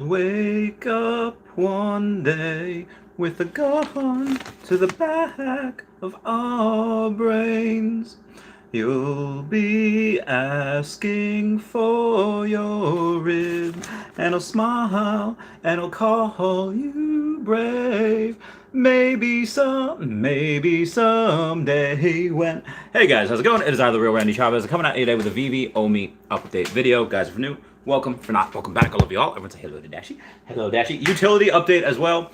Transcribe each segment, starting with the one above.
Wake up one day with a gun to the back of our brains. You'll be asking for your rib, and I'll smile and I'll call you brave. Maybe someday when. Hey guys, how's it going? It is I, the real Randy Chavez, coming at you today with a Veve Omi update video. Guys, if you're new, welcome. If you're not, welcome back. I love you all. Everyone say hello to Dashi. Hello, Dashi. Utility update as well.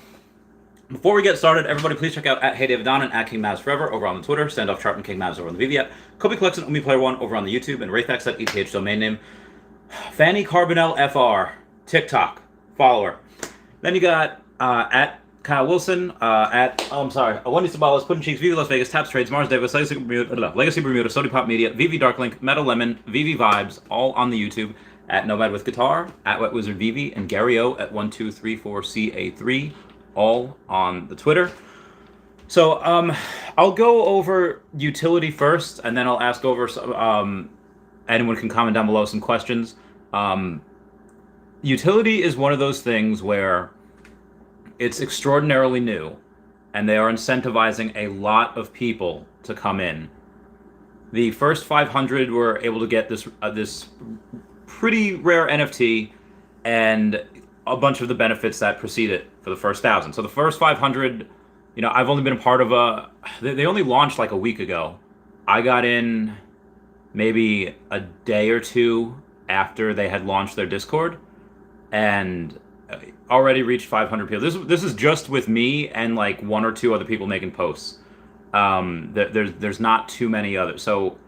Before we get started, everybody please check out at HeyDavidDon and at KingMavsForever over on the Twitter, Standoff Chart and King Mavs over on the Veve app, Kobe Collection, Player1 over on the YouTube, and Wraithax at ETH domain name. Fanny Carbonell FR, TikTok, follower. Then you got at Kyle Willson, Wendy Stibalis, Puddin' Cheeks, Veve Las Vegas, Taps Trades, Mars Davis, Legacy Bermuda, Sody Pop Media, Veve Darklink, Metal Lemon, Veve Vibes, all on the YouTube, at Nomad with Guitar, at Wet Wizard Veve, and Gary O at 1234CA3, all on the Twitter. So I'll go over utility first, and then I'll ask over anyone can comment down below some questions. Utility is one of those things where it's extraordinarily new, and they are incentivizing a lot of people to come in. The first 500 were able to get this pretty rare NFT and a bunch of the benefits that precede it for the first 1,000. So the first 500, I've only been a part of they only launched like a week ago. I got in maybe a day or two after they had launched their Discord, and already reached 500 people. This is just with me and like one or two other people making posts. There's not too many others. So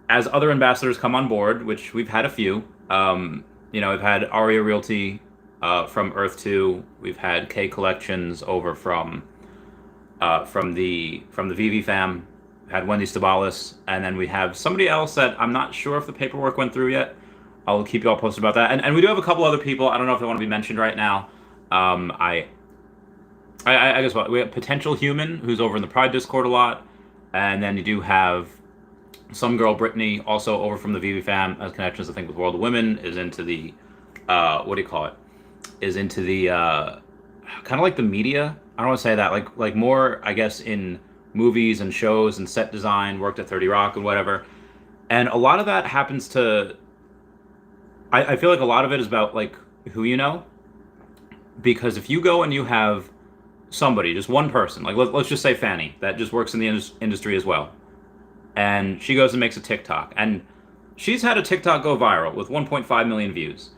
as other ambassadors come on board, which we've had a few, we've had Arya Realty from Earth 2. We've had K Collections over from the Veve fam. Had Wendy Stibalis, and then we have somebody else that I'm not sure if the paperwork went through yet. I'll keep you all posted about that. And we do have a couple other people. I don't know if they want to be mentioned right now. I guess what we have Potential Human, who's over in the Pride Discord a lot, and then you do have some girl Brittany, also over from the Veve fam, has connections I think with World of Women, is into the is into the kind of like the media. I don't want to say that, like more I guess in movies and shows and set design. Worked at 30 Rock and whatever, and a lot of that happens to. I feel like a lot of it is about like who you know, because if you go and you have somebody, just one person, like let's just say Fanny, that just works in the industry as well, and she goes and makes a TikTok, and she's had a TikTok go viral with 1.5 million views,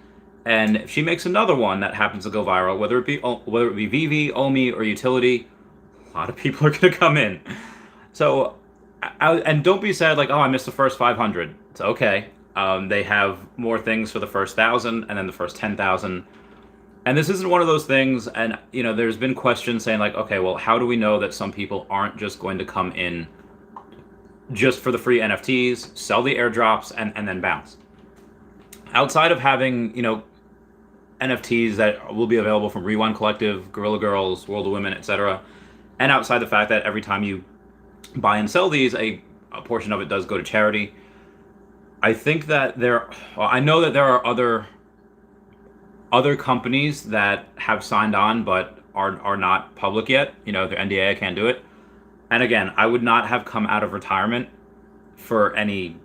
and if she makes another one that happens to go viral, whether it be Veve, Omi, or Utility, a lot of people are going to come in. So, and don't be sad like, oh, I missed the first 500. It's okay. They have more things for the first 1,000 and then the first 10,000. And this isn't one of those things. And, there's been questions saying like, okay, well, how do we know that some people aren't just going to come in just for the free NFTs, sell the airdrops, and then bounce? Outside of having, NFTs that will be available from Rewind Collective, Gorilla Girls, World of Women, etc., and outside the fact that every time you buy and sell these, a portion of it does go to charity. I think that I know that there are other companies that have signed on but are not public yet. The NDA, I can't do it. And again, I would not have come out of retirement for any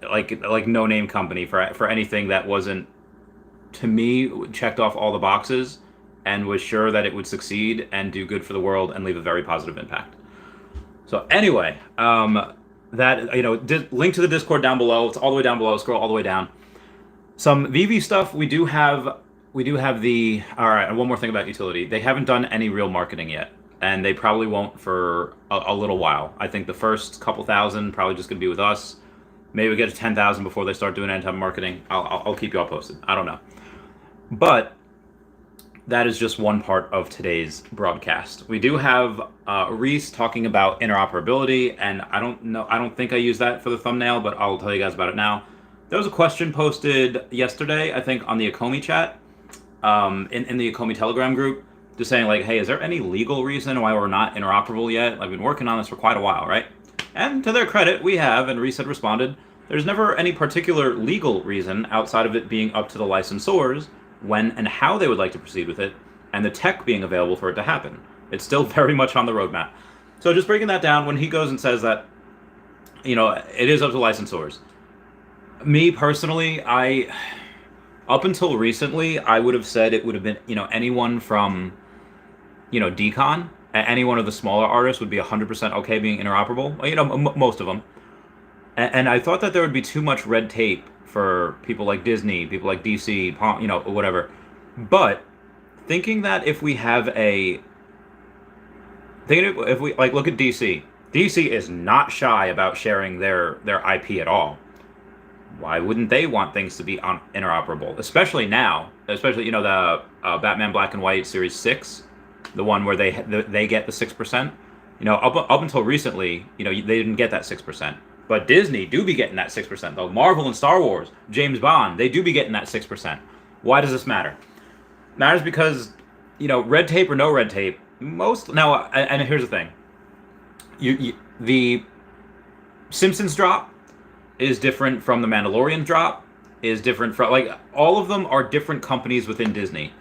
like no name company for anything that wasn't, to me, checked off all the boxes and was sure that it would succeed and do good for the world and leave a very positive impact. So anyway, that link to the Discord down below. It's all the way down below. Scroll all the way down. Some Veve stuff. We do have the. All right, and one more thing about utility. They haven't done any real marketing yet, and they probably won't for a little while. I think the first couple thousand probably just gonna be with us. Maybe we get to 10,000 before they start doing any type of marketing. I'll keep you all posted. I don't know, but that is just one part of today's broadcast. We do have Rhys talking about interoperability, and I don't think I used that for the thumbnail, but I'll tell you guys about it now. There was a question posted yesterday, I think, on the Akomi chat, in the Akomi Telegram group, just saying like, hey, is there any legal reason why we're not interoperable yet? I've been working on this for quite a while, right? And to their credit, we have, and Rhys had responded, there's never any particular legal reason outside of it being up to the licensors when and how they would like to proceed with it, and the tech being available for it to happen. It's still very much on the roadmap. So just breaking that down, when he goes and says that, it is up to licensors. Me personally, up until recently, I would have said it would have been, anyone from, Decon, any one of the smaller artists would be 100% okay being interoperable. Most of them. And I thought that there would be too much red tape for people like Disney, people like DC, whatever. But thinking that if we look at DC. DC is not shy about sharing their IP at all. Why wouldn't they want things to be interoperable? Especially now, the Batman Black and White Series 6, the one where they get the 6%. Up until recently, they didn't get that 6%. But Disney do be getting that 6%, though. Marvel and Star Wars, James Bond, they do be getting that 6%. Why does this matter? It matters because, red tape or no red tape, and here's the thing. The Simpsons drop is different from the Mandalorian drop, is different from, all of them are different companies within Disney.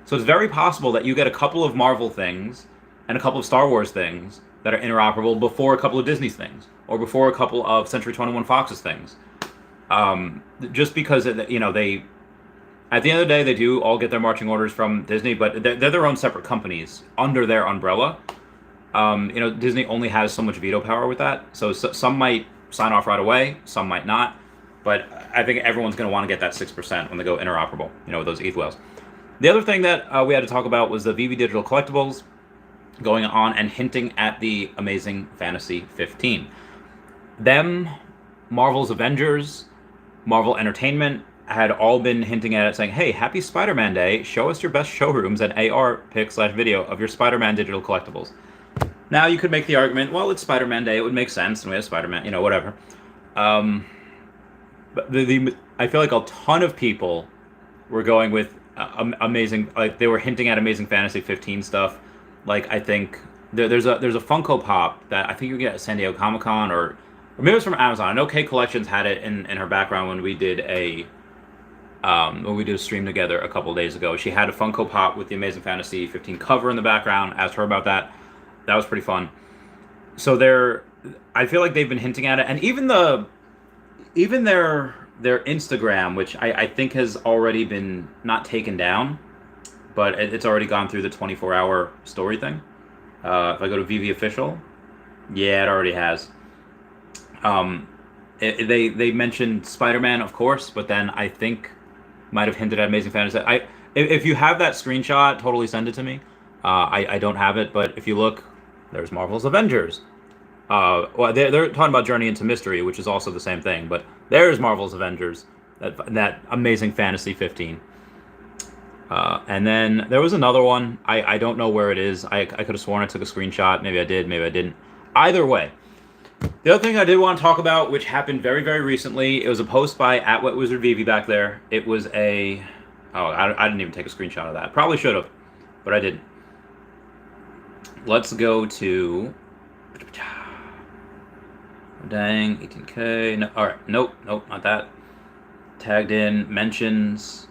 So it's very possible that you get a couple of Marvel things and a couple of Star Wars things that are interoperable before a couple of Disney things, or before a couple of Century 21 Fox's things. Just because, they, at the end of the day, they do all get their marching orders from Disney, but they're their own separate companies under their umbrella. Disney only has so much veto power with that, so some might sign off right away, some might not, but I think everyone's going to want to get that 6% when they go interoperable, with those ETH whales. The other thing that we had to talk about was the Veve Digital Collectibles going on and hinting at the Amazing Fantasy 15. Them, Marvel's Avengers, Marvel Entertainment had all been hinting at it, saying, hey, happy Spider-Man Day, show us your best showrooms and AR pic/video of your Spider-Man digital collectibles. Now you could make the argument, well, it's Spider-Man Day, it would make sense, and we have Spider-Man, whatever. But I feel like a ton of people were going with amazing, they were hinting at Amazing Fantasy 15 stuff. I think there's a Funko Pop that I think you get at San Diego Comic-Con, or maybe it was from Amazon. I know K Collections had it in her background when we did a stream together a couple days ago. She had a Funko Pop with the Amazing Fantasy 15 cover in the background. Asked her about that. That was pretty fun. So I feel like they've been hinting at it, and even their Instagram, which I think has already been not taken down, but it's already gone through the 24-hour story thing. If I go to Veve Official, yeah, it already has. They mentioned Spider-Man, of course, but then I think might have hinted at Amazing Fantasy. If you have that screenshot, totally send it to me. I don't have it, but if you look, there's Marvel's Avengers. Well, they're talking about Journey into Mystery, which is also the same thing, but there's Marvel's Avengers, that Amazing Fantasy 15. And then there was another one. I don't know where it is. I could have sworn I took a screenshot. Maybe I did, maybe I didn't. Either way. The other thing I did want to talk about, which happened very, very recently, it was a post by @WetWizardVeve back there. It was I didn't even take a screenshot of that. Probably should have, but I didn't. Let's go to... Dang, 18K. No, all right, nope, not that. Tagged in, mentions.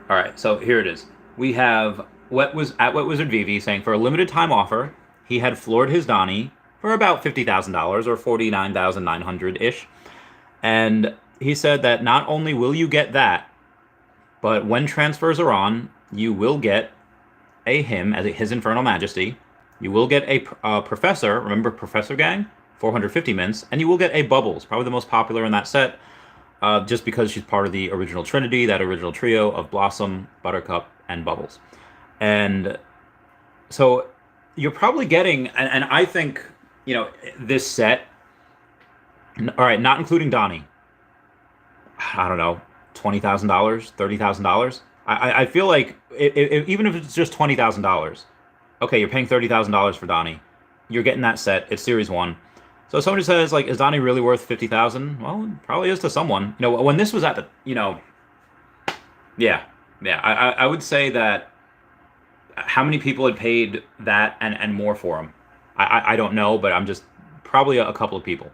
All right, so here it is. We have @WetWizardVeve saying, for a limited time offer, he had floored his Donnie for about $50,000 or $49,900-ish. And he said that not only will you get that, but when transfers are on, you will get him as His Infernal Majesty. You will get a Professor, remember Professor Gang? 450 mints. And you will get a Bubbles, probably the most popular in that set, just because she's part of the original Trinity, that original trio of Blossom, Buttercup, and Bubbles. And so you're probably getting, and I think, this set, all right, not including Donnie, I don't know, $20,000, $30,000. I feel like even if it's just $20,000, okay, you're paying $30,000 for Donnie. You're getting that set. It's Series 1. So somebody says, is Donnie really worth $50,000? Well, it probably is to someone. When this was at the, yeah. I would say that how many people had paid that and more for him? I don't know, but I'm just probably a couple of people.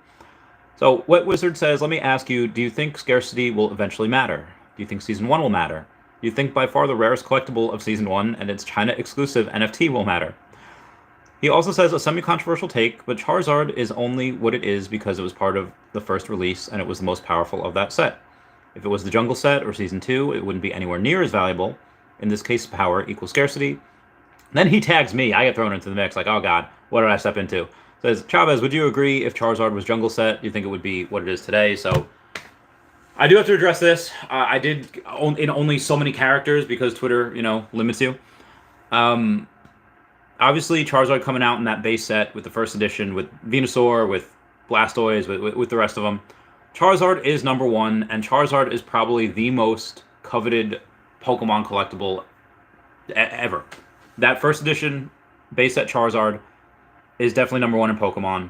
So Wet Wizard says, let me ask you, do you think scarcity will eventually matter? Do you think Season 1 will matter? You think by far the rarest collectible of Season 1 and its China-exclusive NFT will matter. He also says a semi-controversial take, but Charizard is only what it is because it was part of the first release and it was the most powerful of that set. If it was the Jungle set or Season 2, it wouldn't be anywhere near as valuable. In this case, power equals scarcity. Then he tags me. I get thrown into the mix like, oh god, what did I step into? Says, Chavez, would you agree if Charizard was Jungle set, do you think it would be what it is today? So I do have to address this. I did in only so many characters because Twitter, limits you. Obviously, Charizard coming out in that base set with the first edition, with Venusaur, with Blastoise, with the rest of them. Charizard is number one, and Charizard is probably the most coveted Pokemon collectible ever. That first edition base set Charizard is definitely number one in Pokemon.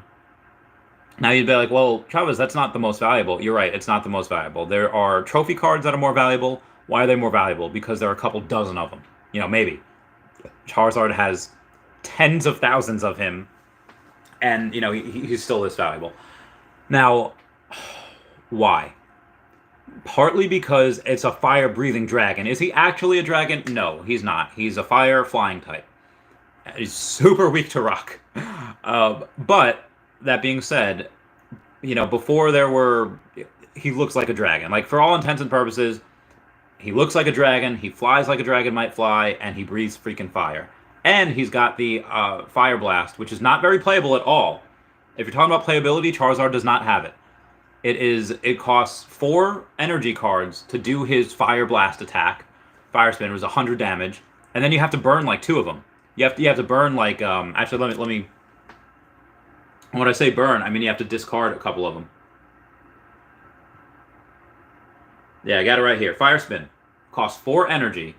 Now you'd be like, well, Chavez, that's not the most valuable. You're right, it's not the most valuable. There are trophy cards that are more valuable. Why are they more valuable? Because there are a couple dozen of them. Maybe. Charizard has tens of thousands of him, and, he's still this valuable. Now, why? Partly because it's a fire-breathing dragon. Is he actually a dragon? No, he's not. He's a fire-flying type. He's super weak to rock. But that being said, before he looks like a dragon. Like, for all intents and purposes, he looks like a dragon, he flies like a dragon might fly, and he breathes freaking fire. And he's got the Fire Blast, which is not very playable at all. If you're talking about playability, Charizard does not have it. It costs 4 energy cards to do his Fire Blast attack. Fire Spin was 100 damage, and then you have to burn like 2 of them. You have to burn like actually let me. When I say burn, I mean you have to discard a couple of them. Yeah, I got it right here. Fire Spin costs 4 energy.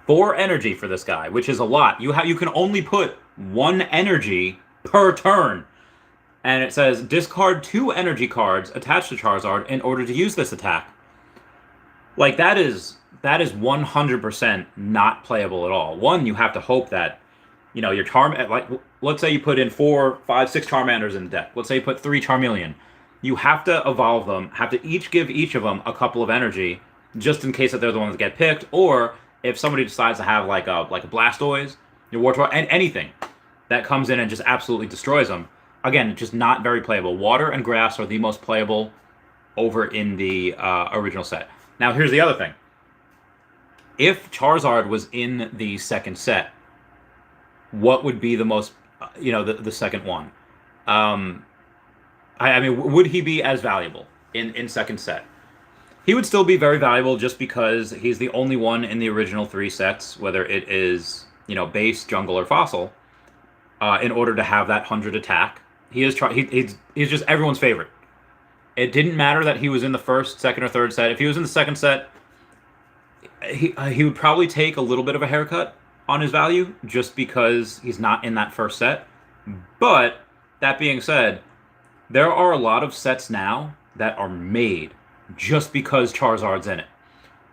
4 energy for this guy, which is a lot. You can only put 1 energy per turn. And it says discard 2 energy cards attached to Charizard in order to use this attack. Like, that is 100% not playable at all. One, you have to hope that, your let's say you put in 4, 5, 6 Charmanders in the deck. Let's say you put 3 Charmeleon. You have to evolve them, have to give each of them a couple of energy, just in case that they're the ones that get picked, or if somebody decides to have like a Blastoise, your Wartortle, and anything that comes in and just absolutely destroys them. Again, just not very playable. Water and grass are the most playable over in the original set. Now, here's the other thing. If Charizard was in the second set, what would be the most, the second one? I mean, would he be as valuable in second set? He would still be very valuable just because he's the only one in the original 3 sets, whether it is, base, jungle, or fossil, in order to have that 100 attack. He's just everyone's favorite. It didn't matter that he was in the first, second, or third set. If he was in the second set, he would probably take a little bit of a haircut on his value just because he's not in that first set. But that being said, there are a lot of sets now that are made just because Charizard's in it.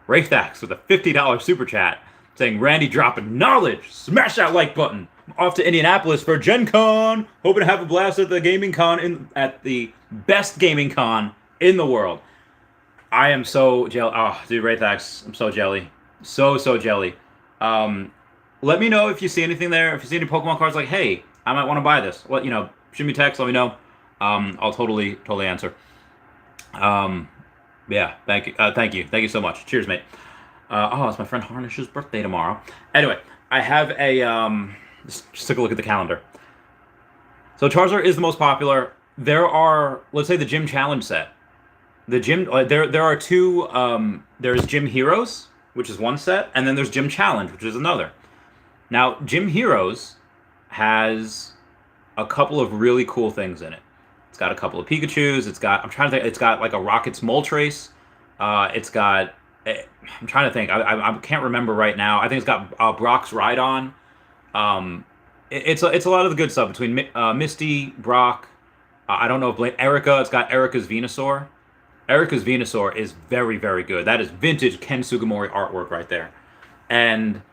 Raythax with a $50 super chat saying, Randy dropping knowledge. Smash that like button. I'm off to Indianapolis for Gen Con. Hoping to have a blast at the gaming con at the best gaming con in the world. I am so jelly. Oh, dude, Raythax, I'm so jelly. So jelly. Let me know if you see anything there. If you see any Pokemon cards, like, hey, I might want to buy this. Shoot me a text. Let me know. I'll totally answer. Yeah, thank you so much. Cheers, mate. It's my friend Harnish's birthday tomorrow. Anyway, I have a just take a look at the calendar. So Charizard is the most popular. There are, let's say, the Gym Challenge set. The gym there are 2. There's Gym Heroes, which is one set, and then there's Gym Challenge, which is another. Now, Gym Heroes has a couple of really cool things in it. It's got a couple of Pikachus. It's got like a Rocket's Moltres. It's got, I'm trying to think. I can't remember right now. I think it's got Brock's Rhydon. It's a lot of the good stuff between Misty, Brock. I don't know if Erica. It's got Erica's Venusaur. Erica's Venusaur is very, very good. That is vintage Ken Sugimori artwork right there. And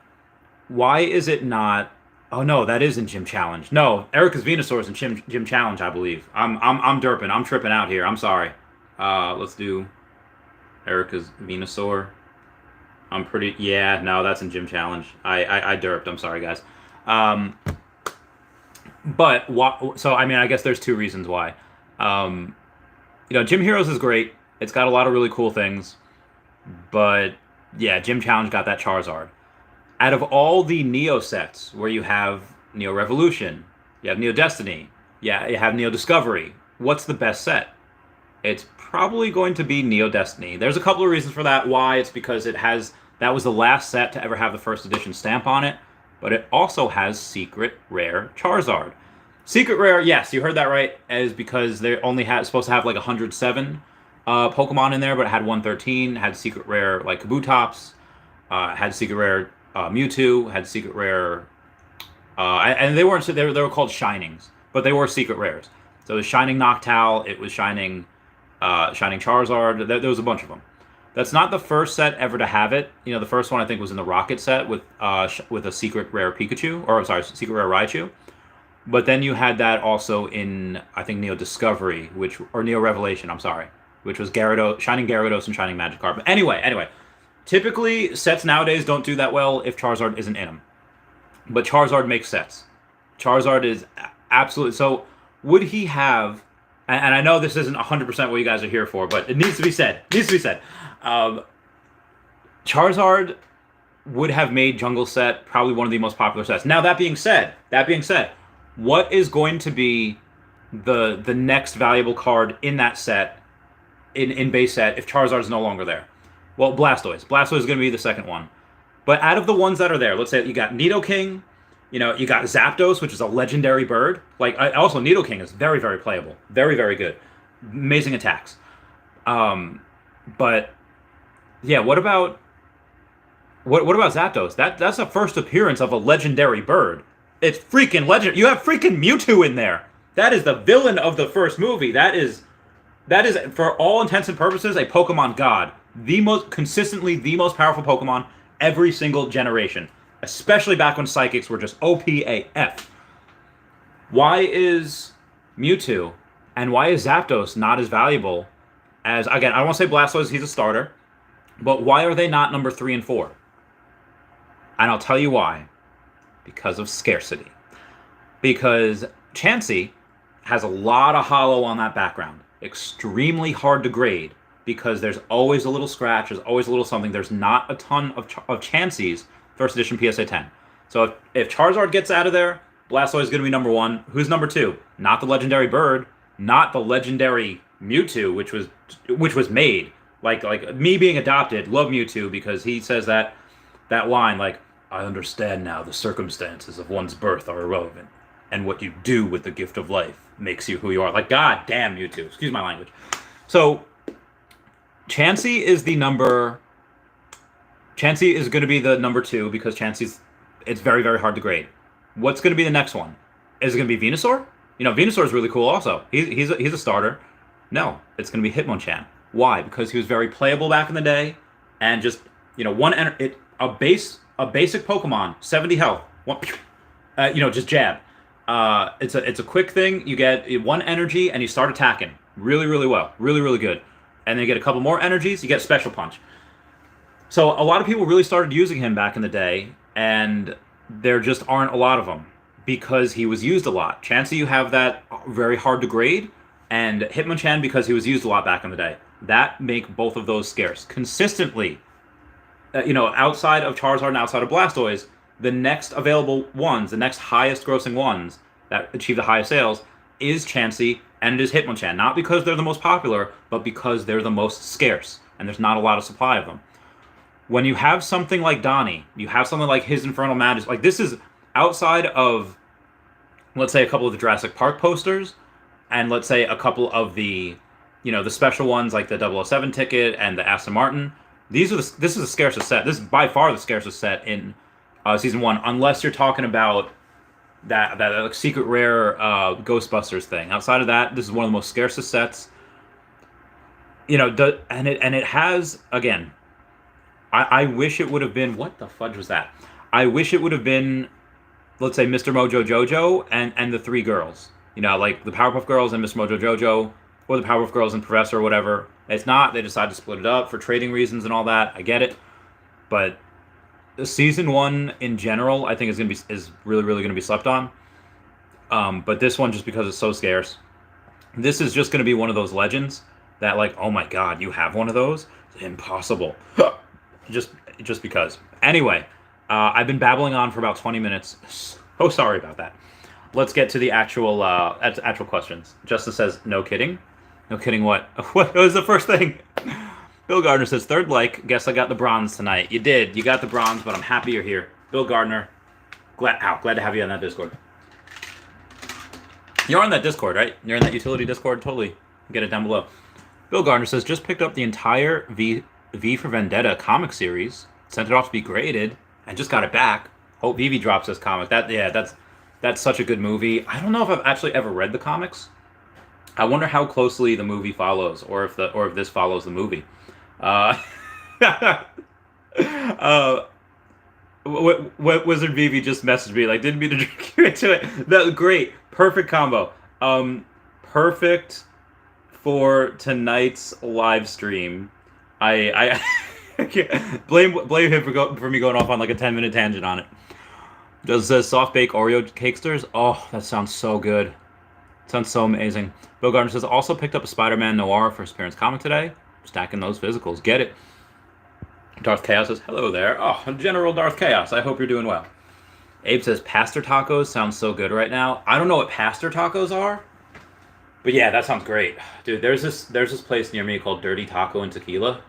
why is it not? Oh no, that is in Gym Challenge. No, Erica's Venusaur is in Gym Challenge, I believe. I'm derping. I'm tripping out here. I'm sorry. Let's do. Erica's Venusaur. I'm pretty. Yeah, no, that's in Gym Challenge. I derped. I'm sorry, guys. Um, but so I mean, I guess there's two reasons why. Um, Gym Heroes is great. It's got a lot of really cool things, but yeah, Gym Challenge got that Charizard. Out of all the Neo sets, where you have Neo Revolution, you have Neo Destiny, yeah, you have Neo Discovery. What's the best set? It's probably going to be Neo Destiny. There's a couple of reasons for that. Why? It's because that was the last set to ever have the first edition stamp on it, but it also has Secret Rare Charizard. Secret Rare, yes, you heard that right, is because they only supposed to have like 107 Pokemon in there, but it had 113, had Secret Rare like Kabutops, had Secret Rare Mewtwo, had Secret Rare, and they were called Shinings, but they were Secret Rares. So it was Shining Noctowl, it was Shining Charizard. There was a bunch of them. That's not the first set ever to have it. The first one I think was in the Rocket set with a Secret Rare Pikachu, or sorry, Secret Rare Raichu. But then you had that also in I think Neo Discovery, or Neo Revelation. I'm sorry, which was Shining Gyarados and Shining Magikarp. But anyway, typically sets nowadays don't do that well if Charizard isn't in them. But Charizard makes sets. Charizard is absolutely so. Would he have? And I know this isn't 100% what you guys are here for, but it needs to be said. Charizard would have made Jungle Set probably one of the most popular sets. Now that being said, what is going to be the next valuable card in that set, in base set, if Charizard is no longer there? Well, Blastoise. Blastoise is going to be the second one. But out of the ones that are there, let's say you got Nidoking, you got Zapdos, which is a legendary bird. Also, Nidoking is very, very playable. Very, very good. Amazing attacks. But, yeah, what about Zapdos? That's a first appearance of a legendary bird. It's freaking legend. You have freaking Mewtwo in there. That is the villain of the first movie. That is, for all intents and purposes, a Pokemon god. Consistently the most powerful Pokemon every single generation. Especially back when Psychics were just OPAF. Why is Mewtwo and why is Zapdos not as valuable as, again, I don't want to say Blastoise, he's a starter, but why are they not number 3 and 4? And I'll tell you why. Because of scarcity. Because Chansey has a lot of hollow on that background. Extremely hard to grade because there's always a little scratch, there's always a little something. There's not a ton of Chanseys first edition PSA 10. So if Charizard gets out of there, Blastoise is going to be number 1. Who's number 2? Not the legendary bird, not the legendary Mewtwo, which was made. Like me being adopted, love Mewtwo because he says that line like, I understand now the circumstances of one's birth are irrelevant, and what you do with the gift of life makes you who you are. Like, god damn Mewtwo. Excuse my language. So Chansey is going to be the number 2 because it's very, very hard to grade. What's going to be the next one? Is it going to be Venusaur? Venusaur is really cool also. He's a starter. No, it's going to be Hitmonchan. Why? Because he was very playable back in the day, and just, a basic Pokemon, 70 health, just jab. It's a quick thing. You get 1 energy and you start attacking really, really well. Really, really good. And then you get a couple more energies, you get Special Punch. So a lot of people really started using him back in the day, and there just aren't a lot of them because he was used a lot. Chansey, you have that very hard to grade, and Hitmonchan because he was used a lot back in the day. That make both of those scarce. Consistently, outside of Charizard and outside of Blastoise, the next available ones, the next highest grossing ones that achieve the highest sales is Chansey and it is Hitmonchan. Not because they're the most popular, but because they're the most scarce, and there's not a lot of supply of them. When you have something like Donnie, you have something like His Infernal Majesty, like this is outside of, let's say, a couple of the Jurassic Park posters, and let's say a couple of the, the special ones like the 007 ticket and the Aston Martin. This is the scarcest set. This is by far the scarcest set in Season 1, unless you're talking about that like, secret rare Ghostbusters thing. Outside of that, this is one of the most scarcest sets. And it has, again, I wish it would have been, what the fudge was that? I wish it would have been, let's say, Mr. Mojo Jojo and the 3 girls. Like the Powerpuff Girls and Mr. Mojo Jojo, or the Powerpuff Girls and Professor or whatever. It's not. They decided to split it up for trading reasons and all that. I get it, but the season one in general, I think is really really gonna be slept on. But this one, just because it's so scarce, this is just gonna be one of those legends that, like, oh my god, you have one of those? Impossible. just just because. Anyway, I've been babbling on for about 20 minutes. So sorry about that. Let's get to the actual questions. Justin says, no kidding. No kidding what? What was the first thing? Bill Gardner says, third like, guess I got the bronze tonight. You did. You got the bronze, but I'm happy you're here. Bill Gardner, glad to have you on that Discord. You're on that Discord, right? You're in that utility Discord? Totally. Get it down below. Bill Gardner says, just picked up the entire V for Vendetta comic series. Sent it off to be graded. And just got it back. Hope Veve drops this comic. That's such a good movie. I don't know if I've actually ever read the comics. I wonder how closely the movie follows, or if this follows the movie. What Wizard Veve just messaged me, like, didn't mean to drink you into it. That was great, perfect combo. Perfect for tonight's live stream. I blame him for me going off on like a 10-minute tangent on it. Does says soft bake Oreo cakesters? Oh, that sounds so good. Sounds so amazing. Bill Gardner says, also picked up a Spider-Man Noir first appearance comic today. Stacking those physicals. Get it. Darth Chaos says, hello there. Oh, General Darth Chaos. I hope you're doing well. Abe says, pastor tacos sounds so good right now. I don't know what pastor tacos are, but yeah, that sounds great. Dude, there's this place near me called Dirty Taco and Tequila.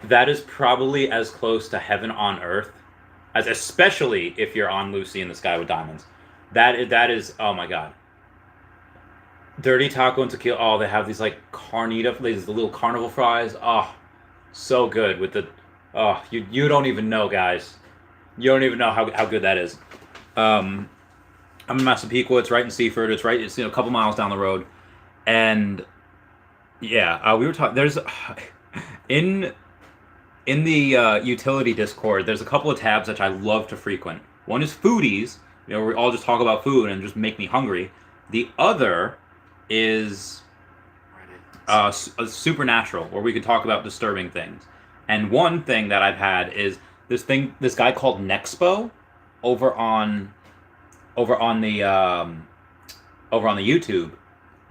That is probably as close to heaven on earth, as especially if you're on Lucy in the Sky with Diamonds. That is, oh my god. Dirty Taco and Tequila. Oh, they have these like carnita, these little carnival fries. Oh, so good with the. Oh, you don't even know, guys. You don't even know how good that is. I'm in Massapequa. It's right in Seaford. It's a couple miles down the road, and yeah, we were talking. There's in the utility Discord. There's a couple of tabs that I love to frequent. One is foodies. You know, we all just talk about food and just make me hungry. The other is Supernatural, where we can talk about disturbing things. And one thing that I've had is this guy called Nexpo over on the YouTube,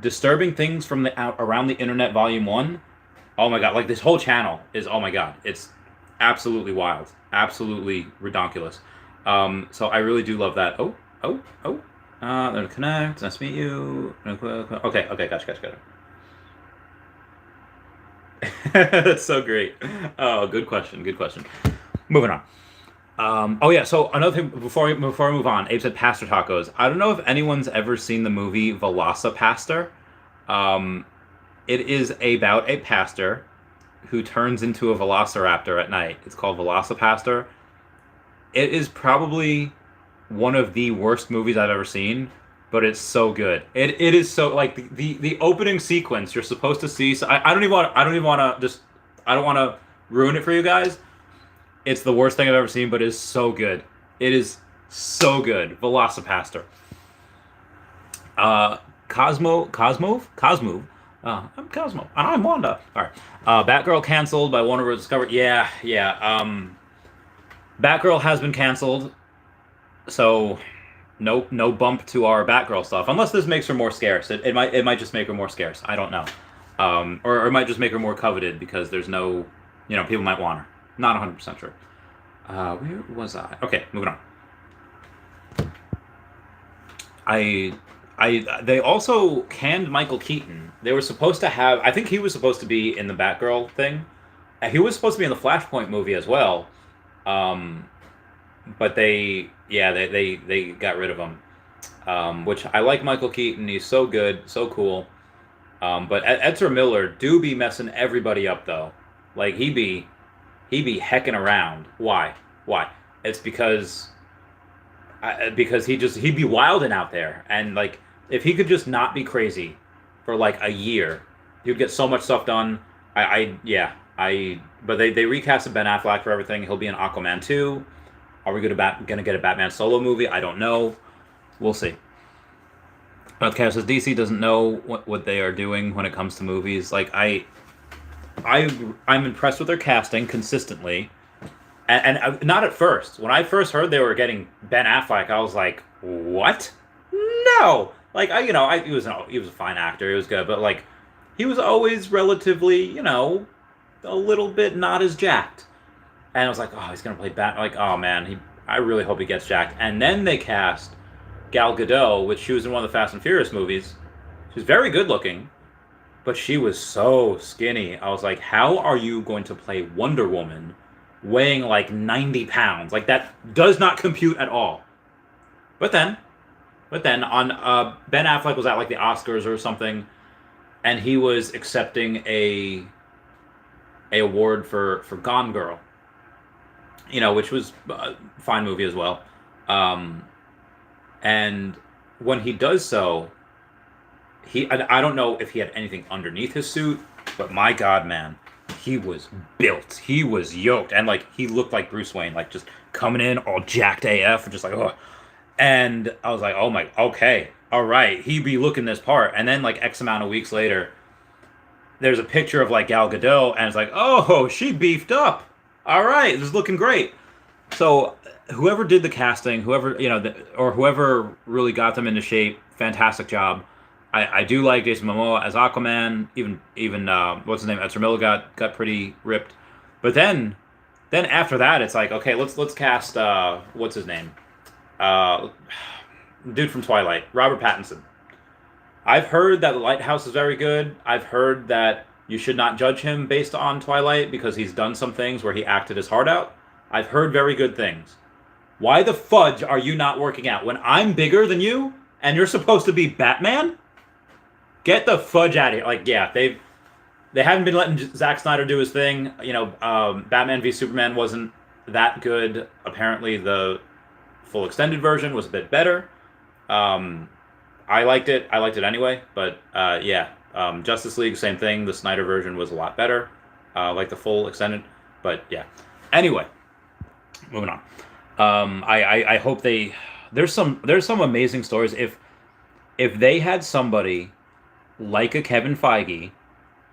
disturbing things from around the internet, volume 1. Oh my god, like this whole channel is, oh my god, it's absolutely wild, absolutely redonkulous. So I really do love that. Then connect. Nice to meet you. Okay, gotcha. That's so great. Oh, good question. Moving on. Oh yeah. So another thing before we move on, Abe said pastor tacos. I don't know if anyone's ever seen the movie VelociPastor. It is about a pastor who turns into a velociraptor at night. It's called VelociPastor. It is probably one of the worst movies I've ever seen, but it's so good. It is so, like, the opening sequence you're supposed to see. So I don't want to ruin it for you guys. It's the worst thing I've ever seen, but it's so good. It is so good. VelociPastor. Cosmo. I'm Cosmo. I'm Wanda. All right. Batgirl canceled by Warner Bros. Discovery. Yeah. Batgirl has been canceled, so no bump to our Batgirl stuff, unless this makes her more scarce. It might just make her more scarce. I don't know, or it might just make her more coveted because there's no, people might want her. Not 100% sure. Where was I? Okay, moving on. They also canned Michael Keaton. They were supposed to have. I think he was supposed to be in the Batgirl thing. He was supposed to be in the Flashpoint movie as well. But they got rid of him. Which I like Michael Keaton. He's so good, so cool. But Ezra Miller do be messing everybody up though. Like he be hecking around. Why? It's because he'd be wilding out there, and like if he could just not be crazy for like a year, he'd get so much stuff done. But they recasted Ben Affleck for everything. He'll be in Aquaman 2. Are we gonna get a Batman solo movie? I don't know. We'll see. Okay, says DC doesn't know what they are doing when it comes to movies. Like I'm impressed with their casting consistently, and not at first. When I first heard they were getting Ben Affleck, I was like, what? No. Like he was a fine actor. He was good, but like he was always relatively a little bit not as jacked. And I was like, oh, he's gonna play Batman. Like, oh man, I really hope he gets jacked. And then they cast Gal Gadot, which she was in one of the Fast and Furious movies. She's very good looking, but she was so skinny. I was like, how are you going to play Wonder Woman weighing like 90 pounds? Like, that does not compute at all. But then on Ben Affleck was at like the Oscars or something, and he was accepting a award for Gone Girl, which was a fine movie as well. And when he does so, I don't know if he had anything underneath his suit, but my God, man, he was built. He was yoked, and like he looked like Bruce Wayne, like just coming in all jacked AF, just like oh. And I was like, oh my, okay, all right, he be looking this part. And then like X amount of weeks later, there's a picture of like Gal Gadot, and it's like, oh, she beefed up. All right, this is looking great. So whoever did the casting, whoever or whoever really got them into shape, fantastic job. I do like Jason Momoa as Aquaman. Even what's his name, Ezra Miller got pretty ripped. But then after that, it's like, okay, let's cast what's his name, dude from Twilight, Robert Pattinson. I've heard that The Lighthouse is very good. I've heard that you should not judge him based on Twilight because he's done some things where he acted his heart out. I've heard very good things. Why the fudge are you not working out when I'm bigger than you and you're supposed to be Batman? Get the fudge out of here. Like, yeah, they haven't been letting Zack Snyder do his thing. Batman v Superman wasn't that good. Apparently, the full extended version was a bit better. I liked it. I liked it anyway. But Justice League, same thing. The Snyder version was a lot better. Like the full extended. But yeah. Anyway, moving on. I hope there's some amazing stories. If they had somebody like a Kevin Feige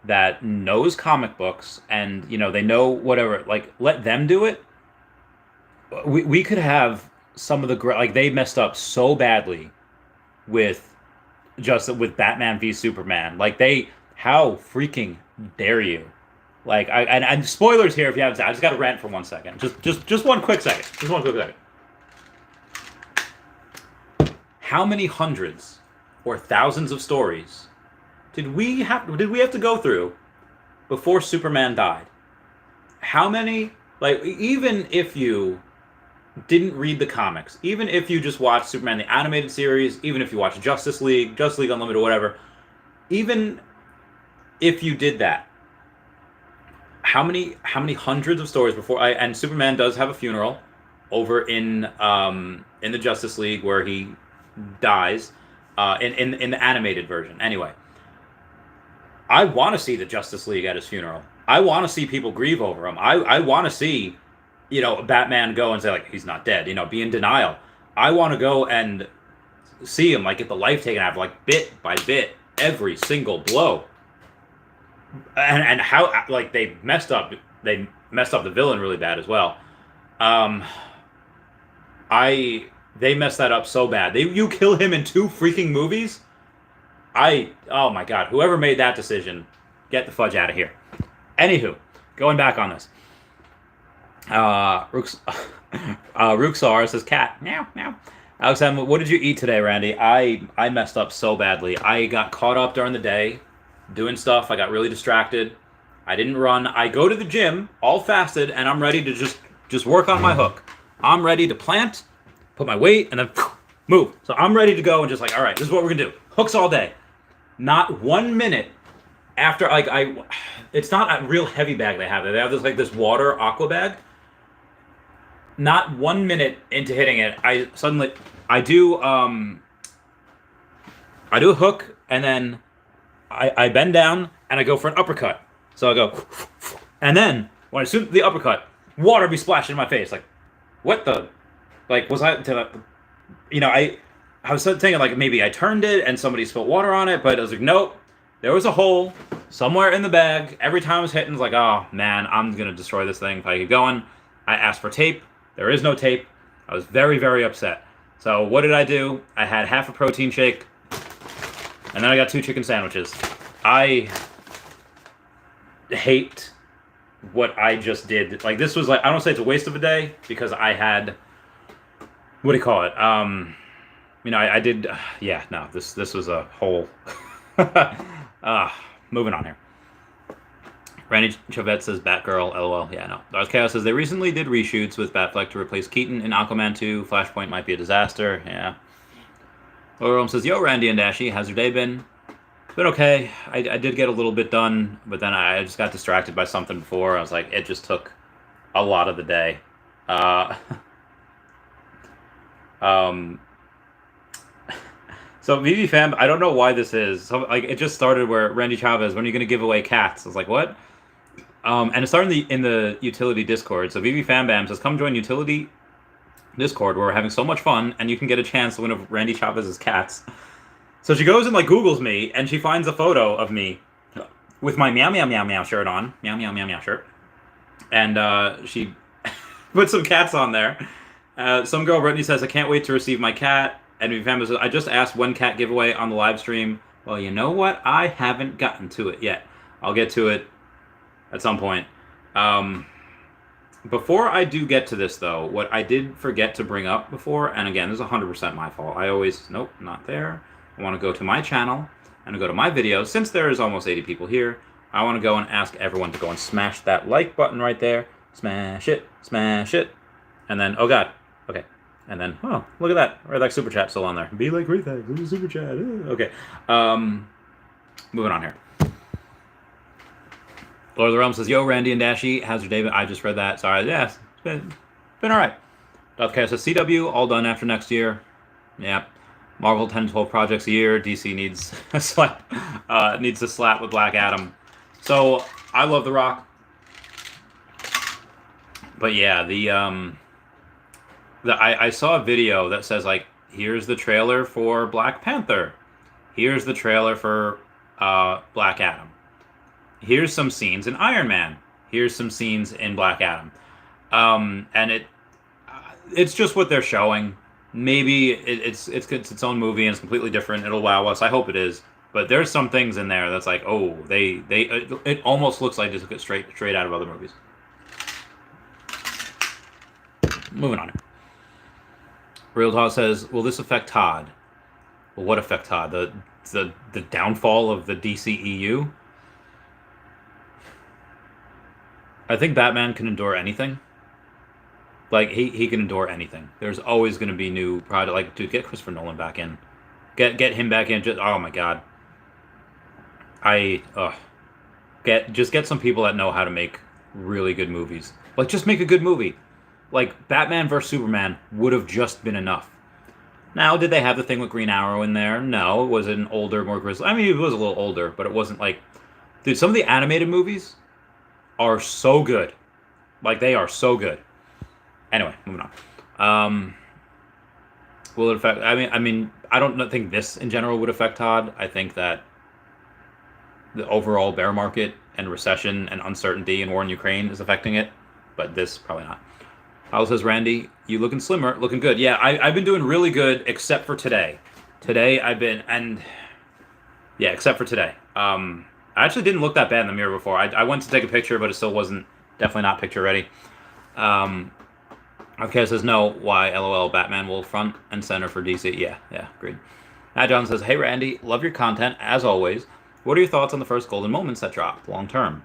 that knows comic books and they know whatever, like let them do it, we could have some of the like they messed up so badly with Batman v Superman. Like how freaking dare you? Like and spoilers here if you haven't. I just got to rant for 1 second. Just one quick second. Just one quick second. How many hundreds or thousands of stories did we have to go through before Superman died? How many? Like, even if you didn't read the comics, even if you just watched Superman the animated series, even if you watched Justice League Unlimited, or whatever, even if you did that, how many hundreds of stories before? And Superman does have a funeral over in the Justice League where he dies in the animated version. Anyway, I want to see the Justice League at his funeral. I want to see people grieve over him. I want to see Batman go and say like he's not dead. Be in denial. I want to go and see him like get the life taken out of like bit by bit, every single blow. And how like they messed up the villain really bad as well. They messed that up so bad. You kill him in 2 freaking movies. Oh my God, whoever made that decision, get the fudge out of here. Anywho, going back on this. Ruxar says cat. Meow meow. Alex, what did you eat today, Randy? I messed up so badly. I got caught up during the day doing stuff. I got really distracted. I didn't run. I go to the gym all fasted, and I'm ready to just work on my hook. I'm ready to plant, put my weight, and then move. So I'm ready to go and just like, all right, this is what we're gonna do. Hooks all day. Not 1 minute after it's not a real heavy bag they have. They have this water aqua bag. Not 1 minute into hitting it, I do a hook, and then I bend down and I go for an uppercut. So I go, and then when I shoot the uppercut, water be splashing in my face. Like, what the? Like, was I? I was thinking like maybe I turned it and somebody spilled water on it, but I was like, nope. There was a hole somewhere in the bag. Every time I was hitting, I was like, oh man, I'm gonna destroy this thing if I keep going. I asked for tape. There is no tape. I was very, very upset. So what did I do? I had half a protein shake, and then I got 2 chicken sandwiches. I hate what I just did. Like, this was like, I don't say it's a waste of a day, because I had, what do you call it? I did, yeah, no, this was a whole, moving on here. Randy Chavez says Batgirl, lol. Yeah, no. Darth Chaos says they recently did reshoots with Batfleck to replace Keaton in Aquaman 2. Flashpoint might be a disaster. Yeah. Lord says, yo, Randy and Dashy, how's your day been? It's been okay. I did get a little bit done, but then I just got distracted by something before. I was like, it just took a lot of the day. So Veve fam, I don't know why this is. So, like, it just started where Randy Chavez, when are you going to give away cats? I was like, what? And it started in the utility Discord. So Veve Fam Bam says, come join utility Discord where we're having so much fun, and you can get a chance to win one of Randy Chavez's cats. So she goes and like Googles me, and she finds a photo of me with my meow meow meow meow shirt on, meow meow meow meow shirt, and she put some cats on there. Some girl Brittany says, I can't wait to receive my cat. And Veve Fam says, I just asked when cat giveaway on the live stream. Well, you know what? I haven't gotten to it yet. I'll get to it at some point. Before I do get to this, though, what I did forget to bring up before, and again, this is 100% my fault. I always, nope, not there. I want to go to my channel and go to my videos. Since there is almost 80 people here, I want to go and ask everyone to go and smash that like button right there. Smash it, and then, oh god, okay. And then, oh, look at that. Rethak Super Chat still on there. Be like Rethak, Super Chat. Okay. Moving on here. Lord of the Realm says, yo, Randy and Dashy, how's your day been? I just read that. Sorry. Yes, it's been all right. Darth Chaos says, CW, all done after next year. Yeah. Marvel 10 to 12 projects a year. DC needs a slap. Needs a slap with Black Adam. So, I love The Rock. But yeah, I saw a video that says, like, here's the trailer for Black Panther. Here's the trailer for Black Adam. Here's some scenes in Iron Man. Here's some scenes in Black Adam. And it's just what they're showing. Maybe it's its own movie and it's completely different. It'll wow us. I hope it is. But there's some things in there that's like, oh, it almost looks like they took it straight out of other movies. Moving on. Real Todd says, will this affect Todd? Well, what affect Todd? The downfall of the DCEU? I think Batman can endure anything. Like, he can endure anything. There's always going to be new product. Like, dude, get Christopher Nolan back in. Get him back in. Just, oh my god. Just get some people that know how to make really good movies. Like, just make a good movie. Like, Batman vs. Superman would have just been enough. Now, did they have the thing with Green Arrow in there? No, it was an older, more grisly. I mean, it was a little older, but it wasn't like... Dude, some of the animated movies are so good. Like, they are so good. Anyway, moving on. Will it affect... I mean, I don't think this in general would affect Todd. I think that the overall bear market and recession and uncertainty and war in Ukraine is affecting it. But this, probably not. Howell says, Randy, you looking slimmer, looking good. Yeah, I've been doing really good, except for today. Today, I've been, and yeah, except for today. I actually didn't look that bad in the mirror before. I went to take a picture, but it still wasn't, definitely not picture ready. Okay, says, no, why, LOL, Batman will front and center for DC. Yeah, agreed. John says, hey, Randy, love your content, as always. What are your thoughts on the first golden moments that dropped, long term?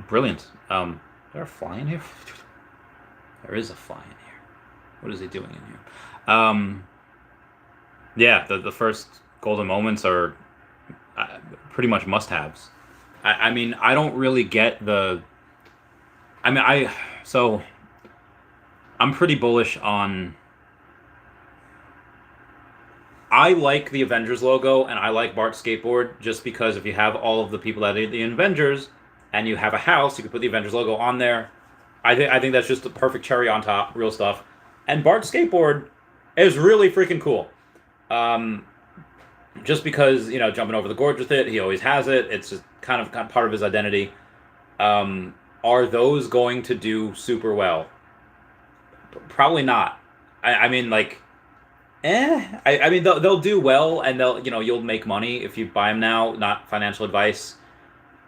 Brilliant. Is there a fly in here? There is a fly in here. What is he doing in here? Yeah, the first golden moments are pretty much must-haves. I mean, I don't really get the... I mean, so, I'm pretty bullish on... I like the Avengers logo, and I like Bart's skateboard, just because if you have all of the people that are the Avengers, and you have a house, you can put the Avengers logo on there. I think that's just the perfect cherry on top, real stuff. And Bart's skateboard is really freaking cool. Um, just because, jumping over the gorge with it, he always has it. It's just kind of part of his identity. Are those going to do super well? Probably not. I mean, like, I mean, they'll do well, and you'll make money if you buy them now. Not financial advice.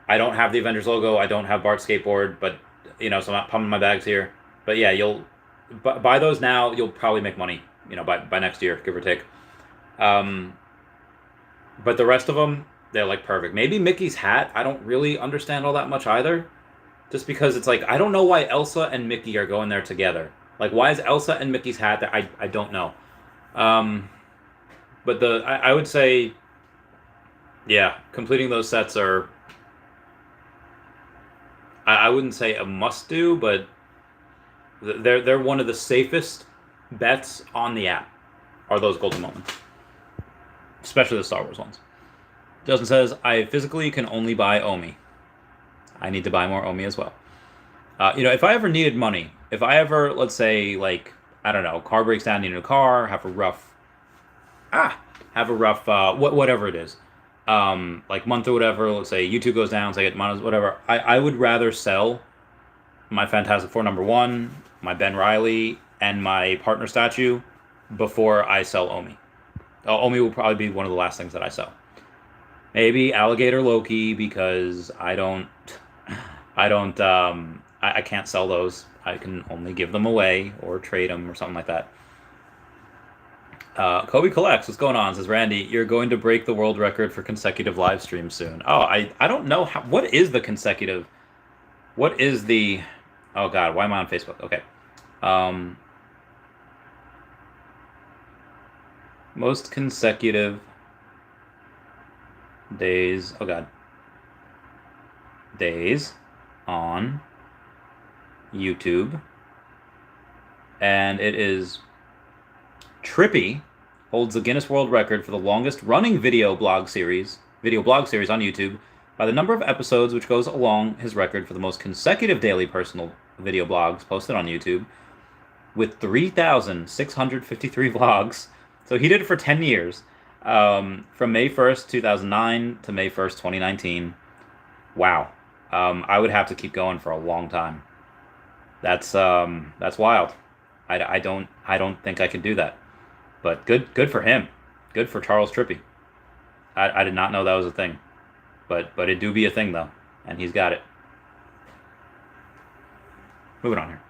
I don't have the Avengers logo. I don't have Bart's skateboard, but so I'm not pumping my bags here. But yeah, you'll buy those now. You'll probably make money. By next year, give or take. Um, but the rest of them, they're like perfect. Maybe Mickey's hat. I don't really understand all that much either. Just because it's like I don't know why Elsa and Mickey are going there together. Like why is Elsa and Mickey's hat there? I don't know. Um, but I would say, yeah, completing those sets are. I wouldn't say a must do, but they're one of the safest bets on the app. Are those golden moments, especially the Star Wars ones. Justin says I physically can only buy Omi. I need to buy more Omi as well. If I ever needed money, if I ever, let's say, like, I don't know, car breaks down, need a car, have a rough, whatever it is, like month or whatever, let's say YouTube goes down, so I get money, whatever, I would rather sell my Fantastic Four #1, my Ben Reilly, and my partner statue before I sell Omi. Omi will probably be one of the last things that I sell. Maybe Alligator Loki, because I can't sell those. I can only give them away or trade them or something like that. Kobe Collects, what's going on? Says Randy, you're going to break the world record for consecutive live streams soon. Oh, I don't know what is the consecutive. What is the? Oh God, why am I on Facebook? Okay. Most consecutive days. Oh God. Days on YouTube, and it is Trippy holds the Guinness World Record for the longest running video blog series on YouTube by the number of episodes, which goes along his record for the most consecutive daily personal video blogs posted on YouTube with 3,653 vlogs. So he did it for 10 years, from May 1st, 2009 to May 1st, 2019. Wow. I would have to keep going for a long time. That's wild. I don't think I could do that. But good for him. Good for Charles Trippy. I did not know that was a thing. But it do be a thing though, and he's got it. Moving on here.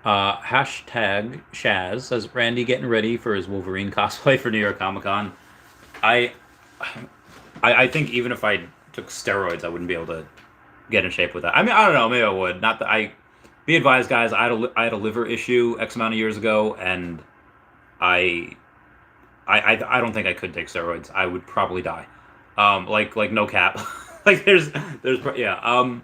Hashtag Shaz says Randy getting ready for his Wolverine cosplay for New York Comic Con. I think even if I took steroids, I wouldn't be able to get in shape with that. I mean, I don't know. Maybe I would. Not that be advised, guys. I had a liver issue X amount of years ago, and I don't think I could take steroids. I would probably die. Like no cap. Like there's yeah.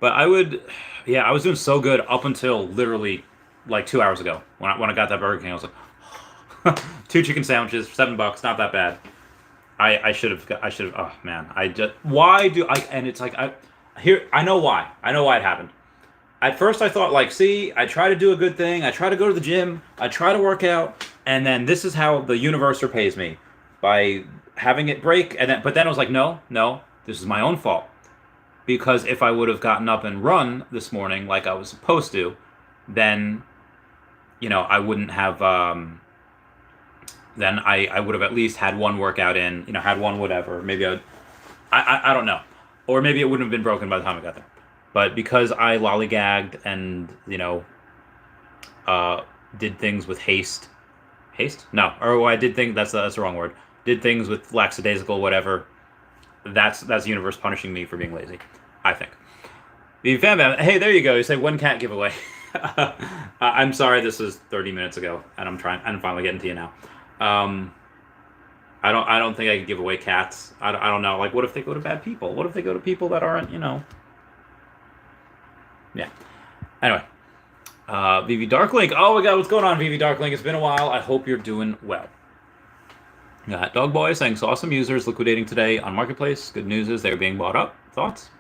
But I would, yeah. I was doing so good up until literally like 2 hours ago when I got that Burger King. I was like, 2 chicken sandwiches, $7, not that bad. I should have. Oh man, why do I? And it's like I know why. I know why it happened. At first, I thought like, see, I try to do a good thing. I try to go to the gym. I try to work out, and then this is how the universe repays me by having it break. But then I was like, no, this is my own fault, because if I would have gotten up and run this morning like I was supposed to, then, I wouldn't have. Then I would have at least had one workout in, had one whatever. Maybe I don't know. Or maybe it wouldn't have been broken by the time I got there. But because I lollygagged and, did things with haste. Haste? No. Or I did things, that's the wrong word. Did things with lackadaisical whatever. That's the universe punishing me for being lazy, I think. Hey, there you go. You say one cat giveaway. I'm sorry this is 30 minutes ago, and I'm finally getting to you now. I don't think I could give away cats. I don't know. Like, what if they go to bad people? What if they go to people that aren't, Yeah. Anyway. Veve Darklink. Oh my god, what's going on, Veve Darklink? It's been a while. I hope you're doing well. Dog Boy saying saw some users liquidating today on Marketplace. Good news is they're being bought up. Thoughts?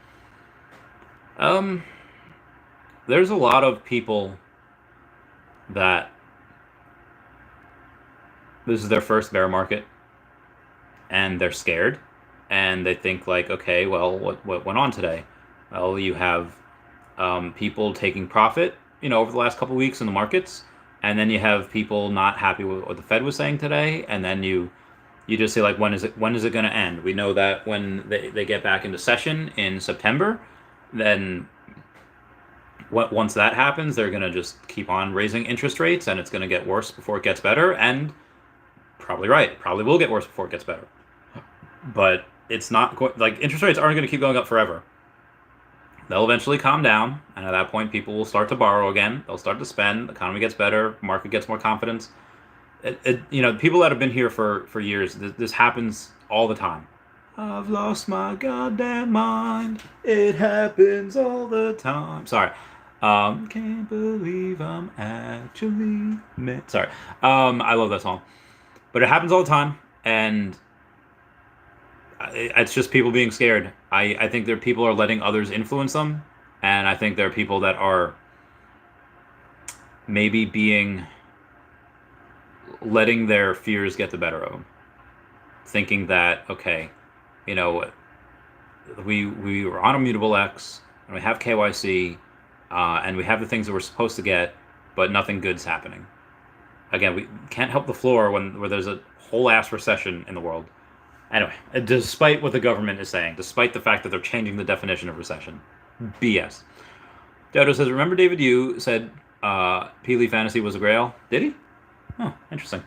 There's a lot of people that this is their first bear market, and they're scared, and they think like, okay, well, what went on today? Well, you have people taking profit, over the last couple of weeks in the markets, and then you have people not happy with what the Fed was saying today, and then you just say like, when is it going to end? We know that when they get back into session in September, then once that happens, they're going to just keep on raising interest rates, and it's going to get worse before it gets better. And probably right, probably will get worse before it gets better. But it's not like interest rates aren't going to keep going up forever. They'll eventually calm down, and at that point, people will start to borrow again. They'll start to spend. The economy gets better. Market gets more confidence. People that have been here for years, this happens all the time. I've lost my goddamn mind. It happens all the time. Sorry. Can't believe I'm actually sorry. I love that song. But it happens all the time, and it's just people being scared. I think there are people are letting others influence them, and I think there are people that are maybe letting their fears get the better of them, thinking that, okay, we were on Immutable X, and we have KYC, and we have the things that we're supposed to get, but nothing good's happening. Again, we can't help the floor where there's a whole ass recession in the world. Anyway, despite what the government is saying, despite the fact that they're changing the definition of recession, BS. Dodo says, remember David Yu said Peely Fantasy was a grail? Did he? Oh, interesting.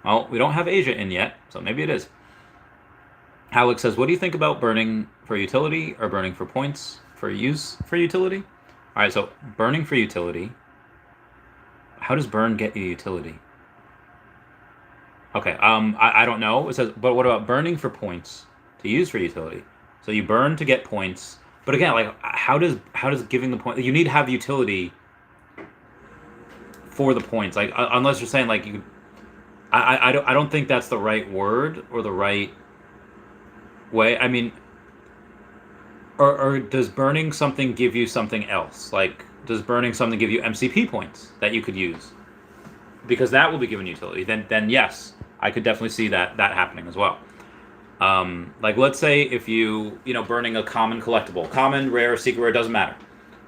Well, we don't have Asia in yet, so maybe it is. Alex says, what do you think about burning for utility or burning for points for use for utility? All right, so burning for utility. How does burn get you utility? Okay, I don't know. It says, but what about burning for points to use for utility? So you burn to get points, but again, like how does giving the point? You need to have utility for the points. Like unless you're saying like you, I don't think that's the right word or the right way. I mean, or does burning something give you something else? Like does burning something give you MCP points that you could use? Because that will be given utility. Then yes, I could definitely see that happening as well. Like let's say if you burning a common collectible, common, rare, secret rare, doesn't matter.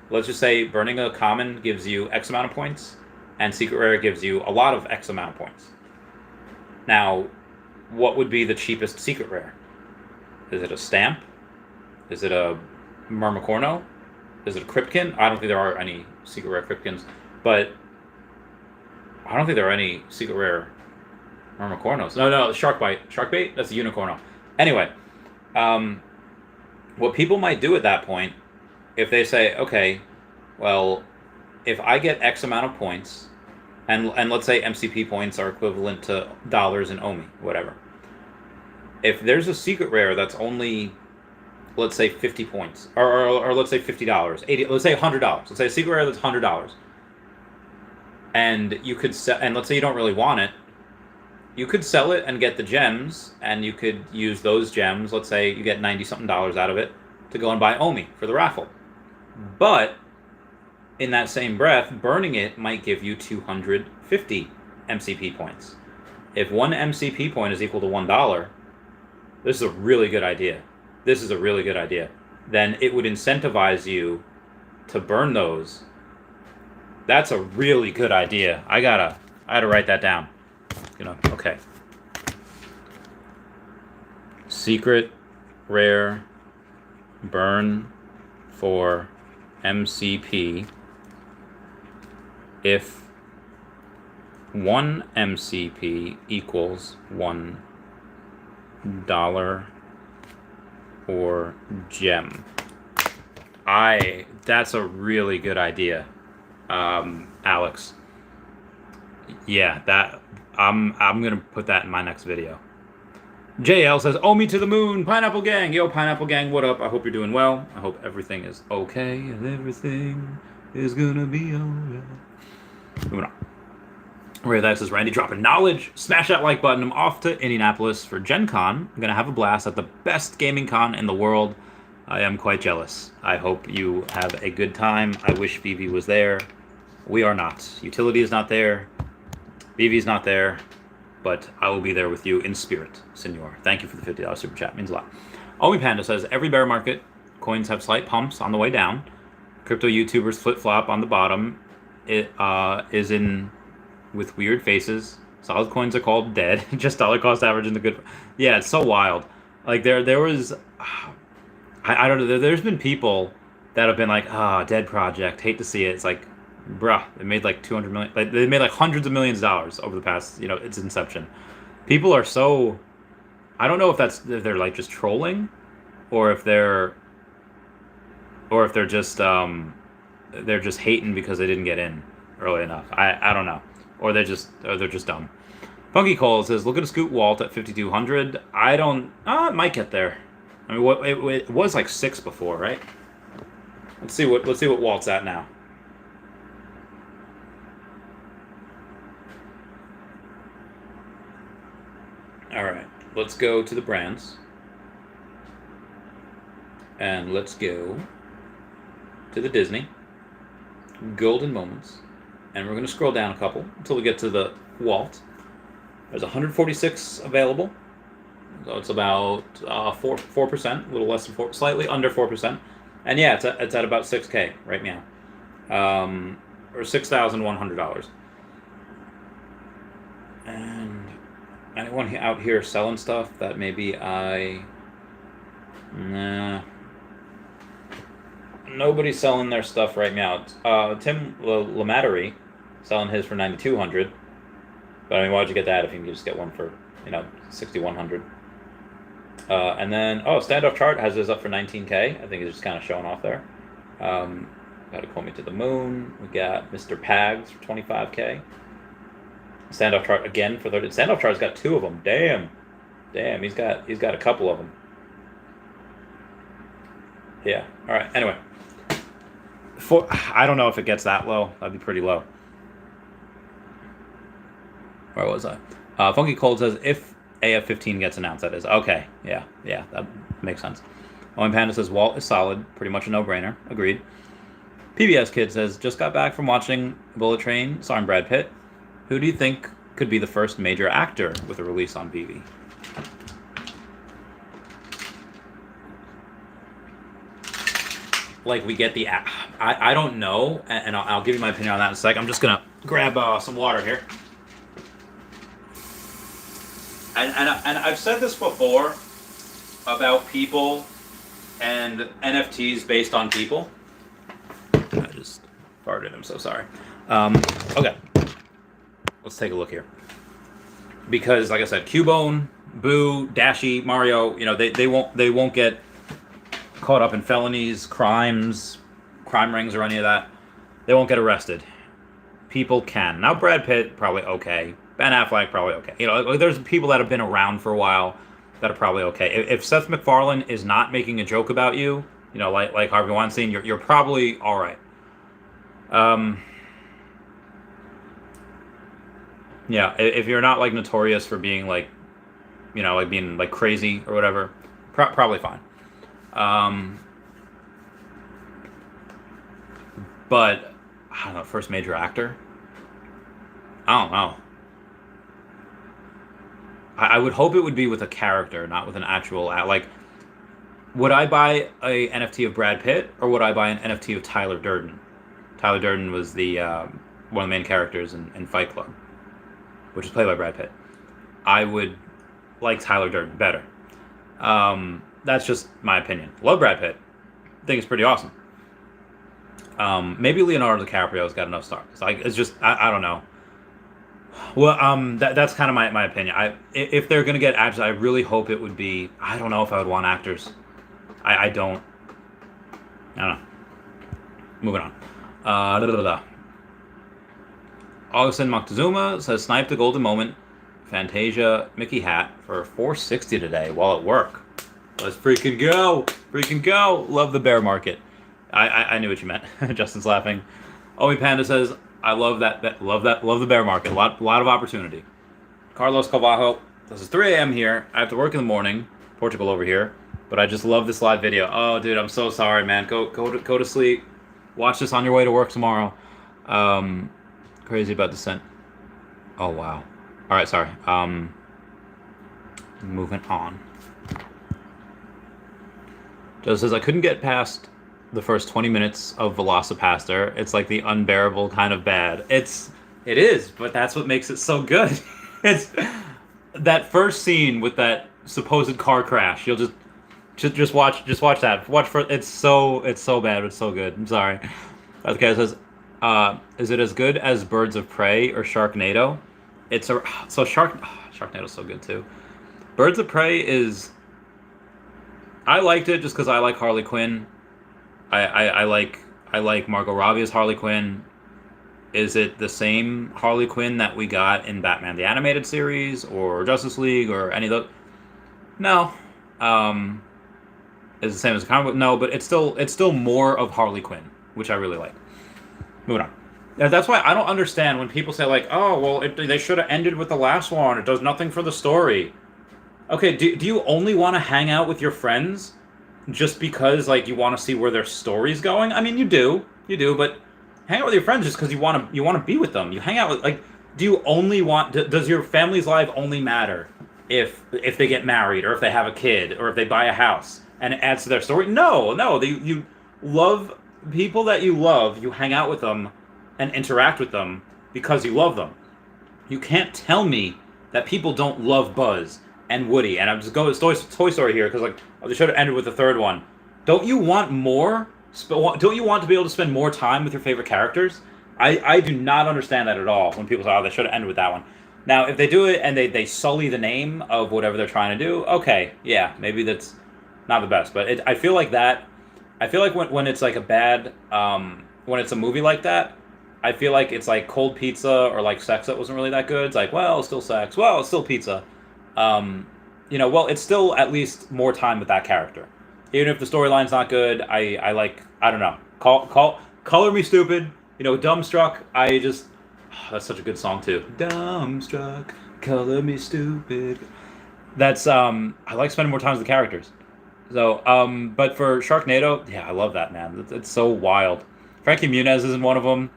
Let's just say burning a common gives you X amount of points, and secret rare gives you a lot of X amount of points. Now, what would be the cheapest secret rare? Is it a stamp? Is it a Myrmicorno? Is it a Cryptkin? I don't think there are any secret rare Cryptkins, but I don't think there are any secret rare Myrmicornos. No, Sharkbait, that's a Unicorno. Anyway, what people might do at that point, if they say, okay, well, if I get X amount of points, and let's say MCP points are equivalent to dollars in OMI, whatever. If there's a secret rare that's only, let's say 50 points, or let's say $50, 80, let's say $100. Let's say a secret rare that's $100. And you could sell, and let's say you don't really want it, you could sell it and get the gems, and you could use those gems. Let's say you get $90-something out of it to go and buy OMI for the raffle. But in that same breath, burning it might give you 250 MCP points. If one MCP point is equal to $1, this is a really good idea. Then it would incentivize you to burn those. That's a really good idea. I had to write that down. Okay. Secret rare burn for MCP if one MCP equals $1 or gem. That's a really good idea. Alex. Yeah, that I'm gonna put that in my next video. JL says, "Oh, me to the moon, Pineapple Gang." Yo, Pineapple Gang, what up? I hope you're doing well. I hope everything is okay and everything is gonna be alright. Moving on. Ray that says, Randy dropping knowledge. Smash that like button. I'm off to Indianapolis for Gen Con. I'm gonna have a blast at the best gaming con in the world. I am quite jealous. I hope you have a good time. I wish Veve was there. We are not. Utility is not there. Veve is not there. but I will be there with you in spirit, senor. Thank you for the $50 super chat. Means a lot. Omi Panda says, every bear market, coins have slight pumps on the way down. Crypto YouTubers flip-flop on the bottom. It is in with weird faces. Solid coins are called dead. Just dollar cost average in the good. Yeah, it's so wild. Like there was, I don't know. There's been people that have been like, dead project. Hate to see it. It's like, bruh, they made like 200 million. Like they made like hundreds of millions of dollars over the past, its inception. People are so. I don't know if they're like just trolling, or if they're just hating because they didn't get in early enough. I don't know. Or they're just dumb. Funky Cole says, look at a Scoot Walt at 5,200. I don't. It might get there. I mean, it was like 6 before, right? Let's see what Walt's at now. All right, let's go to the brands, and let's go to the Disney Golden Moments. And we're going to scroll down a couple until we get to the Walt. There's 146 available. So it's about 4%, a little less than 4%, slightly under 4%. And yeah, it's at about 6K right now. Or $6,100. And anyone out here selling stuff that maybe nah. Nobody's selling their stuff right now. Tim Lamattery selling his for 9,200. But I mean, why'd you get that if you can just get one for 6,100? And then Standoff Chart has his up for 19K. I think he's just kind of showing off there. Got to Call Me to the Moon. We got Mr. Pags for 25K. Standoff Chart again for 30. Standoff Chart's got 2 of them. Damn, he's got a couple of them. Yeah. All right. Anyway. I don't know if it gets that low. That'd be pretty low. Where was I? Funky Cold says, if AF15 gets announced, that is. Okay, yeah, that makes sense. Owen Panda says, Walt is solid. Pretty much a no-brainer. Agreed. PBS Kid says, just got back from watching Bullet Train, starring Brad Pitt. Who do you think could be the first major actor with a release on Veve? Like, we get the... I don't know, and I'll give you my opinion on that in a sec. I'm just going to grab some water here. And I've said this before about people and NFTs based on people. I just farted. I'm so sorry. Okay. Let's take a look here. Because, like I said, Cubone, Boo, Dashi, Mario, they won't get caught up in felonies, crimes, crime rings, or any of that. They won't get arrested. People can. Now, Brad Pitt, probably okay. Ben Affleck, probably okay. There's people that have been around for a while that are probably okay. If Seth MacFarlane is not making a joke about you, like Harvey Weinstein, you're probably all right. Yeah, if you're not like notorious for being like being like crazy or whatever, probably fine. But I don't know, first major actor? I don't know. I would hope it would be with a character, not with an actual... Like, would I buy a NFT of Brad Pitt, or would I buy an NFT of Tyler Durden? Tyler Durden was the one of the main characters in Fight Club, which is played by Brad Pitt. I would like Tyler Durden better. That's just my opinion. Love Brad Pitt. Think it's pretty awesome. Maybe Leonardo DiCaprio's got enough stars. Like, it's just... I don't know. Well, that's kind of my opinion. If they're gonna get actors, I really hope it would be. I don't know if I would want actors. I don't know. Moving on. Augustin Moctezuma says, snipe the golden moment. Fantasia Mickey hat for $460 today while at work. Let's freaking go! Freaking go! Love the bear market. I knew what you meant. Justin's laughing. Omi Panda says, I love love the bear market. A lot of opportunity. Carlos Calvajo, this is 3 a.m. here. I have to work in the morning. Portugal over here. But I just love this live video. Oh, dude, I'm so sorry, man. Go to sleep. Watch this on your way to work tomorrow. Crazy about Descent. Oh, wow. All right, sorry. Moving on. Joe says, I couldn't get past the first 20 minutes of Velocipaster. It's like the unbearable kind of bad. It is, but that's what makes it so good. It's that first scene with that supposed car crash. You'll just watch that. Watch for it's so bad, but it's so good. I'm sorry. Okay, it says, is it as good as Birds of Prey or Sharknado? Sharknado's so good too. Birds of Prey is. I liked it just because I like Harley Quinn. I like Margot Robbie as Harley Quinn. Is it the same Harley Quinn that we got in Batman the Animated Series or Justice League or any of those? No. Is it the same as the comic book? No, but it's still more of Harley Quinn, which I really like. Moving on. That's why I don't understand when people say like, oh, well, they should have ended with the last one. It does nothing for the story. Okay, do you only want to hang out with your friends just because like you want to see where their story's going? I mean, you do, but hang out with your friends just because you want to be with them. You hang out with like, do you only want? Does your family's life only matter if they get married or if they have a kid or if they buy a house and it adds to their story? No. You love people that you love. You hang out with them and interact with them because you love them. You can't tell me that people don't love Buzz and Woody, and I'm just going with Toy Story here because like they should have ended with the third one. Don't you want more? Don't you want to be able to spend more time with your favorite characters? I do not understand that at all when people say, oh, they should have ended with that one. Now, if they do it and they sully the name of whatever they're trying to do, okay, yeah, maybe that's not the best. But I feel like when it's like a bad, when it's a movie like that, I feel like it's like Cold Pizza or like Sex that wasn't really that good. It's like, well, it's still sex. Well, it's still pizza. Well, it's still at least more time with that character. Even if the storyline's not good, I like, I don't know. Color Me Stupid, Dumbstruck, that's such a good song too. Dumbstruck, color me stupid. That's, I like spending more time with the characters. So, but for Sharknado, yeah, I love that, man. It's so wild. Frankie Muniz is in one of them.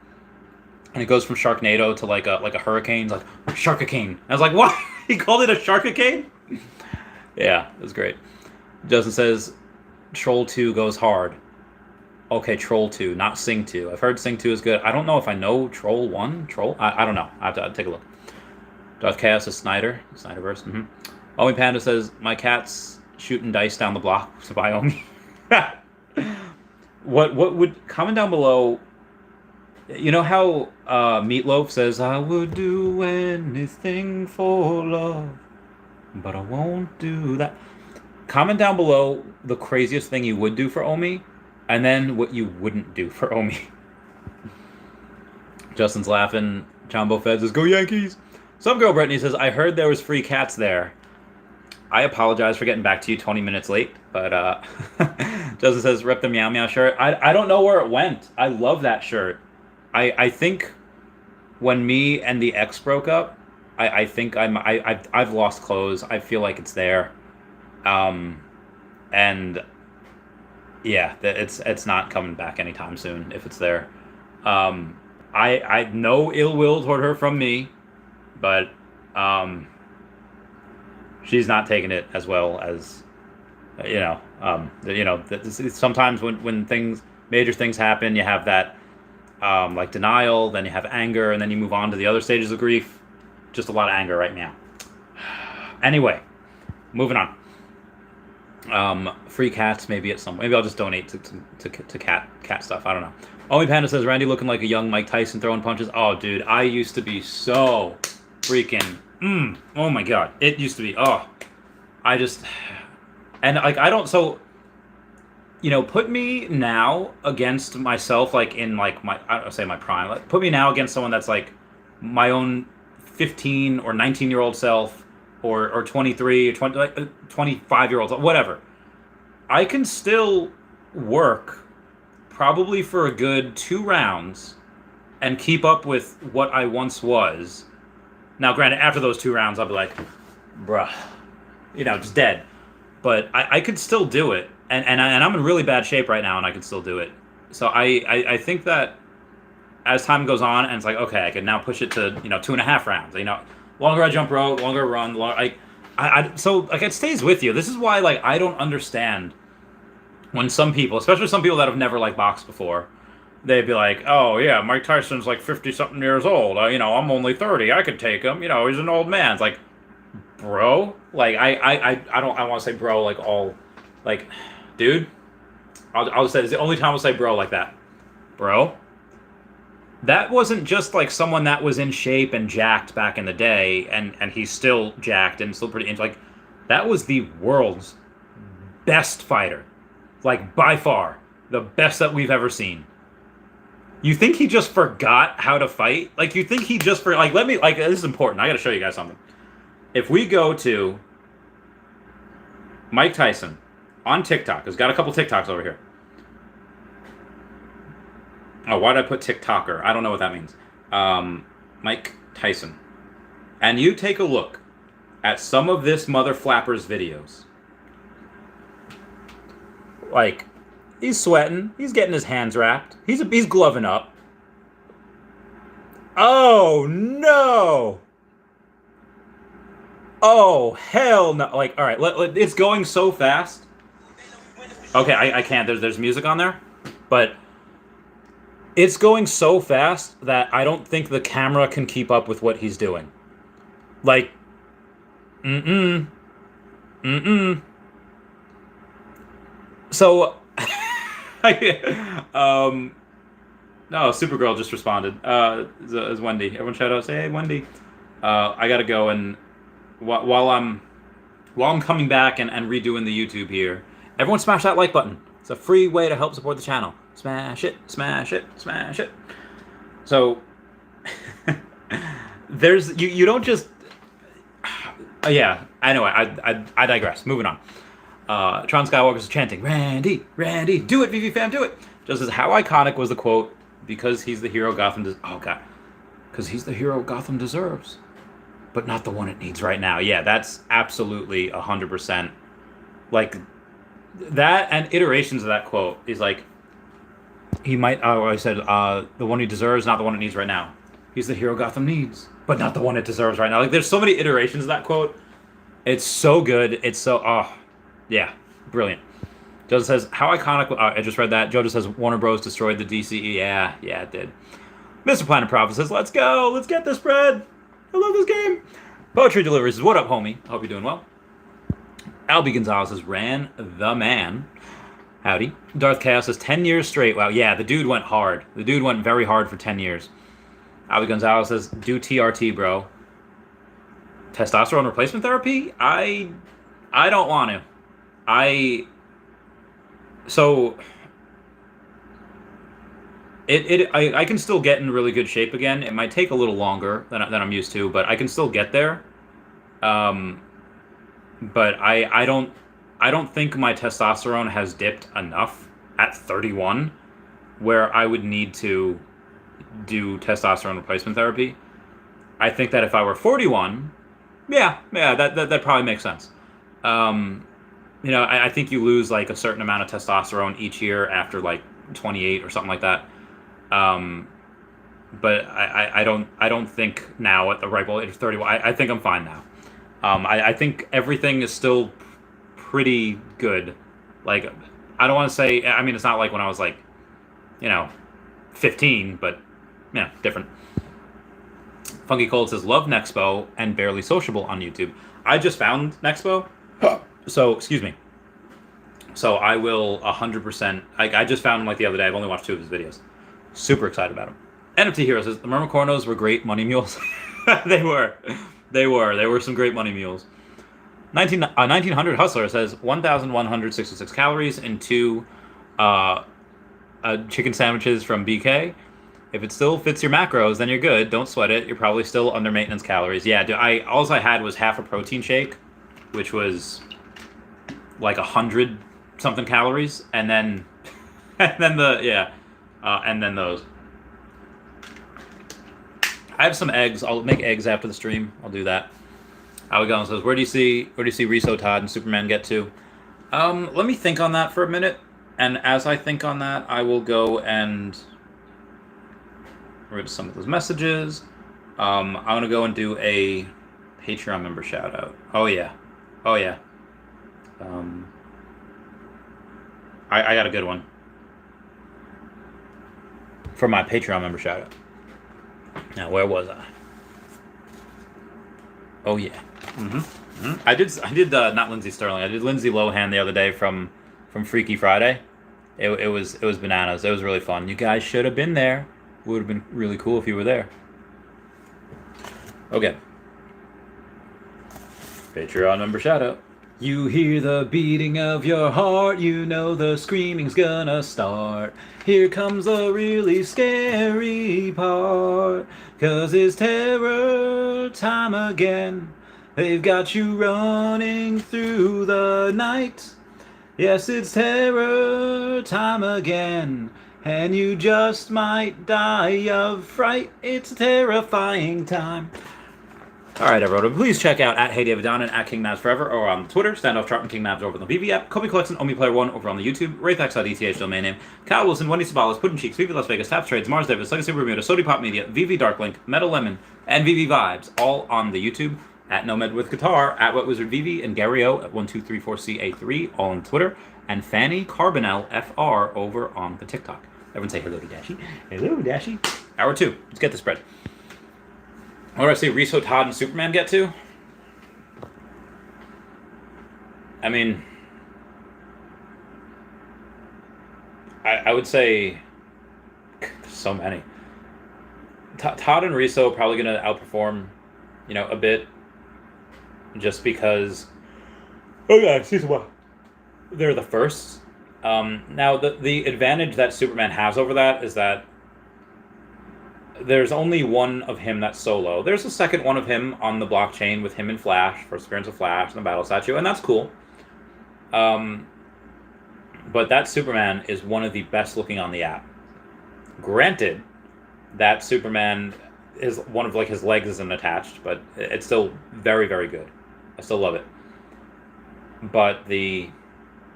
And it goes from Sharknado to like a hurricane. It's like, Sharkicane. I was like, what? He called it a Sharkicane? Yeah, it was great. Justin says, Troll 2 goes hard. Okay, Troll 2, not Sing 2. I've heard Sing 2 is good. I don't know if I know Troll 1. I don't know. I have to take a look. Darth Chaos is Snyderverse. Mm-hmm. Omi Panda says, my cat's shooting dice down the block to buy Omi. What would... Comment down below... You know how Meatloaf says, I would do anything for love, but I won't do that. Comment down below the craziest thing you would do for Omi, and then what you wouldn't do for Omi. Justin's laughing. Jumbo Fed says, go Yankees. Some girl Brittany says, I heard there was free cats there. I apologize for getting back to you 20 minutes late, but Justin says, rip the Meow Meow shirt. I don't know where it went. I love that shirt. I think when me and the ex broke up, I think I've lost clothes. I feel like it's there, and yeah, it's not coming back anytime soon if it's there. I no ill will toward her from me, but she's not taking it as well as sometimes when major things happen, you have that. Like denial, then you have anger, and then you move on to the other stages of grief. Just a lot of anger right now. Anyway, moving on. Free cats, maybe at some. Maybe I'll just donate to cat stuff. I don't know. Omi Panda says Randy looking like a young Mike Tyson throwing punches. Oh, dude, I used to be so freaking. Oh my god, it used to be. Oh, I just and like I don't so. Put me now against myself, like in like I don't say my prime. Like, put me now against someone that's like my own 15 or 19-year-old self, or 23 or 20, like 25-year-old, whatever. I can still work probably for a good 2 rounds and keep up with what I once was. Now, granted, after those 2 rounds, I'll be like, bruh, just dead. But I could still do it. And I'm in really bad shape right now, and I can still do it. So I think that as time goes on, and it's like, okay, I can now push it to 2.5 rounds. Longer I jump rope, longer I run. So like it stays with you. This is why like I don't understand when some people, especially some people that have never like boxed before, they'd be like, "Oh yeah, Mike Tyson's like 50 something years old. I'm only 30. I could take him. He's an old man." It's like, bro, like I don't I want to say bro like all, like, dude. I'll say it's the only time I'll say bro like that, bro. That wasn't just like someone that was in shape and jacked back in the day, and he's still jacked and still pretty like, that was the world's best fighter, like by far the best that we've ever seen. You think he just forgot how to fight? Like, you think he just for like let me like this is important. I got to show you guys something. If we go to Mike Tyson on TikTok, he's got a couple TikToks over here. Oh, why did I put TikToker? I don't know what that means. Mike Tyson. And you take a look at some of this mother flapper's videos. Like, he's sweating. He's getting his hands wrapped. He's gloving up. Oh, no. Oh, hell no. Like, all right, it's going so fast. Okay, I can't. There's music on there. But it's going so fast that I don't think the camera can keep up with what he's doing. Like, mm-mm. So, no, Supergirl just responded. Is Wendy. Everyone shout out, say, hey, Wendy. I gotta go, and while I'm coming back and redoing the YouTube here, everyone smash that like button. It's a free way to help support the channel. Smash it, smash it, smash it. So, there's, you don't just, yeah, anyway, I digress. Moving on. Tron Skywalker's chanting, Randy, Randy, do it, Veve fam, do it. Just as how iconic was the quote, because he's the hero Gotham because he's the hero Gotham deserves, but not the one it needs right now. Yeah, that's absolutely 100%. Like, that and iterations of that quote is like, he might, I said, the one he deserves, not the one it needs right now. He's the hero Gotham needs, but not the one it deserves right now. Like, there's so many iterations of that quote. It's so good. It's so, yeah, brilliant. Joe says, how iconic, I just read that. Joe just says, Warner Bros. Destroyed the DCE. Yeah, it did. Mr. Planet Prophet says, let's go. Let's get this bread. I love this game. Poetry Delivery says, what up, homie? I hope you're doing well. Albie Gonzalez says, ran the man. Howdy. Darth Chaos says, 10 years straight. Wow, yeah, the dude went hard. The dude went very hard for 10 years. Albie Gonzalez says, do TRT, bro. Testosterone replacement therapy? I don't want to. I can still get in really good shape again. It might take a little longer than I'm used to, but I can still get there. But I don't think my testosterone has dipped enough at 31 where I would need to do testosterone replacement therapy. I think that if I were 41, yeah, that probably makes sense. I think you lose like a certain amount of testosterone each year after like 28 or something like that. But I don't think now at the ripe old age of 31. I think I'm fine now. I think everything is still pretty good. Like, I don't want to say, I mean, it's not like when I was like, 15, but different. Funky Cold says, love Nexpo and Barely Sociable on YouTube. I just found Nexpo. So, excuse me. So I will 100%, I just found him like the other day. I've only watched 2 of his videos. Super excited about him. NFT Hero says, the Myrmicornos were great money mules. They were some great money mules. 1900 Hustler says, 1,166 calories and 2 chicken sandwiches from BK. If it still fits your macros, then you're good. Don't sweat it. You're probably still under maintenance calories. Yeah, all I had was half a protein shake, which was like 100 something calories, and then and then those. I have some eggs. I'll make eggs after the stream. I'll do that. Alwagon says, where do you see Rhys, Todd, and Superman get to? Let me think on that for a minute, and as I think on that, I will go and read some of those messages. I'm gonna go and do a Patreon member shout out. Oh yeah. I got a good one for my Patreon member shout out. Now where was I? Oh yeah. I did not Lindsay Sterling. I did Lindsay Lohan the other day from Freaky Friday. It was bananas. It was really fun. You guys should have been there. Would have been really cool if you were there. Okay. Patreon member shout out. You hear the beating of your heart, you know the screaming's gonna start. Here comes the really scary part, 'cause it's terror time again. They've got you running through the night. Yes, it's terror time again, and you just might die of fright. It's a terrifying time. Alright, everyone, please check out at HeyDavidDon and at KingNavsForever or on Twitter, Standoff Chart and King Navs over on the Veve app, Kobe Collection, OmiPlayer1 over on the YouTube, WraithX.eth domain name, Kyle Willson, Wendy Stibalis, Puddin' Cheeks, Veve Las Vegas, Taps Trades, Mars Davis, Legacy Bermuda, Sody Pop Media, Veve Darklink, Metal Lemon, and Veve Vibes, all on the YouTube, at Nomad with Guitar, at Wet Wizard Veve, and Gary O at 1234CA3, all on Twitter, and Fanny Carbonell FR over on the TikTok. Everyone say hello to Dashy. Hello, Dashy. Hour 2. Let's get the spread. What do I say Rhys, Todd, and Superman get to? I mean, I would say so many. Todd and Rhys are probably going to outperform, a bit, just because. Oh yeah, excuse me. They're the first. Now the advantage that Superman has over that is that there's only one of him that's solo. There's a second one of him on the blockchain with him and Flash, first appearance of Flash and the battle statue, and that's cool. But that Superman is one of the best looking on the app. Granted, that Superman is one of his legs isn't attached, but it's still very, very good. I still love it. But being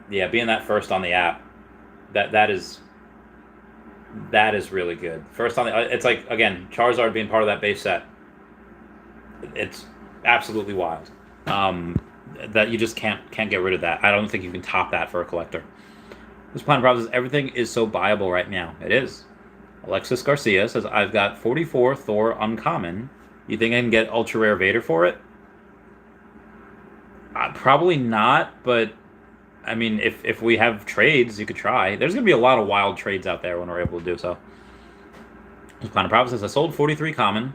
that first on the app, that is really good. First on the, it's like, again, Charizard being part of that base set. It's absolutely wild. That you just can't get rid of that. I don't think you can top that for a collector. This plan problem says everything is so buyable right now. It is. Alexis Garcia says, I've got 44 Thor uncommon. You think I can get ultra rare Vader for it? Probably not, but I mean, if we have trades, you could try. There's going to be a lot of wild trades out there when we're able to do so. This Planet Prophet says, I sold 43 common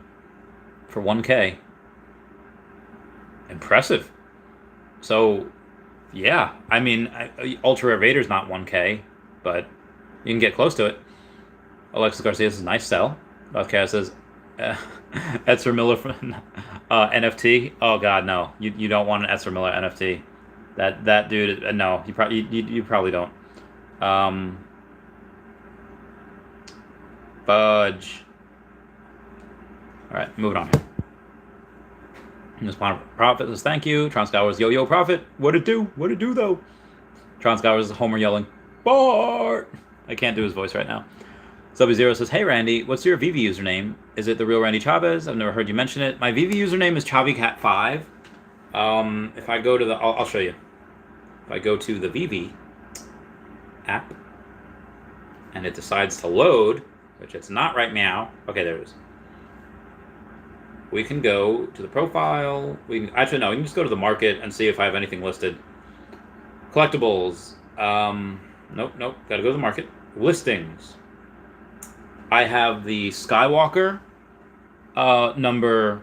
for 1K. Impressive. So, yeah. I mean, Ultra Rare Vader's not 1K, but you can get close to it. Alexis Garcia says, nice sell. Bethcast says, Ezra Miller from NFT. Oh, God, no. You don't want an Ezra Miller NFT. That dude, no, you probably don't. Fudge. All right, moving on. This Prophet says thank you. Tron Skywars, yo Prophet, what it do? What it do though? Tron Skywars is Homer yelling, Bart. I can't do his voice right now. Subby Zero says, hey Randy, what's your Veve username? Is it the real Randy Chavez? I've never heard you mention it. My Veve username is ChavyCat5. If I go to the, I'll show you. If I go to the Veve app and it decides to load, which it's not right now. Okay, there it is. We can go to the profile. We can just go to the market and see if I have anything listed. Collectibles. Nope. Got to go to the market. Listings. I have the Skywalker number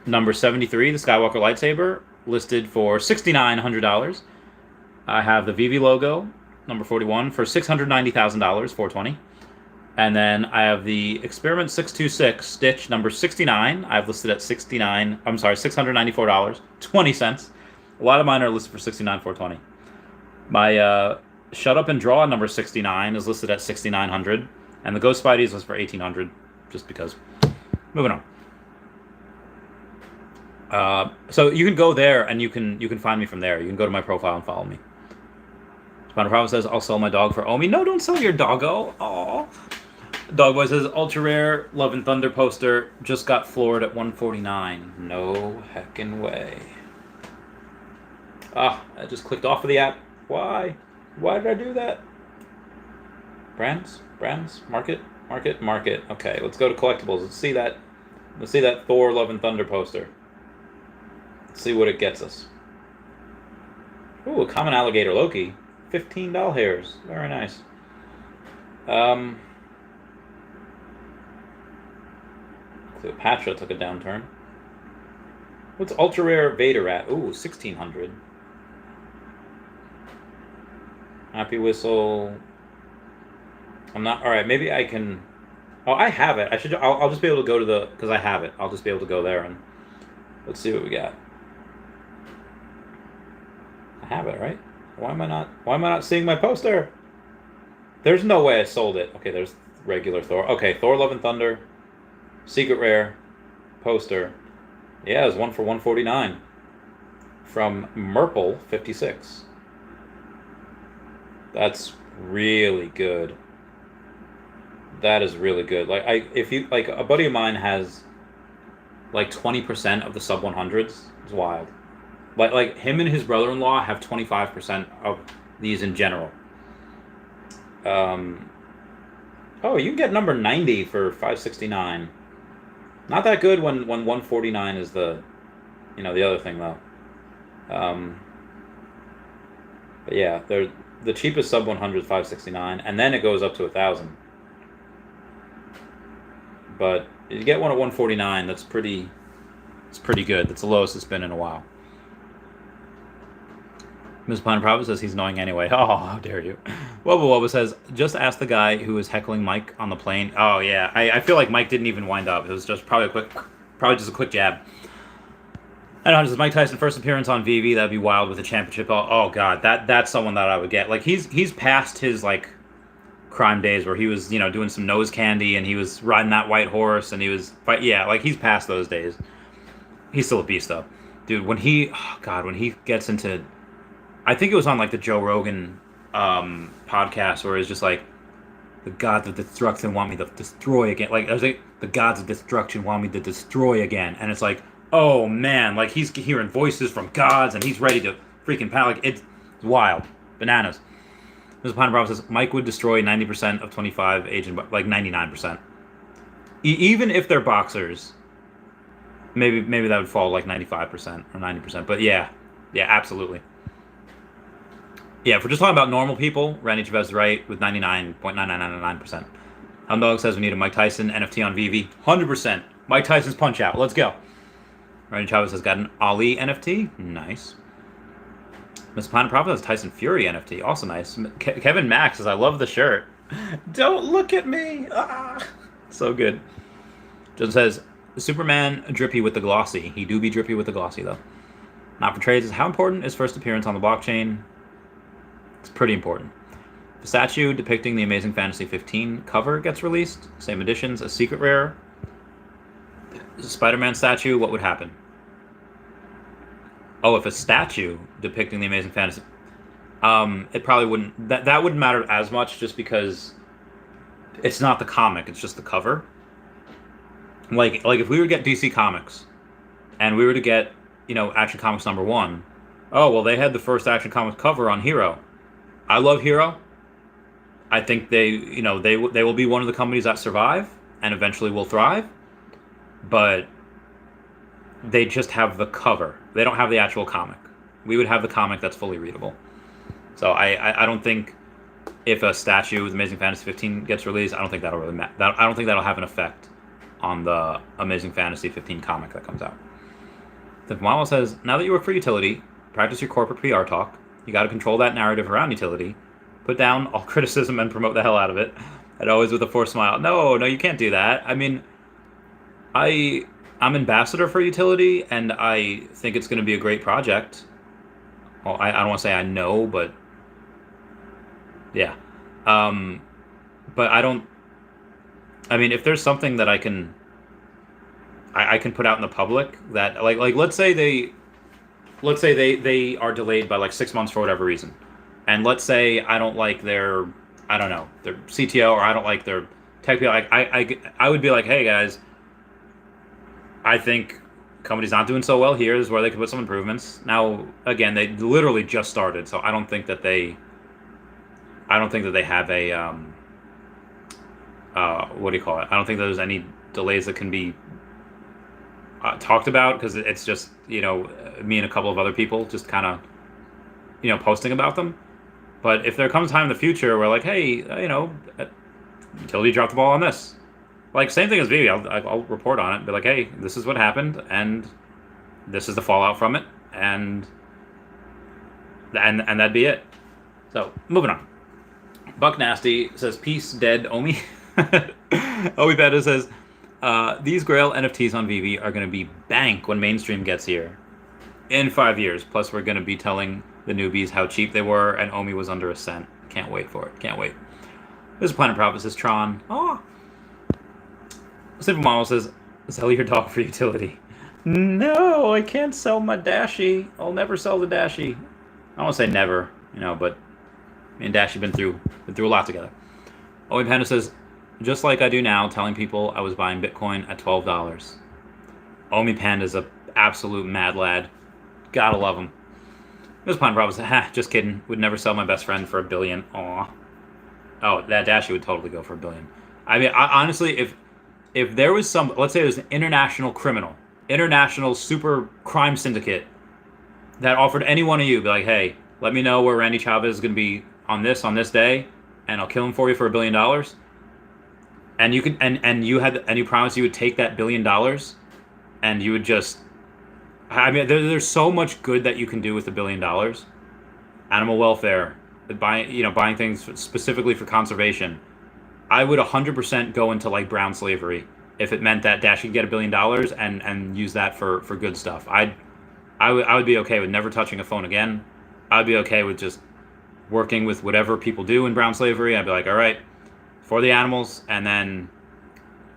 73, the Skywalker lightsaber, listed for $6,900. I have the Veve logo, number 41, for $690,000, $420. And then I have the Experiment 626 Stitch, number 69. I've listed at $694, 20 cents. A lot of mine are listed for $69,420. My Shut Up and Draw, number 69, is listed at $6,900. And the Ghost Spideys was for $1,800, just because. Moving on. So you can go there and you can find me from there. You can go to my profile and follow me. Spawner Problem says, I'll sell my dog for Omi. No, don't sell your doggo. Aw. Dogboy says ultra rare Love and Thunder poster just got floored at 149. No heckin' way. Ah, I just clicked off of the app. Why? Why did I do that? Brands, market. Okay, let's go to collectibles. Let's see that Thor Love and Thunder poster. Let's see what it gets us. Ooh, a common alligator Loki. 15 doll hairs. Very nice. Cleopatra took a downturn. What's ultra rare Vader at? Ooh, 1600. Happy Whistle. I'm not. All right, maybe I can. Oh, I have it. I'll just be able to go to the, because I have it. I'll just be able to go there and let's see what we got. I have it, right? Why am I not seeing my poster? There's no way I sold it. Okay, there's regular Thor. Okay, Thor Love and Thunder, secret rare, poster. Yeah, there's one for 149 from Merple 56. That's really good. That is really good. Like if you like, a buddy of mine has like 20% of the sub 100s. It's wild. Like him and his brother-in-law have 25% of these in general. Oh, you can get number 90 for 569. Not that good when 149 is the, the other thing though. But yeah, they're the cheapest sub 100 is 569, and then it goes up to 1,000. But you get one at 149. That's pretty. It's pretty good. That's the lowest it's been in a while. Ms. Planet Prophet says he's annoying anyway. Oh, how dare you. Wubba says, just ask the guy who was heckling Mike on the plane. Oh, yeah. I feel like Mike didn't even wind up. It was just probably just a quick jab. I don't know, just Mike Tyson first appearance on Veve. That'd be wild with a championship. Oh God, that's someone that I would get. Like he's past his like crime days where he was doing some nose candy and he was riding that white horse and he was like he's past those days. He's still a beast though, dude. When he gets into, I think it was on like the Joe Rogan podcast where it's just like, the gods of destruction want me to destroy again. Like I was like, the gods of destruction want me to destroy again, and it's like, oh man, like he's hearing voices from gods and he's ready to freaking pound. Like it's wild, bananas. Mr. Pine Bravo says Mike would destroy 90% of 25 agent, like 99%. Even if they're boxers, maybe that would fall like 95% or 90%. But yeah, absolutely. Yeah, if we're just talking about normal people, Randy Chavez is right with 99.9999%. Dog says we need a Mike Tyson NFT on Veve. 100%. Mike Tyson's Punch Out. Let's go. Randy Chavez has got an Ali NFT. Nice. Mr. Planet Prophet has Tyson Fury NFT. Also nice. Kevin Max says, I love the shirt. Don't look at me. Ah. So good. Just says, Superman drippy with the glossy. He do be drippy with the glossy, though. Not for trades. How important is first appearance on the blockchain? It's pretty important. The statue depicting the Amazing Fantasy 15 cover gets released. Same editions. A secret rare. Spider-Man statue. What would happen? Oh, if a statue depicting the Amazing Fantasy, it probably wouldn't. That wouldn't matter as much, just because it's not the comic; it's just the cover. Like if we were to get DC Comics, and we were to get Action Comics #1, oh well, they had the first Action Comics cover on Hero. I love Hero. I think they will be one of the companies that survive and eventually will thrive, but they just have the cover. They don't have the actual comic. We would have the comic that's fully readable. So I don't think if a statue with Amazing Fantasy 15 gets released, I don't think that'll really matter. I don't think that'll have an effect on the Amazing Fantasy 15 comic that comes out. The Mama says, now that you work for Utility, practice your corporate PR talk. You got to control that narrative around Utility. Put down all criticism and promote the hell out of it. And always with a forced smile. No, you can't do that. I mean, I'm ambassador for Utility, and I think it's going to be a great project. Well, I don't want to say I know, but yeah. But I don't. I mean, if there's something that I can put out in the public that like let's say they are delayed by like 6 months for whatever reason, and let's say I don't like their CTO, or I don't like their technically, like I would be like, hey guys, I think company's not doing so well here. This is where they could put some improvements. Now, again, they literally just started, so I don't think that they have a what do you call it? I don't think there's any delays that can be talked about, because it's just, you know, me and a couple of other people just kind of, you know, posting about them. But if there comes a time in the future where, like, hey, you know, Utility dropped the ball on this, like, same thing as Veve, I'll report on it and be like, hey, this is what happened, and this is the fallout from it, and that'd be it. So, moving on. Buck Nasty says, peace, dead, Omi. Omi Panda says, these Grail NFTs on Veve are going to be bank when mainstream gets here in 5 years. Plus, we're going to be telling the newbies how cheap they were, and Omi was under a cent. Can't wait for it. Can't wait. This is Planet Profit, says Tron. Oh. Simple Mama says, sell your dog for utility. No, I can't sell my Dashie. I'll never sell the Dashie. I won't say never, you know, but me and Dashie been through a lot together. Omi Panda says, just like I do now, telling people I was buying Bitcoin at $12. Omi Panda's a absolute mad lad. Gotta love him. This Planet Profit says, ha, just kidding. Would never sell my best friend for $1 billion. Aw. Oh, that Dashie would totally go for $1 billion. I mean, honestly, if there was some, let's say there's an international criminal, international super crime syndicate that offered any one of you, be like, hey, let me know where Randy Chavez is going to be on this day, and I'll kill him for you for $1 billion. And you could, and you promised you would take that $1 billion, and you would just, I mean, there's so much good that you can do with $1 billion. Animal welfare, buying things specifically for conservation. I would 100% go into like brown slavery if it meant that Dash could get $1 billion and use that for good stuff. I would be okay with never touching a phone again. I'd be okay with just working with whatever people do in brown slavery. I'd be like, all right, for the animals, and then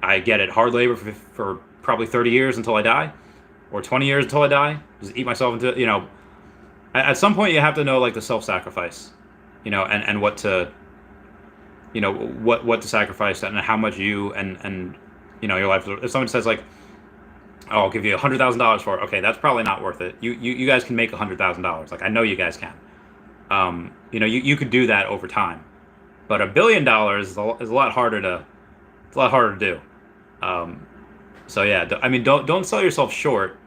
I get it hard labor for probably 30 years until I die, or 20 years until I die. Just eat myself into, you know. At some point, you have to know like the self-sacrifice, you know, and what to, you know, what to sacrifice and how much you and you know your life. If someone says like, oh, I'll give you $100,000 for it, okay, that's probably not worth it. You guys can make $100,000. Like, I know you guys can. You know, you could do that over time, but $1 billion is a lot harder to do. So yeah, I mean, don't sell yourself short.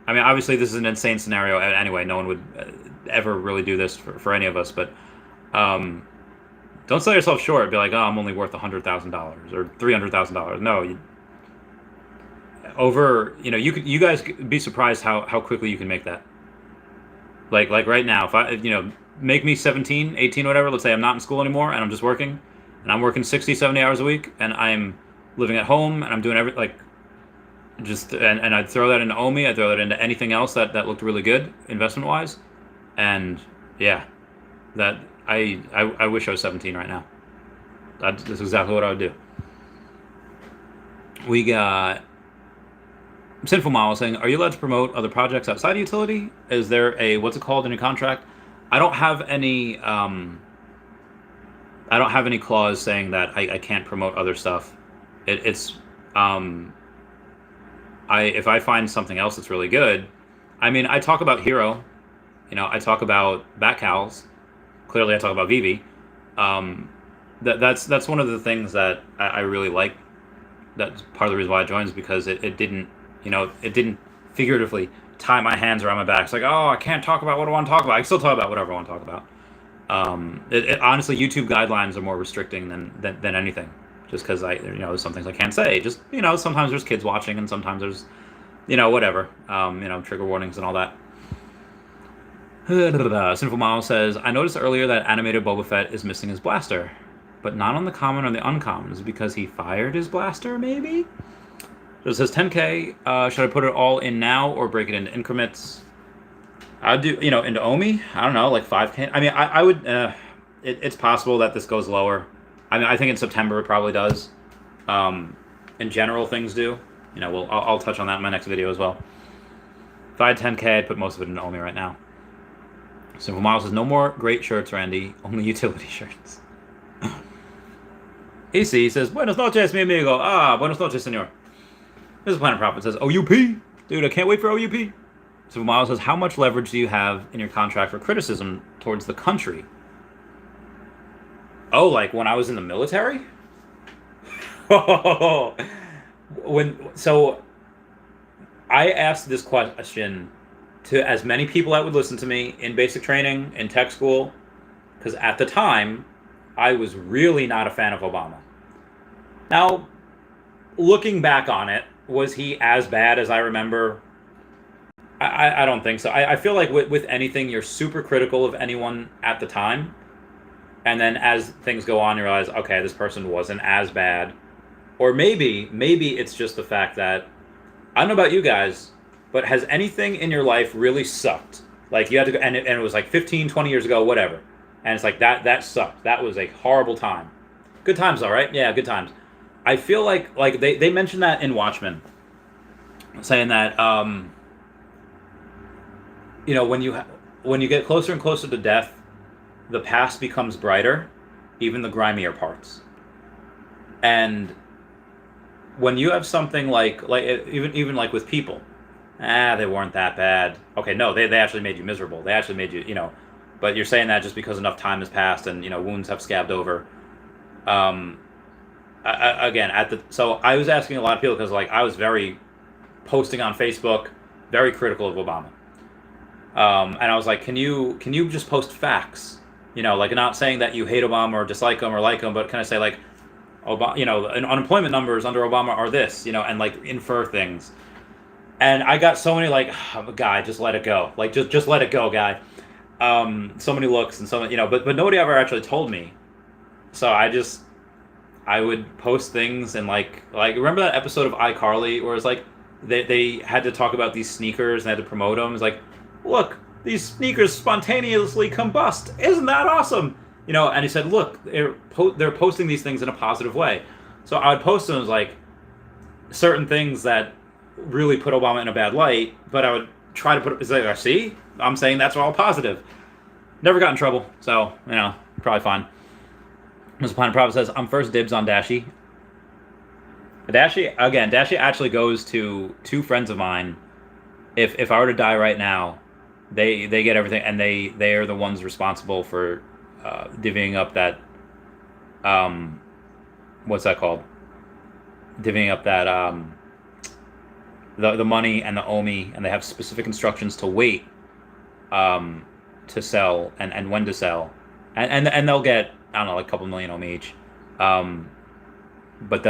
I mean, obviously this is an insane scenario anyway. No one would ever really do this for any of us, but don't sell yourself short. Be like, oh, I'm only worth $100,000 or $300,000. No, you guys could be surprised how quickly you can make that. Like right now, if I, you know, make me 17, 18, whatever, let's say I'm not in school anymore and I'm just working, and I'm working 60, 70 hours a week, and I'm living at home, and I'm doing and I'd throw that into Omi, I'd throw that into anything else that looked really good investment wise, and yeah, that I wish I was 17 right now. That's exactly what I would do. We got Sinful Mile saying, are you allowed to promote other projects outside of utility? Is there a, what's it called in your contract? I don't have any clause saying that I can't promote other stuff. If I find something else that's really good, I mean, I talk about Hero, you know, I talk about Batcals, clearly I talk about Veve. That's one of the things that I really like. That's part of the reason why I joined, is because it didn't, you know, it didn't figuratively tie my hands around my back. It's like, oh, I can't talk about what I want to talk about. I can still talk about whatever I want to talk about. Honestly, YouTube guidelines are more restricting than anything. Just because there's some things I can't say. Just, you know, sometimes there's kids watching, and sometimes there's, you know, whatever. Trigger warnings and all that. Sinful Mile says, I noticed earlier that animated Boba Fett is missing his blaster, but not on the common or the uncommon. Is it because he fired his blaster, maybe? So it says 10K. Should I put it all in now or break it into increments? I'd do, into Omi. I don't know, like 5K. I mean, I would. It's possible that this goes lower. I mean, I think in September it probably does. In general, things do. I'll touch on that in my next video as well. If I had 10K, I'd put most of it into Omi right now. Simple Miles says, no more great shirts, Randy. Only utility shirts. AC says, Buenos noches, mi amigo. Ah, buenos noches, senor. This is Planet Profit says, OUP. Dude, I can't wait for OUP. So Miles says, how much leverage do you have in your contract for criticism towards the country? Oh, like when I was in the military? So I asked this question to as many people that would listen to me in basic training, in tech school, because at the time, I was really not a fan of Obama. Now, looking back on it, was he as bad as I remember? I don't think so. I feel like with anything, you're super critical of anyone at the time. And then as things go on, you realize, okay, this person wasn't as bad. Or maybe it's just the fact that, I don't know about you guys, but has anything in your life really sucked? Like you had to go, and it was like 15, 20 years ago, whatever. And it's like, that sucked. That was a horrible time. Good times, all right? Yeah, good times. I feel like they mentioned that in Watchmen, saying that, when you get closer and closer to death, the past becomes brighter, even the grimier parts. And when you have something like even like with people, they weren't that bad. Okay, no, they actually made you miserable. They actually made you, but you're saying that just because enough time has passed and wounds have scabbed over. Again, so I was asking a lot of people because I was very posting on Facebook, very critical of Obama. And I was like, can you just post facts? Not saying that you hate Obama or dislike him or like him, but can I say Obama, unemployment numbers under Obama are this, and infer things. And I got so many guy, just let it go. Just let it go, guy. So many looks and so many, but nobody ever actually told me. So I would post things and remember that episode of iCarly where it's they had to talk about these sneakers and had to promote them. It's look, these sneakers spontaneously combust. Isn't that awesome? And he said, look, they're posting these things in a positive way. So I would post them as certain things that really put Obama in a bad light, but I would try to put it, see, I'm saying that's all positive. Never got in trouble, so, probably fine. Mr. Planet Prophet says, I'm first dibs on Dashi. Dashi actually goes to two friends of mine. If I were to die right now, they get everything, and they are the ones responsible for divvying up that, what's that called? Divvying up that, the money and the OMI, and they have specific instructions to wait to sell and when to sell. And they'll get, I don't know, a couple million OMI each. But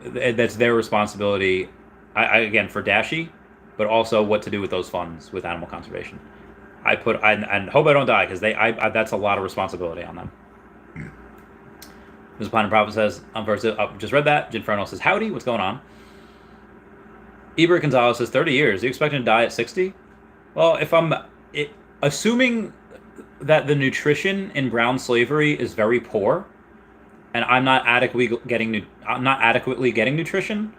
that's their responsibility, again, for Dashi, but also what to do with those funds with animal conservation. I hope I don't die, because that's a lot of responsibility on them. Mr. Planet Prophet says, just read that. Ginferno says, howdy, what's going on? Eber Gonzalez says, 30 years. Are you expecting to die at 60? Well, assuming that the nutrition in brown slavery is very poor, and I'm not adequately getting nutrition,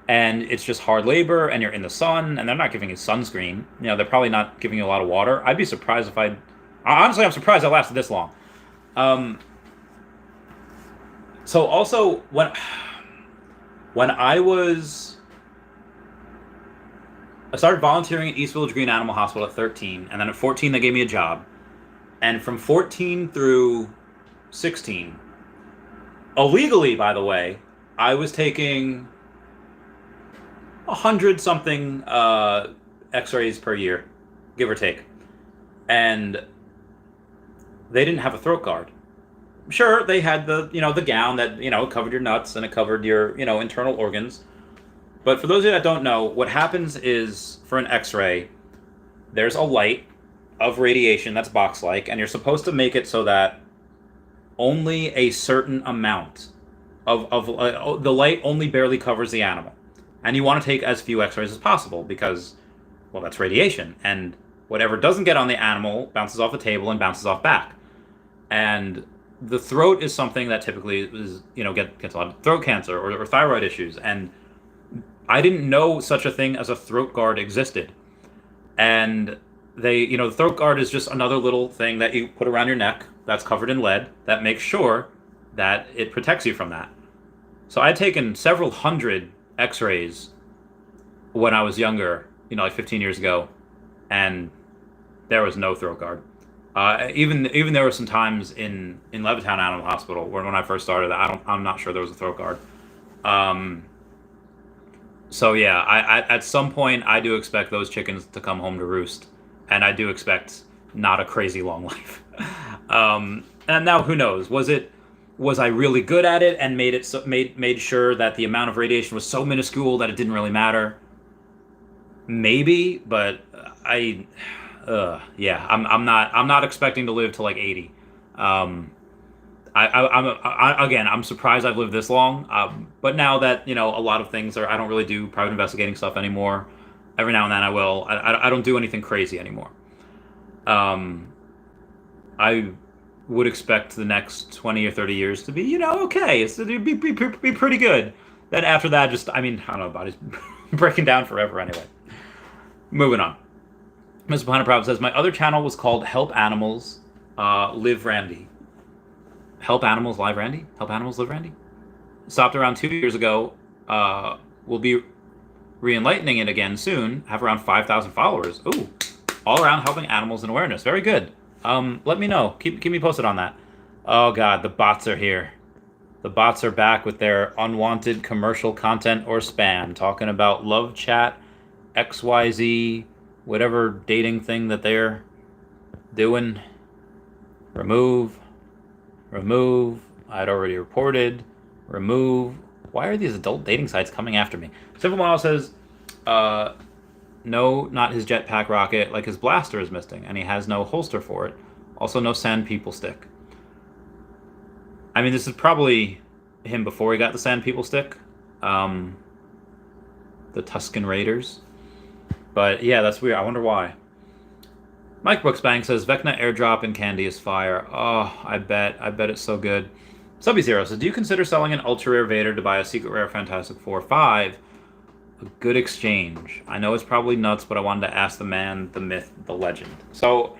and it's just hard labor, and you're in the sun, and they're not giving you sunscreen. They're probably not giving you a lot of water. I'd be surprised if honestly, I'm surprised I lasted this long. So also, when I started volunteering at East Village Green Animal Hospital at 13, and then at 14 they gave me a job. And from 14 through 16, illegally, by the way, I was taking 100-something x-rays per year, give or take. And they didn't have a throat guard. Sure, they had the gown that, covered your nuts and it covered your, internal organs. But for those of you that don't know, what happens is, for an x-ray, there's a light of radiation that's box-like, and you're supposed to make it so that only a certain amount of the light only barely covers the animal. And you want to take as few x-rays as possible because, well, that's radiation. And whatever doesn't get on the animal bounces off the table and bounces off back. And the throat is something that typically is, gets a lot of throat cancer or thyroid issues. And I didn't know such a thing as a throat guard existed. And the throat guard is just another little thing that you put around your neck that's covered in lead that makes sure that it protects you from that. So I'd taken several hundred X-rays when I was younger, like 15 years ago, and there was no throat guard. Even there were some times in Levittown Animal Hospital when I first started. I'm not sure there was a throat guard. So yeah, I at some point I do expect those chickens to come home to roost, and I do expect not a crazy long life. And now who knows? Was I really good at it and made sure that the amount of radiation was so minuscule that it didn't really matter? Maybe, but I'm not expecting to live to like 80. I'm surprised I've lived this long. But now that a lot of things I don't really do private investigating stuff anymore. Every now and then I will. I don't do anything crazy anymore. I would expect the next 20 or 30 years to be okay. It's to be pretty good. Then after that, I don't know, body's breaking down forever anyway. Moving on. Mr. Planet Proud says, my other channel was called Help Animals Live Randy. Help Animals Live Randy? Help Animals Live Randy? Stopped around 2 years ago. We'll be re-enlightening it again soon. Have around 5,000 followers. Ooh, all around helping animals and awareness. Very good. Let me know. Keep me posted on that. Oh God, the bots are here. The bots are back with their unwanted commercial content or spam, talking about love chat, XYZ, whatever dating thing that they're doing. Remove. I'd already reported. Remove. Why are these adult dating sites coming after me? Civil Model says, no, not his jetpack rocket, like his blaster is missing, and he has no holster for it. Also, no Sand People stick. I mean, this is probably him before he got the Sand People stick. The Tuscan Raiders. But yeah, that's weird. I wonder why. Mike Brooksbank says, Vecna airdrop in candy is fire. Oh, I bet it's so good. Subby0 says, do you consider selling an ultra rare Vader to buy a secret rare Fantastic Four 5? A good exchange. I know it's probably nuts, but I wanted to ask the man, the myth, the legend. So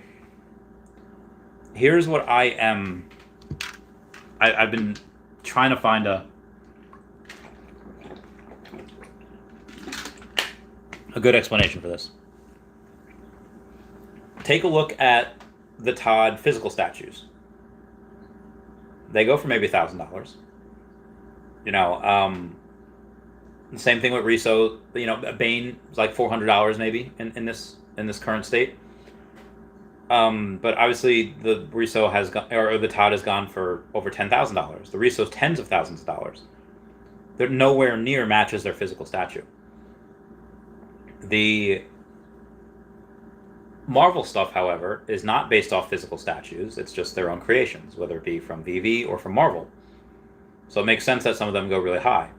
here's what I've been trying to find a good explanation for this. Take a look at the Todd physical statues. They go for maybe $1,000. The same thing with Riso. Bane is like $400 maybe in this current state. But obviously the Riso has gone, or the Todd has gone for over $10,000. The Riso's tens of thousands of dollars. They're nowhere near matches their physical statue. The Marvel stuff, however, is not based off physical statues. It's just their own creations, whether it be from Veve or from Marvel. So it makes sense that some of them go really high.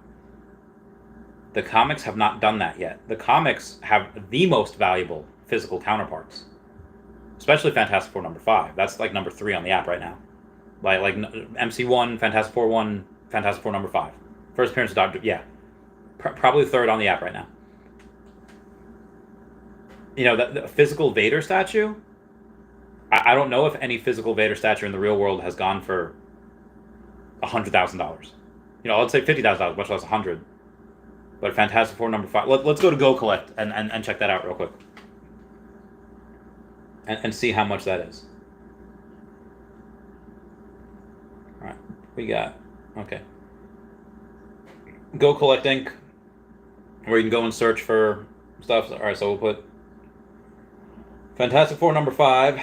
The comics have not done that yet. The comics have the most valuable physical counterparts, especially Fantastic Four number 5. That's like number 3 on the app right now. Like MC1, Fantastic Four 1, Fantastic Four number 5. First appearance of Doctor, yeah. Probably 3rd on the app right now. The physical Vader statue, I don't know if any physical Vader statue in the real world has gone for $100,000. Let's say $50,000, much less 100. But Fantastic Four number 5. Let's go to Go Collect and check that out real quick. And see how much that is. All right, we got, okay. Go Collect Inc., where you can go and search for stuff. All right, so we'll put Fantastic Four number 5.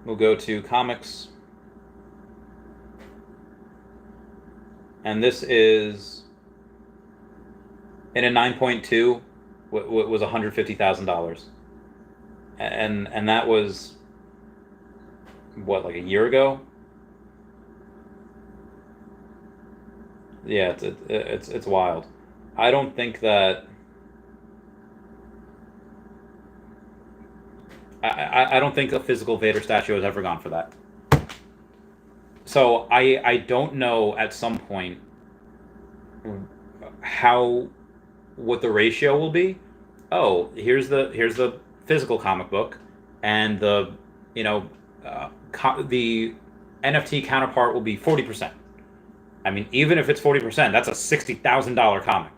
We'll go to comics. And this is, in a 9.2, was $150,000. And that was, what, like a year ago? Yeah, it's wild. I don't think that... I don't think a physical Vader statue has ever gone for that. So I don't know at some point what the ratio will be. Oh, here's the physical comic book, and the NFT counterpart will be 40%. I mean, even if it's 40%, that's a $60,000 comic.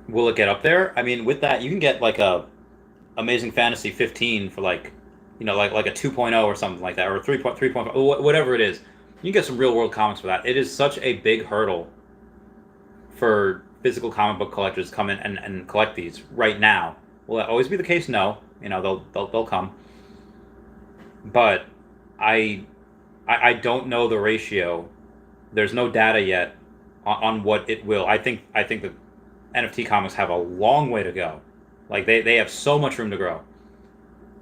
Will it get up there? I mean, with that, you can get like a Amazing Fantasy 15 for like, like a 2.0 or something like that, or 3.5, whatever it is. You can get some real world comics for that. It is such a big hurdle for physical comic book collectors to come in and collect these right now. Will that always be the case? No. They'll come. But I don't know the ratio. There's no data yet on what it will. I think the NFT comics have a long way to go. Like they have so much room to grow.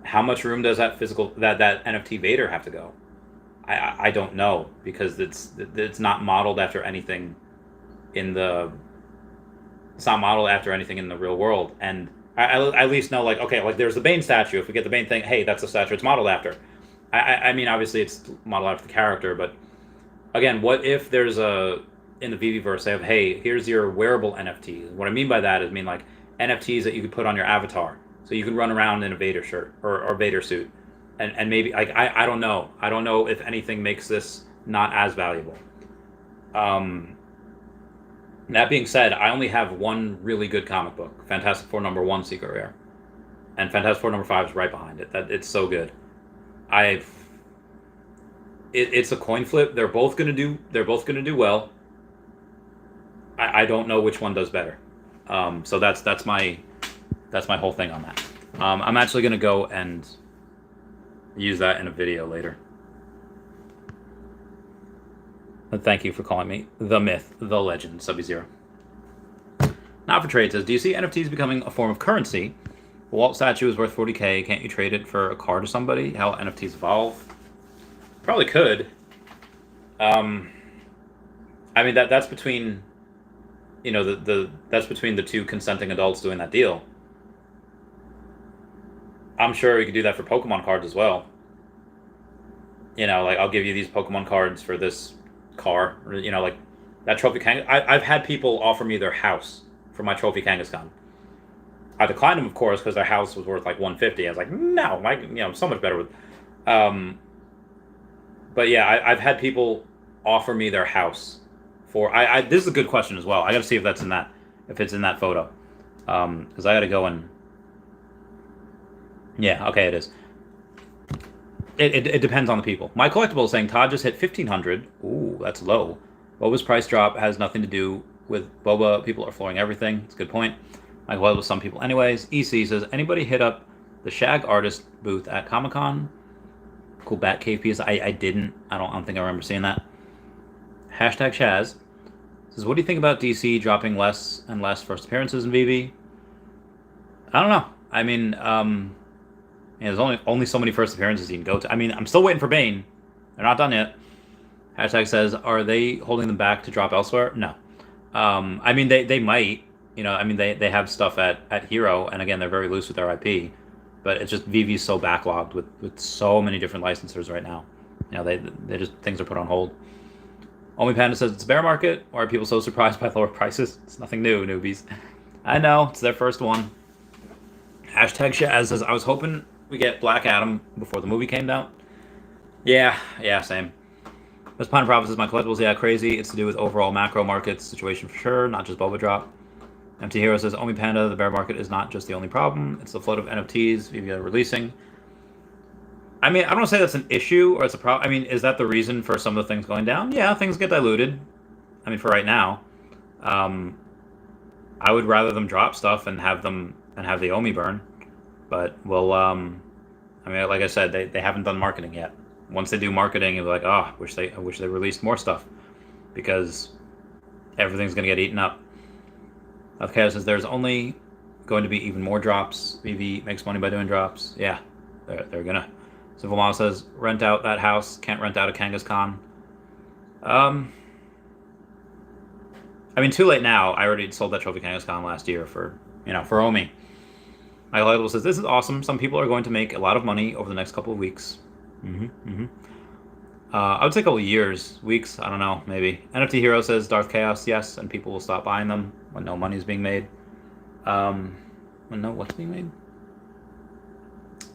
How much room does that NFT Vader have to go? I don't know, because it's not modeled after anything in the real world. And I at least know, like, okay, like there's the Bane statue. If we get the Bane thing, hey, that's the statue it's modeled after. I mean, obviously it's modeled after the character, but again, what if there's in the Veveverse, they have, hey, here's your wearable NFT. What I mean by that is like NFTs that you could put on your avatar, so you can run around in a Vader shirt or Vader suit, and maybe like I don't know. I don't know if anything makes this not as valuable. That being said, I only have one really good comic book, Fantastic Four #1 Secret Rare, and Fantastic Four #5 is right behind it. It's so good. It's a coin flip. They're both gonna do well. I don't know which one does better. So that's my whole thing on that. I'm actually gonna go and use that in a video later. But thank you for calling me the myth, the legend, Sub-Zero. Not for trade says, do you see NFTs becoming a form of currency? A Walt statue is worth 40K. Can't you trade it for a card to somebody? How NFTs evolve? Probably could. I mean that's between, that's between the two consenting adults doing that deal. I'm sure you could do that for Pokemon cards as well. Like I'll give you these Pokemon cards for this car, or, like that Trophy Kangaskhan. I've had people offer me their house for my Trophy Kangaskhan. I declined them, of course, because their house was worth like 150. I was like, no, so much better with. But yeah, I've had people offer me their house for. This is a good question as well. I got to see if it's in that photo, because I got to go and. Yeah, okay, it is. It depends on the people. My collectible is saying Todd just hit 1,500. Ooh, that's low. Boba's price drop has nothing to do with Boba. People are flooring everything. It's a good point. My collectible with some people anyways. EC says, anybody hit up the Shag Artist booth at Comic-Con? Cool Batcave piece. I didn't. I don't think I remember seeing that. Hashtag Chaz says, what do you think about DC dropping less and less first appearances in Veve? I don't know. I mean, there's only so many first appearances you can go to. I mean, I'm still waiting for Bane. They're not done yet. Hashtag says, are they holding them back to drop elsewhere? No. I mean, they might. I mean, they have stuff at Hero, and again, they're very loose with their IP. But it's just Veve's so backlogged with so many different licensors right now. They just, things are put on hold. Only Panda says, it's a bear market. Why are people so surprised by lower prices? It's nothing new, newbies. I know, it's their first one. Hashtag Shaz says, I was hoping we get Black Adam before the movie came out. Yeah, same. This Pine Province is my collectibles. Yeah, crazy. It's to do with overall macro market situation for sure, not just Boba Drop. Empty Hero says, Omi Panda, the bear market is not just the only problem. It's the flood of NFTs Veve are releasing. I mean, I don't want to say that's an issue or it's a problem. I mean, is that the reason for some of the things going down? Yeah, things get diluted. I mean, for right now. I would rather them drop stuff and have the Omi burn. But we'll, I mean, like I said, they haven't done marketing yet. Once they do marketing, you'll be like, oh, I wish they released more stuff, because everything's going to get eaten up. Okay, says there's only going to be even more drops. Veve makes money by doing drops. Yeah, they're gonna. So Vilmar says, rent out that house. Can't rent out a Kangaskhan. I mean, too late now. I already sold that Trophy Kangaskhan last year for Omi. My collectible says, this is awesome. Some people are going to make a lot of money over the next couple of weeks. I would say a couple of years, weeks, I don't know, maybe. NFT Hero says Darth Chaos, yes, and people will stop buying them when no money is being made. When no what's being made?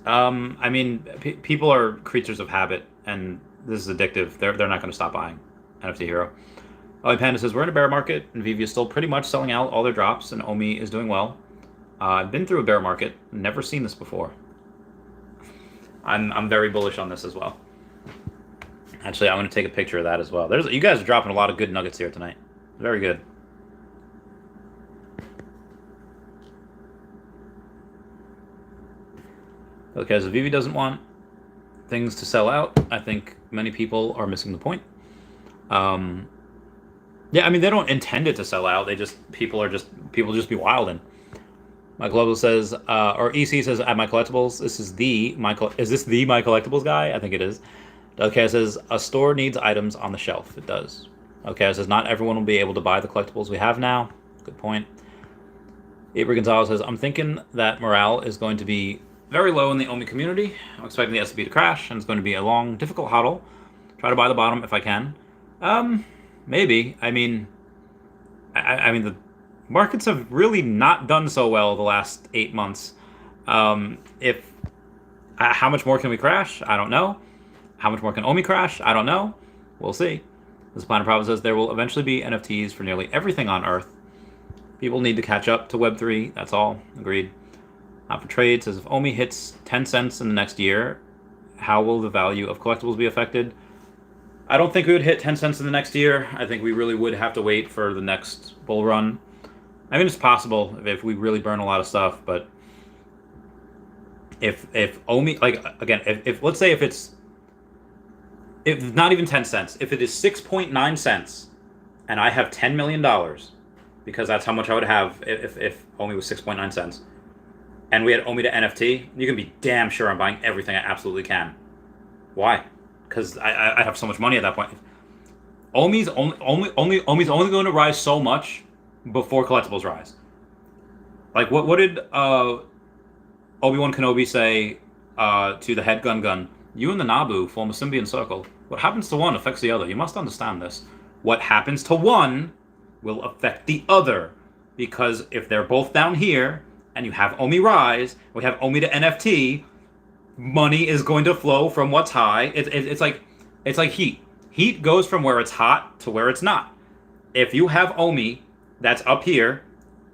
I mean, people are creatures of habit, and this is addictive. They're not going to stop buying NFT Hero. Oh, Panda says we're in a bear market, and Veve is still pretty much selling out all their drops, and Omi is doing well. I've been through a bear market, never seen this before. I'm very bullish on this as well. Actually, I'm going to take a picture of that as well. You guys are dropping a lot of good nuggets here tonight. Very good. Okay, so Veve doesn't want things to sell out. I think many people are missing the point. Yeah, I mean, they don't intend it to sell out. People just be wilding. My Global says, or EC says at My Collectibles, is this the My Collectibles guy? I think it is. Okay, it says a store needs items on the shelf. It does. Okay, it says not everyone will be able to buy the collectibles we have now. Good point. Abra Gonzalez says, I'm thinking that morale is going to be very low in the Omi community. I'm expecting the S&P to crash, and it's going to be a long, difficult hodl. Try to buy the bottom if I can. Maybe. I mean, the markets have really not done so well the last 8 months. How much more can we crash? I don't know. How much more can Omi crash? I don't know. We'll see. This Planet Problem says there will eventually be NFTs for nearly everything on Earth. People need to catch up to Web3. That's all. Agreed. For Trade says if Omi hits 10 cents in the next year, how will the value of collectibles be affected? I don't think we would hit 10 cents in the next year. I think we really would have to wait for the next bull run. I mean, it's possible if we really burn a lot of stuff, but if Omi, like, again, if let's say if not even 10 cents, if it is 6.9 cents and I have $10 million, because that's how much I would have if Omi was 6.9 cents, and we had Omi to NFT, you can be damn sure I'm buying everything I absolutely can. Why? Because I have so much money at that point. Omi's only going to rise so much before collectibles rise. Like what did Obi-Wan Kenobi say to the head Gun? You and the Naboo form a symbiont circle. What happens to one affects the other. You must understand this. What happens to one will affect the other. Because if they're both down here, and you have Omi rise, we have Omi to NFT, money is going to flow from what's high. It's like heat. Heat goes from where it's hot to where it's not. If you have Omi that's up here,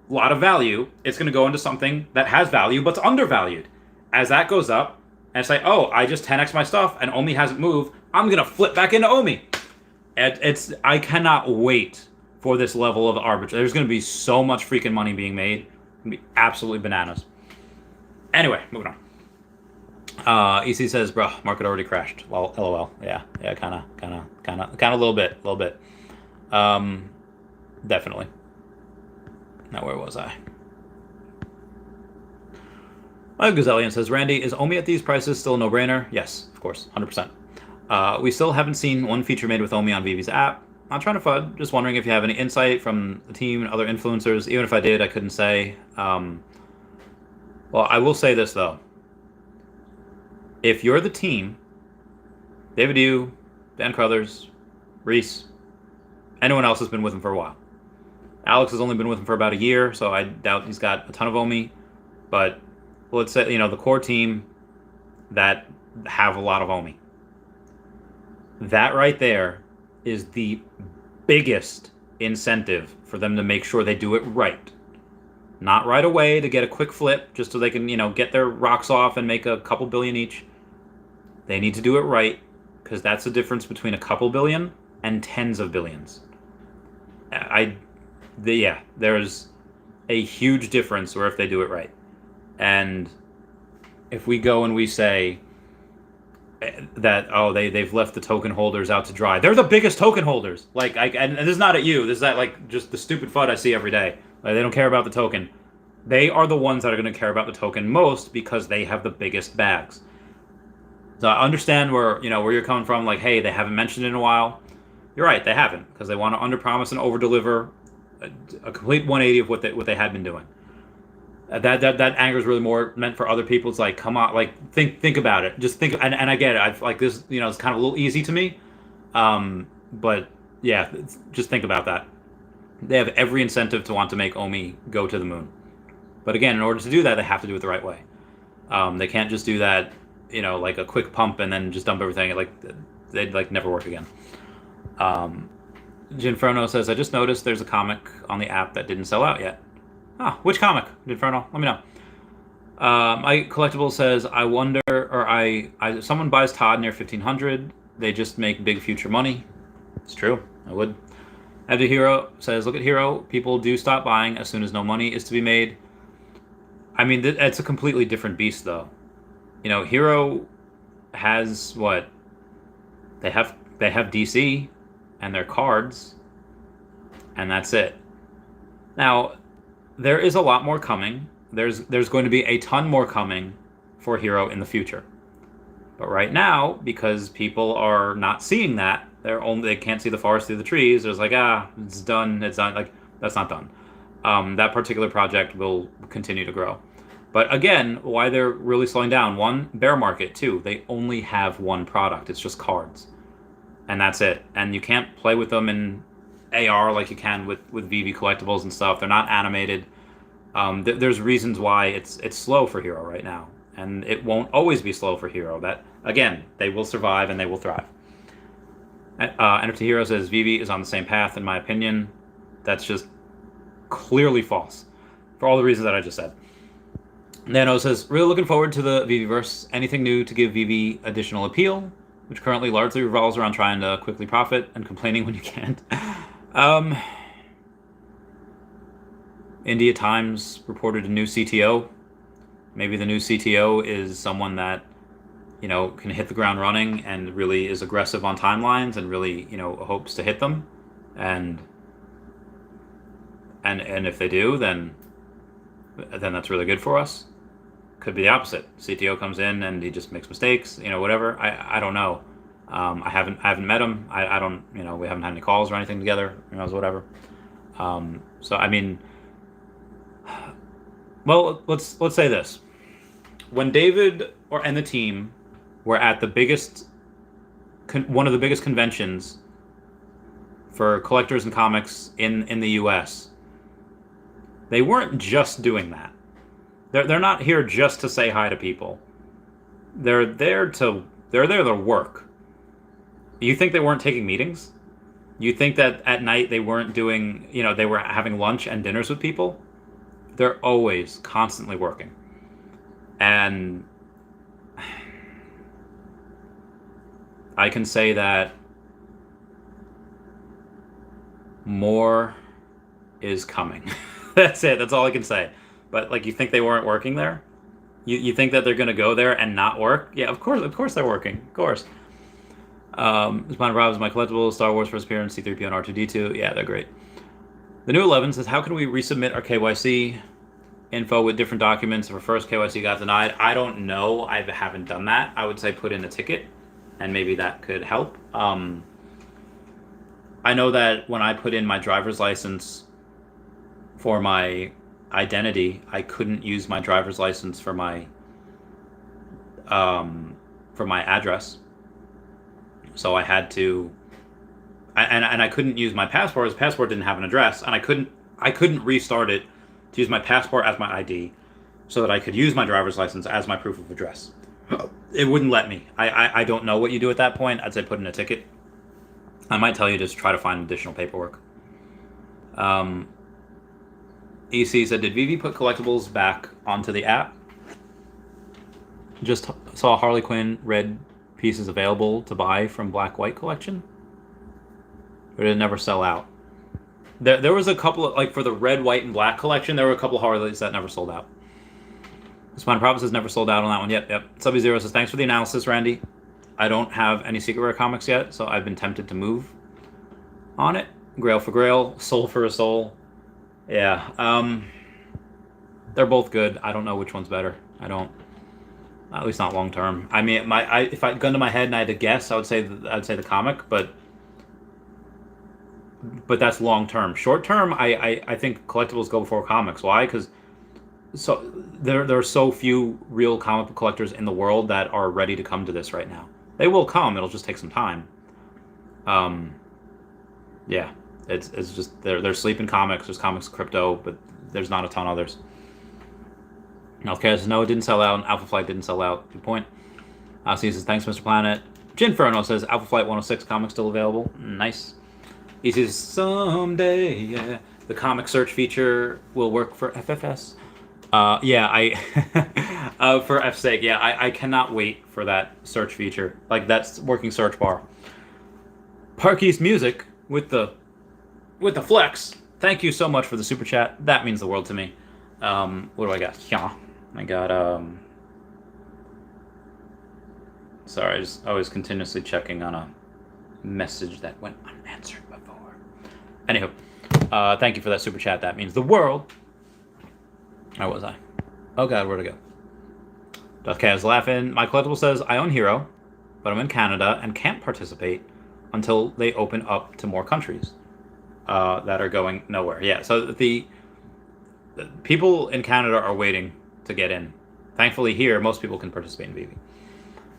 a lot of value, it's going to go into something that has value but's undervalued. As that goes up, and it's like, oh, I just 10x my stuff, and Omi hasn't moved, I'm going to flip back into Omi. I cannot wait for this level of arbitrage. There's going to be so much freaking money being made. It's going to be absolutely bananas. Anyway, moving on. EC says, bro, market already crashed. Well, LOL. Yeah, kind of, a little bit. Definitely. Now, where was I? My Gazelian says, Randy, is Omi at these prices still a no-brainer? Yes, of course, 100%. We still haven't seen one feature made with Omi on Veve's app. Not trying to FUD, just wondering if you have any insight from the team and other influencers. Even if I did, I couldn't say. Well, I will say this, though. If you're the team, David Yu, Dan Crothers, Rhys, anyone else has been with him for a while. Alex has only been with him for about a year, so I doubt he's got a ton of Omi. But let's say, the core team that have a lot of Omi. That right there is the biggest incentive for them to make sure they do it right. Not right away to get a quick flip just so they can, get their rocks off and make a couple billion each. They need to do it right because that's the difference between a couple billion and tens of billions. There's a huge difference where if they do it right. And if we go and we say that, they've left the token holders out to dry. They're the biggest token holders. And this is not at you. This is just the stupid FUD I see every day. They don't care about the token. They are the ones that are going to care about the token most because they have the biggest bags. So I understand where you're coming from. Like, hey, they haven't mentioned it in a while. You're right, they haven't because they want to underpromise and overdeliver a complete 180 of what they had been doing. That anger is really more meant for other people. It's like, come on, think about it. Just think, and I get it. I like this. It's kind of a little easy to me, but yeah, just think about that. They have every incentive to want to make Omi go to the moon, but again, in order to do that, they have to do it the right way. They can't just do that, like a quick pump and then just dump everything. Like they'd like never work again. Ginferno says, I just noticed there's a comic on the app that didn't sell out yet. Ah, which comic, Ginferno? Let me know. My collectible says, I wonder, or someone buys Todd near 1500. They just make big future money. It's true. I would. After Hero says, look at Hero. People do stop buying as soon as no money is to be made. I mean, it's a completely different beast, though. Hero has what? They have DC and their cards, and that's it. Now, there is a lot more coming. There's going to be a ton more coming for Hero in the future. But right now, because people are not seeing that, they can't see the forest through the trees. There's like, it's done. It's done. Like, that's not done. That particular project will continue to grow. But again, why they're really slowing down? One, bear market. Two, they only have one product. It's just cards, and that's it. And you can't play with them in AR like you can with Veve collectibles and stuff. They're not animated. There's reasons why it's slow for Hero right now, and it won't always be slow for Hero. That again, they will survive and they will thrive. NFT Hero says Veve is on the same path, in my opinion. That's just clearly false, for all the reasons that I just said. Nano says, really looking forward to the Veveverse. Anything new to give Veve additional appeal, which currently largely revolves around trying to quickly profit and complaining when you can't. India Times reported a new CTO. Maybe the new CTO is someone that, can hit the ground running and really is aggressive on timelines and really, hopes to hit them. And if they do, then that's really good for us. Could be the opposite. CTO comes in and he just makes mistakes, whatever. I don't know. I haven't met him. I don't, we haven't had any calls or anything together, whatever. So I mean, well, let's say this. When David and the team were at the biggest, one of the biggest conventions for collectors and comics in the U.S., they weren't just doing that. They're not here just to say hi to people. They're there to work. You think they weren't taking meetings? You think that at night they weren't doing, they were having lunch and dinners with people? They're always constantly working. And I can say that more is coming. That's it. That's all I can say. But like, you think they weren't working there? You think that they're going to go there and not work? Yeah, of course they're working. Of course. Spine Rob is my collectible. Star Wars first appearance, C-3PO and R2-D2. Yeah, they're great. The new 11 says, how can we resubmit our KYC info with different documents if our first KYC got denied? I don't know. I haven't done that. I would say put in a ticket, and maybe that could help. I know that when I put in my driver's license for my identity, I couldn't use my driver's license for my address. So I had to, and I couldn't use my passport. His passport didn't have an address, and I couldn't restart it to use my passport as my ID, so that I could use my driver's license as my proof of address. It wouldn't let me. I don't know what you do at that point. I'd say put in a ticket. I might tell you just try to find additional paperwork. EC said, did Veve put collectibles back onto the app? Just saw Harley Quinn red pieces available to buy from Black White collection, but it never sell out. There was a couple of, like, for the red, white, and black collection, there were a couple of Harleys that never sold out. Spine Province has never sold out on that one. Yep. Subby Zero says, thanks for the analysis, Randy. I don't have any Secret Rare comics yet, so I've been tempted to move on it. Grail for Grail, Soul for a Soul. Yeah. They're both good. I don't know which one's better. I don't. At least not long term. I mean, if I gun to my head and I had to guess, I would say the comic, but that's long term. Short term, I think collectibles go before comics. Why? Because there are so few real comic book collectors in the world that are ready to come to this right now. They will come. It'll just take some time. Yeah, it's just there's sleeping comics. There's comics, crypto, but there's not a ton others. Healthcare says no, it didn't sell out. And Alpha Flight didn't sell out. Good point. C says thanks, Mr. Planet. Jinferno says Alpha Flight 106 comic still available. Nice. He says someday, yeah, the comic search feature will work for FFS. Yeah, for F's sake, yeah, I cannot wait for that search feature. Like, that's working search bar. Park East Music with the flex. Thank you so much for the super chat. That means the world to me. What do I got? Yeah, I got sorry, I was continuously checking on a message that went unanswered before. Anywho, thank you for that super chat. That means the world. Where was I? Oh god, where'd I go? Deathcat is laughing. My collectible says I own Hero, but I'm in Canada and can't participate until they open up to more countries that are going nowhere. Yeah, so the people in Canada are waiting to get in. Thankfully, here most people can participate in Veve.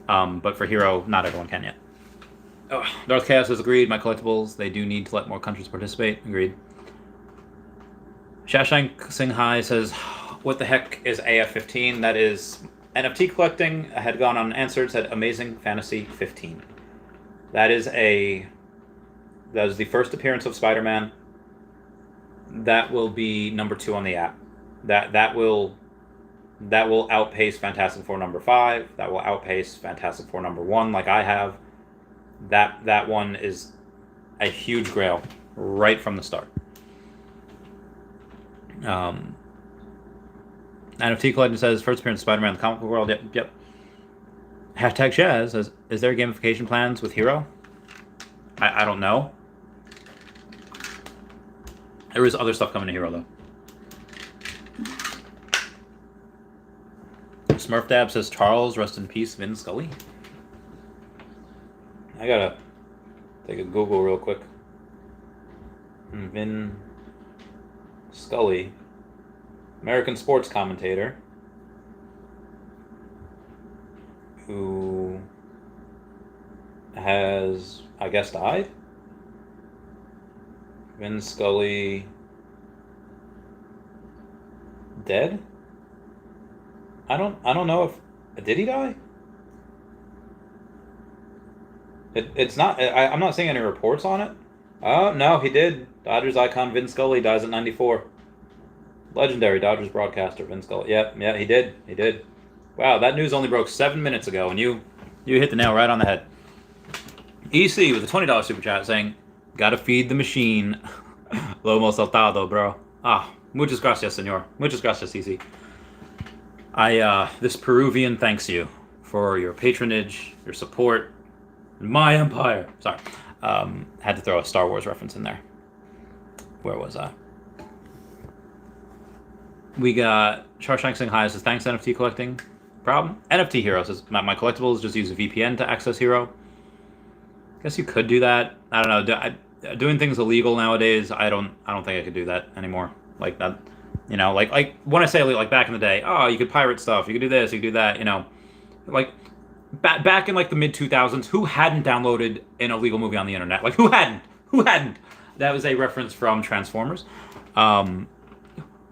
But for Hero, not everyone can yet. Oh, Darth Chaos has agreed. My collectibles, they do need to let more countries participate. Agreed. Shashank Singh Hai says, what the heck is AF15? That is NFT collecting. I had gone unanswered, said Amazing Fantasy 15. That is the first appearance of Spider-Man. That will be number 2 on the app. That will outpace Fantastic Four number 5. That will outpace Fantastic Four number 1, like I have. That one is a huge grail right from the start. NFT Collector says first appearance of Spider-Man in the comic book world. Yep. Hashtag Shaz says, is there gamification plans with Hero? I don't know. There is other stuff coming to Hero though. Smurf Dab says Charles, rest in peace, Vin Scully. I gotta take a Google real quick. Vin Scully, American sports commentator, who has, I guess, died. Vin Scully dead? I don't know if did he die? It's not. I'm not seeing any reports on it. Oh no, he did. Dodgers icon Vin Scully dies at 94. Legendary Dodgers broadcaster Vin Scully. Yeah, he did. He did. Wow, that news only broke 7 minutes ago, and you hit the nail right on the head. EC with a $20 super chat saying, "Gotta feed the machine." Lomo saltado, bro. Muchas gracias, señor. Muchas gracias, EC. This Peruvian thanks you for your patronage, your support, my empire. Sorry. Had to throw a Star Wars reference in there. Where was I? We got Sharshank Singh High says, thanks NFT collecting. Problem? NFT Hero says, my collectibles just use a VPN to access Hero. Guess you could do that. I don't know. Doing things illegal nowadays, I don't think I could do that anymore. Like that, like when I say like back in the day, oh, you could pirate stuff, you could do this, you could do that, like back in like the mid 2000s, who hadn't downloaded an illegal movie on the internet? Like who hadn't? That was a reference from Transformers.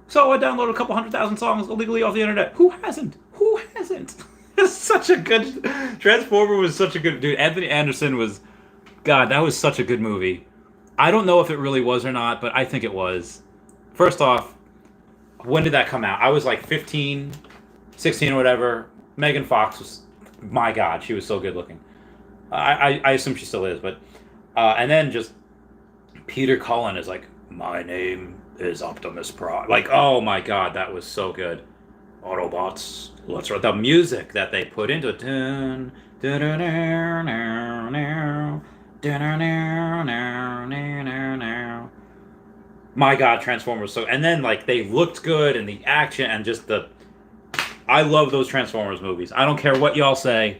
So I downloaded a couple 100,000 songs illegally off the internet. Who hasn't? It's such a good Transformer was such a good dude. Anthony Anderson was, God, that was such a good movie. I don't know if it really was or not, but I think it was. First off, when did that come out? I was like 15, 16 or whatever. Megan Fox was, my God, she was so good looking. I assume she still is, but and then just Peter Cullen is like, my name is Optimus Prime. Like, oh my God, that was so good. Autobots, let's write the music that they put into it. My God, Transformers. So, and then like they looked good and the action and just I love those Transformers movies. I don't care what y'all say.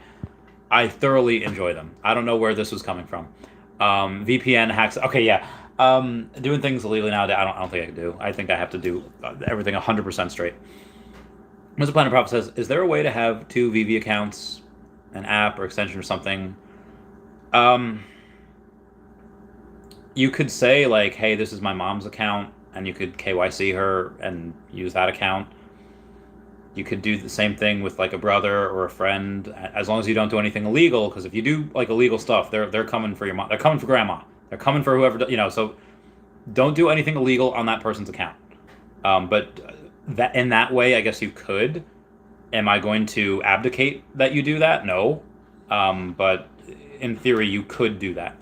I thoroughly enjoy them. I don't know where this was coming from. VPN hacks. Okay, yeah. Doing things illegally nowadays, I don't think I can do. I think I have to do everything 100% straight. Mr. Planet Prophet says, is there a way to have 2 Veve accounts, an app or extension or something? You could say like, hey, this is my mom's account, and you could KYC her and use that account. You could do the same thing with like a brother or a friend, as long as you don't do anything illegal. Because if you do like illegal stuff, they're coming for your mom. They're coming for grandma. They're coming for whoever, you know. So don't do anything illegal on that person's account. But that in that way, I guess you could. Am I going to abdicate that you do that? No. But in theory, you could do that.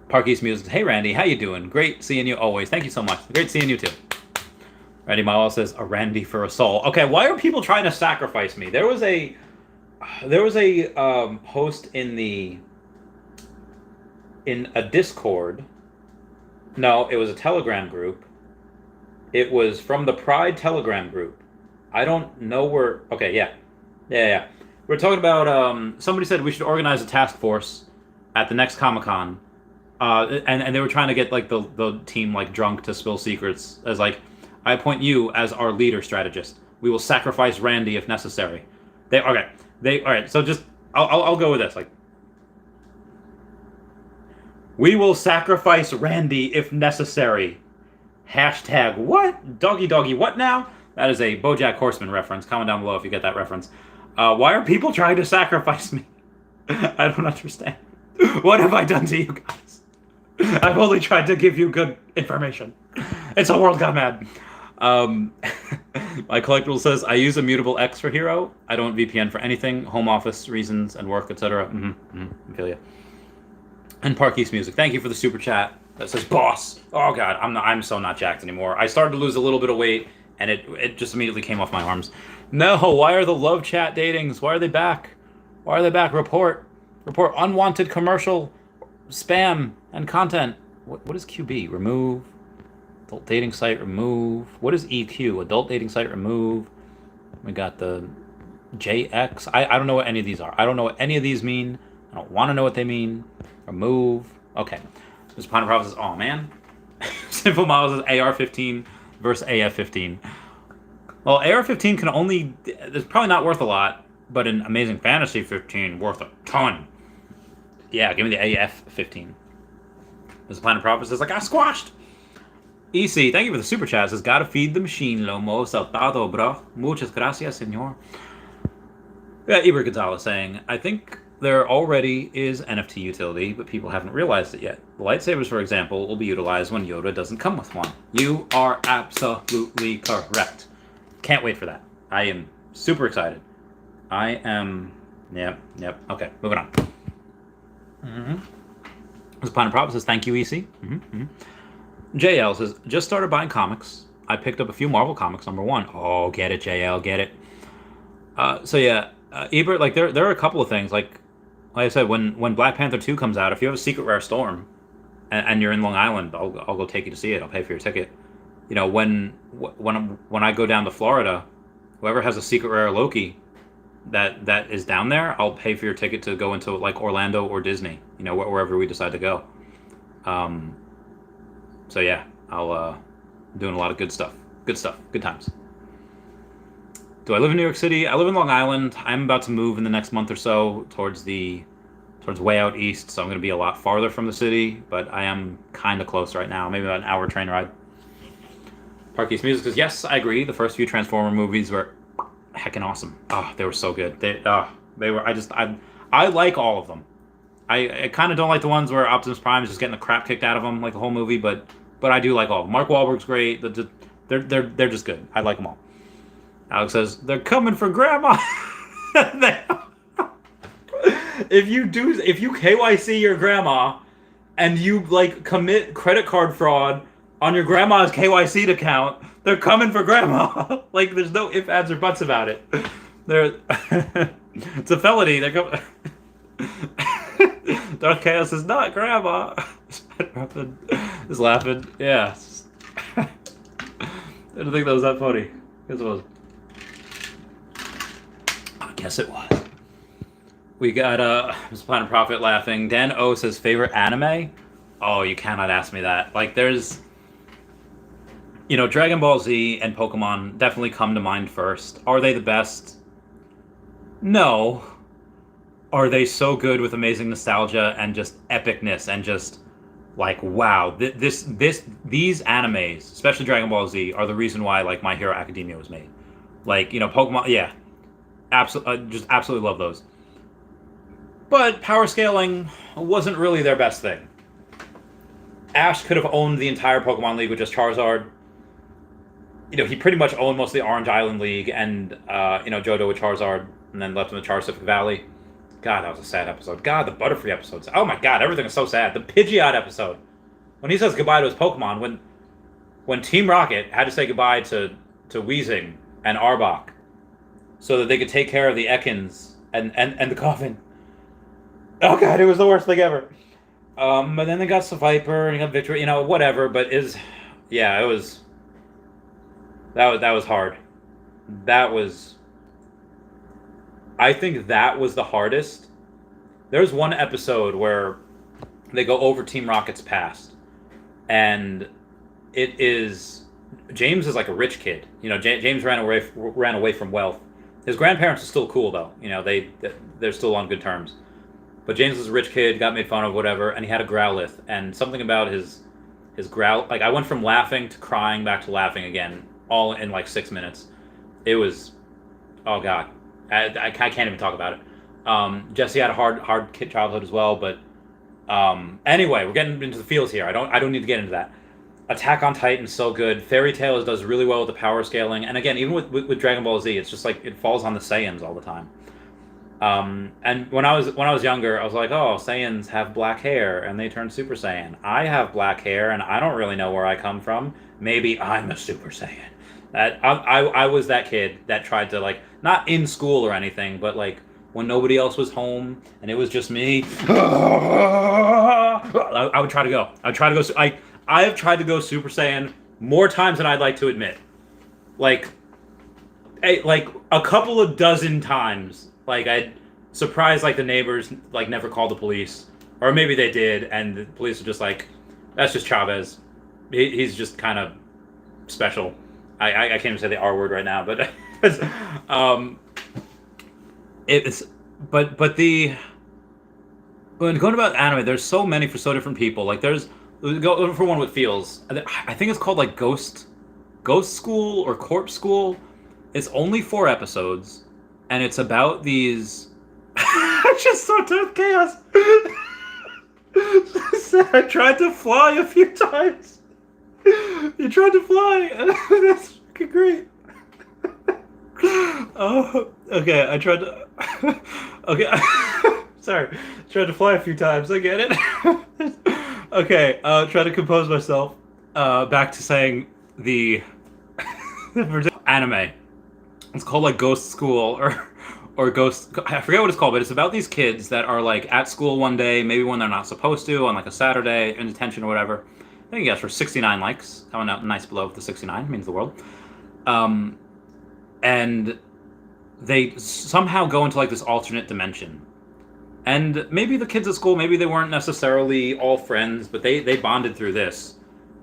Park East Music. Hey, Randy, how you doing? Great seeing you always. Thank you so much. Great seeing you too. Randy Milo says, a Randy for a soul. Okay, why are people trying to sacrifice me? There was a post in a Discord. No, it was a Telegram group. It was from the Pride Telegram group. I don't know where. Okay, yeah. We're talking about. Somebody said we should organize a task force at the next Comic-Con, and they were trying to get like the team like drunk to spill secrets as like, I appoint you as our leader strategist. We will sacrifice Randy if necessary. All right. So just I'll go with this. Like, we will sacrifice Randy if necessary. Hashtag what? Doggy what now? That is a BoJack Horseman reference. Comment down below if you get that reference. Why are people trying to sacrifice me? I don't understand. What have I done to you guys? I've only tried to give you good information. It's a world gone mad. My collectible says, I use Immutable X for Hero. I don't VPN for anything, home office reasons and work, etc. I feel you. And Park East Music, thank you for the super chat. That says, boss. Oh god, I'm so not jacked anymore. I started to lose a little bit of weight, and it just immediately came off my arms. No, why are the love chat datings? Why are they back? Why are they back? Report unwanted commercial spam and content. What is QB? Remove. Adult dating site, remove. What is EQ? Adult dating site, remove. We got the JX. I don't know what any of these are. I don't know what any of these mean. I don't want to know what they mean. Remove. Okay. Mr. Ponder Prophet says, oh man. Simple Model says AR-15 versus AF-15. Well, AR-15 can only... It's probably not worth a lot, but an Amazing Fantasy 15 worth a ton. Yeah, give me the AF-15. Mr. Ponder Prophet says, I got squashed. EC, thank you for the super chat. Says, gotta feed the machine, Lomo. Saltado, bro. Muchas gracias, senor. Yeah, Iber Gonzalez saying, I think there already is NFT utility, but people haven't realized it yet. The lightsabers, for example, will be utilized when Yoda doesn't come with one. You are absolutely correct. Can't wait for that. I am super excited. I am... Yep. Okay, moving on. This Pine Prop says, thank you, EC. JL says, just started buying comics. I picked up a few Marvel comics, #1. Oh, get it, JL, get it. So yeah, Ebert, like there are a couple of things. Like I said, when Black Panther 2 comes out, if you have a Secret Rare Storm and you're in Long Island, I'll go take you to see it. I'll pay for your ticket. You know, when I go down to Florida, whoever has a Secret Rare Loki that is down there, I'll pay for your ticket to go into like Orlando or Disney. You know, wherever we decide to go. So yeah, I'll doing a lot of good stuff. Good times. Do I live in New York City? I live in Long Island. I'm about to move in the next month or so towards way out east, so I'm going to be a lot farther from the city, but I am kind of close right now, maybe about an hour train ride. Park East Music says, yes, I agree. The first few Transformer movies were heckin' awesome. Oh, they were so good. They were, I like all of them. I kind of don't like the ones where Optimus Prime is just getting the crap kicked out of him like the whole movie, but I do like all of them. Mark Wahlberg's great. They're just good. I like them all. Alex says, they're coming for Grandma. If you KYC your grandma and you like commit credit card fraud on your grandma's KYC'd account, they're coming for Grandma. Like there's no ifs, ands, or buts about it. It's a felony. They're coming. Darth Chaos is not Grandma. Just laughing. Yeah. I didn't think that was that funny. Guess it was. I guess it was. We got Mr. Planet Prophet laughing. Dan O says favorite anime. Oh, you cannot ask me that. Like there's, you know, Dragon Ball Z and Pokemon definitely come to mind first. Are they the best? No. Are they so good with amazing nostalgia and just epicness and just like wow, these animes, especially Dragon Ball Z, are the reason why like My Hero Academia was made. Like, Pokemon, yeah, absolutely, just absolutely love those. But power scaling wasn't really their best thing. Ash could have owned the entire Pokemon League with just Charizard. He pretty much owned most of the Orange Island League and, Johto with Charizard, and then left him with Charsifik Valley. God, that was a sad episode. God, the Butterfree episodes. Oh my god, everything is so sad. The Pidgeot episode. When he says goodbye to his Pokemon, when Team Rocket had to say goodbye to Weezing and Arbok so that they could take care of the Ekans and the Coffin. Oh god, it was the worst thing ever. But then they got Seviper and got Victory, whatever, but it was that was hard. I think that was the hardest. There's one episode where they go over Team Rocket's past, and James is like a rich kid. James ran away from wealth. His grandparents are still cool though. They're still on good terms. But James was a rich kid, got made fun of, whatever, and he had a Growlithe, and something about his growl. Like, I went from laughing to crying back to laughing again, all in like 6 minutes. It was, oh god, I can't even talk about it. Jesse had a hard kid childhood as well, but anyway, we're getting into the feels here. I don't need to get into that. Attack on Titan's so good. Fairy Tail does really well with the power scaling, and again, even with Dragon Ball Z, it's just like it falls on the Saiyans all the time. And when I was younger, I was like, oh, Saiyans have black hair and they turn Super Saiyan. I have black hair and I don't really know where I come from. Maybe I'm a Super Saiyan. I was that kid that tried to, like, not in school or anything, but like when nobody else was home and it was just me, I would try to go. I have tried to go Super Saiyan more times than I'd like to admit. Like a couple of dozen times. Like, I'd surprise, like, the neighbors, like, never called the police. Or maybe they did, and the police were just like, that's just Chavez. He's just kind of special. I can't even say the R word right now, but when going about anime, there's so many for so different people. Like, go for one with feels. I think it's called, like, Ghost School or Corpse School. It's only 4 episodes. And it's about these... I just saw Death Chaos. I tried to fly a few times. You tried to fly. That's fucking great. Oh, okay. I tried to... Okay. Sorry. Tried to fly a few times. I get it. Okay. Try to compose myself. Back to saying the anime. It's called, like, Ghost School or Ghost... I forget what it's called, but it's about these kids that are, like, at school one day, maybe when they're not supposed to, on, like, a Saturday, in detention or whatever. I think, yes, for 69 likes. Coming out nice below the 69. Means the world. And they somehow go into, like, this alternate dimension. And maybe the kids at school, maybe they weren't necessarily all friends, but they bonded through this.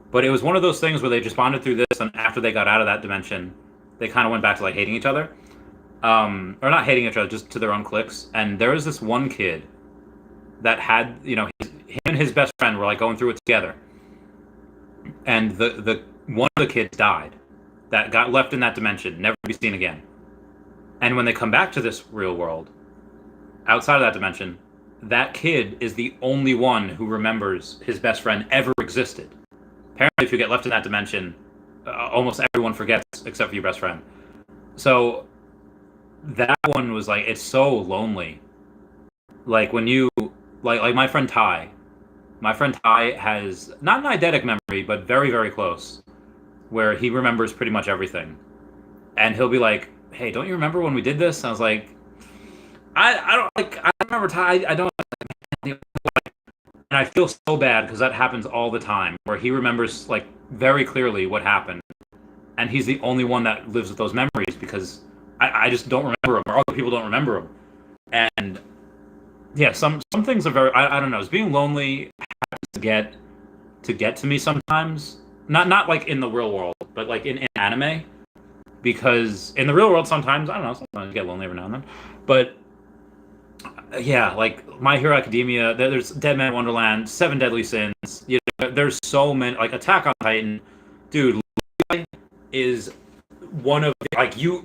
But it was one of those things where they just bonded through this, and after they got out of that dimension... they kind of went back to, like, hating each other. Or not hating each other, just to their own cliques. And there was this one kid that had, him and his best friend were, like, going through it together. And the one of the kids died. That got left in that dimension, never to be seen again. And when they come back to this real world, outside of that dimension, that kid is the only one who remembers his best friend ever existed. Apparently, if you get left in that dimension... almost everyone forgets except for your best friend. So that one was like, it's so lonely. Like when you like my friend Ty. My friend Ty has not an eidetic memory, but very, very close, where he remembers pretty much everything. And he'll be like, hey, don't you remember when we did this? And I was like, I don't remember Ty. I don't. And I feel so bad because that happens all the time, where he remembers, like, very clearly what happened, and he's the only one that lives with those memories because I just don't remember them, or other people don't remember them. And yeah, some things are very, I don't know. It's being lonely happens to get to me sometimes. Not like in the real world, but like in anime, because in the real world sometimes I don't know. Sometimes I get lonely every now and then, but. Yeah, like My Hero Academia, there's Dead Man Wonderland, 7 Deadly Sins. There's so many, like Attack on Titan. Dude, Levi is one of the, like you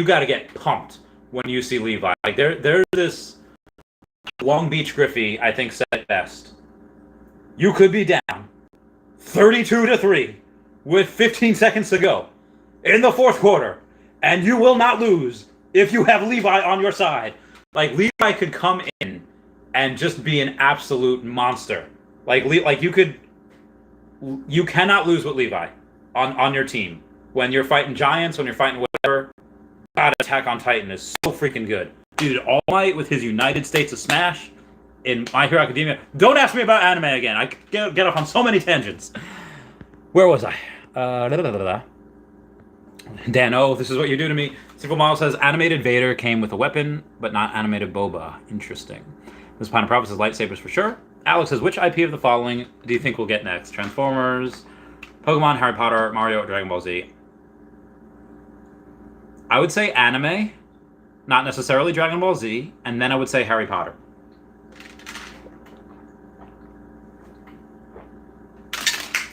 got to get pumped when you see Levi. Like there's this Long Beach Griffey, I think, said it best. You could be down 32-3 with 15 seconds to go in the fourth quarter, and you will not lose if you have Levi on your side. Like Levi could come in and just be an absolute monster. Like you cannot lose with Levi on your team when you're fighting giants, when you're fighting whatever. God, Attack on Titan is so freaking good, dude. All Might with his United States of Smash in My Hero Academia. Don't ask me about anime again. I get off on so many tangents. Where was I? Dan, oh, this is what you do to me. Simple Model says animated Vader came with a weapon, but not animated Boba. Interesting. This Pine of Prophet says lightsabers for sure. Alex says, which IP of the following do you think we'll get next? Transformers, Pokemon, Harry Potter, Mario, or Dragon Ball Z? I would say anime, not necessarily Dragon Ball Z, and then I would say Harry Potter.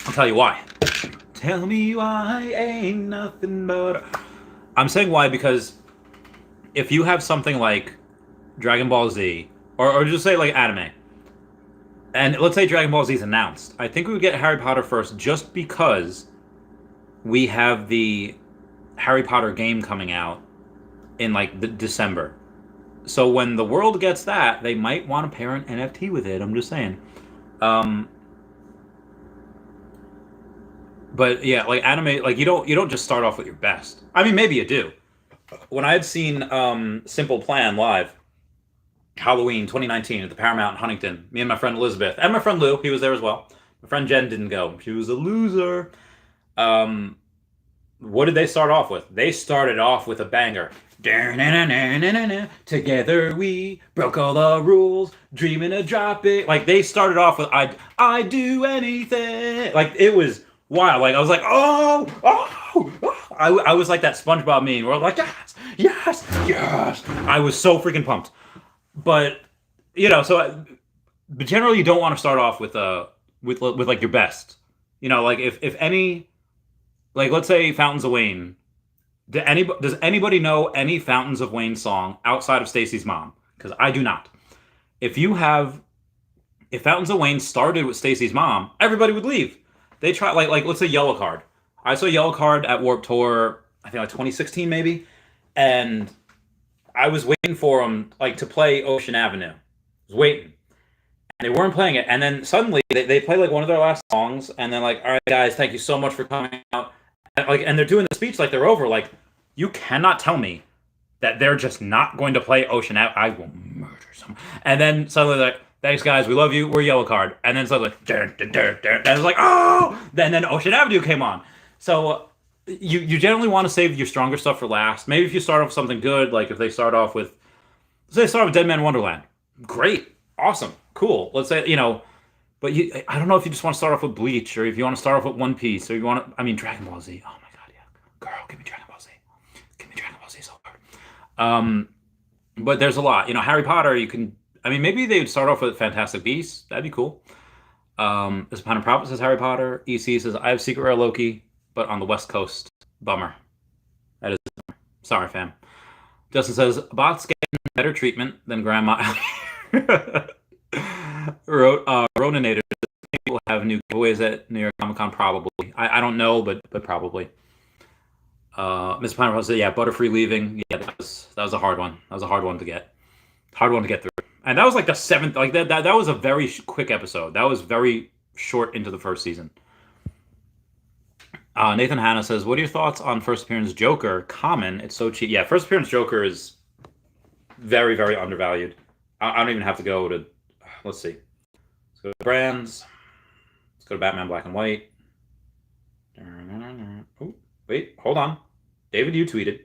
I'll tell you why. Tell me why ain't nothing but... I'm saying why because if you have something like Dragon Ball Z, or just say like anime, and let's say Dragon Ball Z is announced, I think we would get Harry Potter first just because we have the Harry Potter game coming out in like December. So when the world gets that, they might want to pair an NFT with it. I'm just saying. But yeah, like anime, like you don't just start off with your best. I mean, maybe you do. When I had seen Simple Plan live, Halloween 2019 at the Paramount in Huntington, me and my friend Elizabeth and my friend Lou, he was there as well. My friend Jen didn't go; she was a loser. What did they start off with? They started off with a banger. Together we broke all the rules, dreaming of dropping. Like they started off with I do anything. Like it was wild. Like I was like, oh. I was like that SpongeBob meme. We're like, yes. I was so freaking pumped. But but generally you don't want to start off with like your best. Like if any, like let's say Fountains of Wayne. Does anybody know any Fountains of Wayne song outside of Stacy's Mom? Because I do not. If Fountains of Wayne started with Stacy's Mom, everybody would leave. They try like let's say Yellow Card. I saw Yellow Card at Warped Tour, I think like 2016 maybe, and I was waiting for them like to play Ocean Avenue. I was waiting, and they weren't playing it. And then suddenly they play like one of their last songs, and then like, all right guys, thank you so much for coming out. And they're doing the speech like they're over. Like, you cannot tell me that they're just not going to play Ocean Avenue. I will murder someone. And then suddenly they're like, thanks guys, we love you. We're Yellow Card. And then suddenly, and it was like, oh! Then Ocean Avenue came on. So you generally want to save your stronger stuff for last. Maybe if you start off with something good, like if they start off with, let's say they start off with Dead Man Wonderland. Great, awesome, cool. Let's say but I don't know if you just want to start off with Bleach, or if you want to start off with One Piece, or you want to, Dragon Ball Z. Oh my god, yeah. Girl, give me Dragon Ball Z. Give me Dragon Ball Z so hard. But there's a lot. Harry Potter, you can, maybe they would start off with Fantastic Beasts. That'd be cool. This Pine of Prophet says Harry Potter. EC says, I have Secret Rare Loki, but on the West Coast. Bummer. That is a bummer. Sorry, fam. Justin says, bots getting better treatment than Grandma. Roninator will have new giveaways at New York Comic Con, probably. I don't know, but probably. Mr. Pineapple said, yeah, Butterfree leaving. Yeah, that was a hard one. That was a hard one to get. Hard one to get through. And that was like the seventh. Like that was a very quick episode. That was very short into the first season. Nathan Hanna says, what are your thoughts on first appearance Joker? Common. It's so cheap. Yeah, first appearance Joker is very, very undervalued. I don't even have to go to. Let's see. Let's go to brands. Let's go to Batman Black and White. Oh, wait, hold on. David, you tweeted.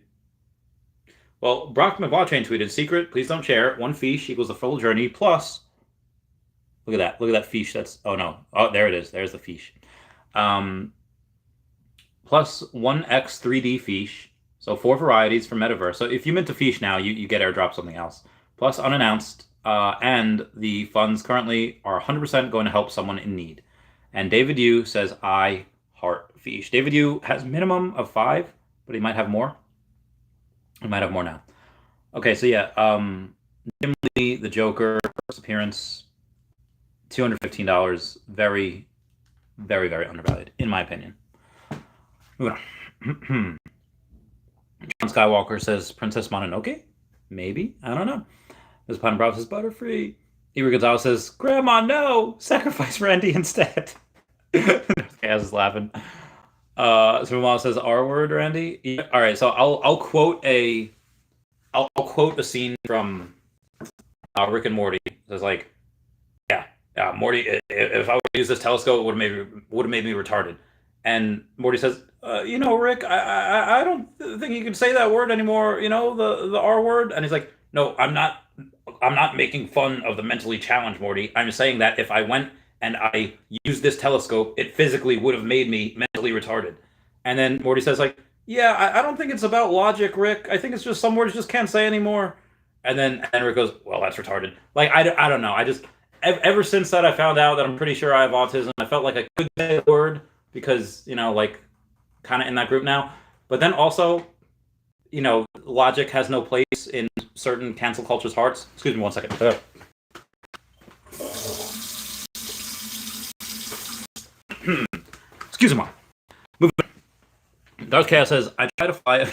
Well, Brock McLaughlin tweeted, secret, please don't share. One Feesh equals the full journey plus. Look at that. Look at that Feesh. That's, oh no. Oh, there it is. There's the Feesh. Plus 1x 3D Feesh. So 4 varieties for Metaverse. So if you mint a Feesh now, you get airdrop something else. Plus unannounced. And the funds currently are 100% going to help someone in need. And David Yu says, I heart Feesh. David Yu has minimum of 5, but he might have more. He might have more now. Okay, so yeah, Jim Lee, the Joker, first appearance, $215. Very, very, very undervalued, in my opinion. Moving on. John Skywalker says Princess Mononoke? Maybe. I don't know. Ms. Pine Bravo says Butterfree. Iwi Gonzalez says, Grandma, no! Sacrifice Randy instead. Kaz is laughing. So Mom says R word, Randy. Yeah. All right, so I'll quote a scene from Rick and Morty. It's like, yeah, Morty. If I would use this telescope, it would have made me retarded. And Morty says, Rick, I don't think you can say that word anymore. The R word. And he's like, no, I'm not making fun of the mentally challenged, Morty. I'm saying that if I went and I used this telescope, it physically would have made me mentally retarded. And then Morty says, like, yeah, I don't think it's about logic, Rick. I think it's just some words you just can't say anymore. And then Rick goes, well, that's retarded. Like, I don't know. I just, ever since that, I found out that I'm pretty sure I have autism. I felt like I could say a word because, kind of in that group now. But then also, logic has no place in certain cancel culture's hearts. Excuse me 1 second. Excuse me. Moving on. Darth Chaos says, I try to fly.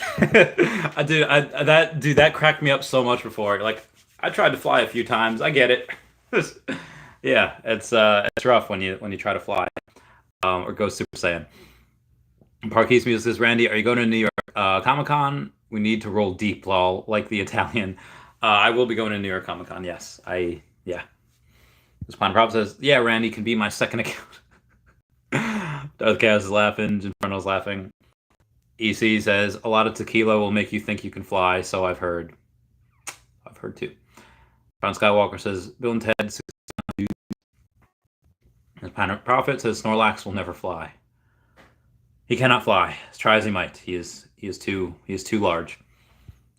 That cracked me up so much before. Like, I tried to fly a few times. I get it. Yeah, it's rough when you try to fly or go Super Saiyan. Parkes Music says, Randy, are you going to New York Comic-Con? We need to roll deep, lol, like the Italian. I will be going to New York Comic-Con, yes. Yeah. This Pine Prop says, yeah, Randy can be my second account. Darth Chaos is laughing. Inferno's laughing. EC says, a lot of tequila will make you think you can fly, so I've heard. I've heard too. Brown Skywalker says, Bill and Ted. Pine Prophet says, Snorlax will never fly. He cannot fly. As try as he might, he is too large.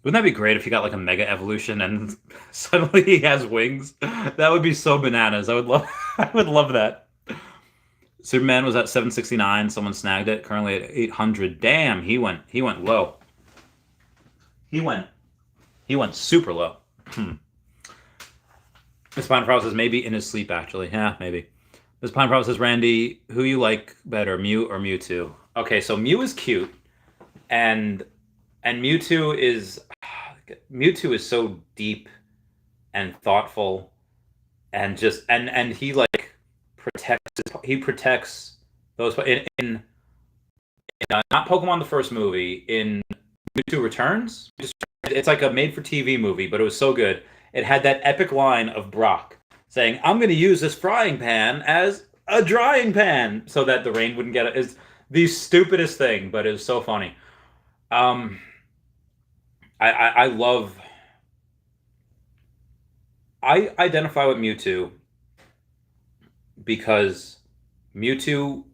Wouldn't that be great if he got like a mega evolution and suddenly he has wings? That would be so bananas. I would love that. Superman was at 769. Someone snagged it. Currently at 800. Damn, he went low. He went super low. Miss Pine Prowl says maybe in his sleep actually. Yeah, maybe. Miss Pine Prowl says, Randy, who you like better, Mew or Mewtwo? Okay, so Mew is cute, and Mewtwo is so deep and thoughtful, and just and he like protects those in not Pokemon the first movie, in Mewtwo Returns. It's like a made-for-TV movie, but it was so good. It had that epic line of Brock saying, "I'm going to use this frying pan as a drying pan," so that the rain wouldn't get it. It's the stupidest thing, but it was so funny. I identify with Mewtwo because Mewtwo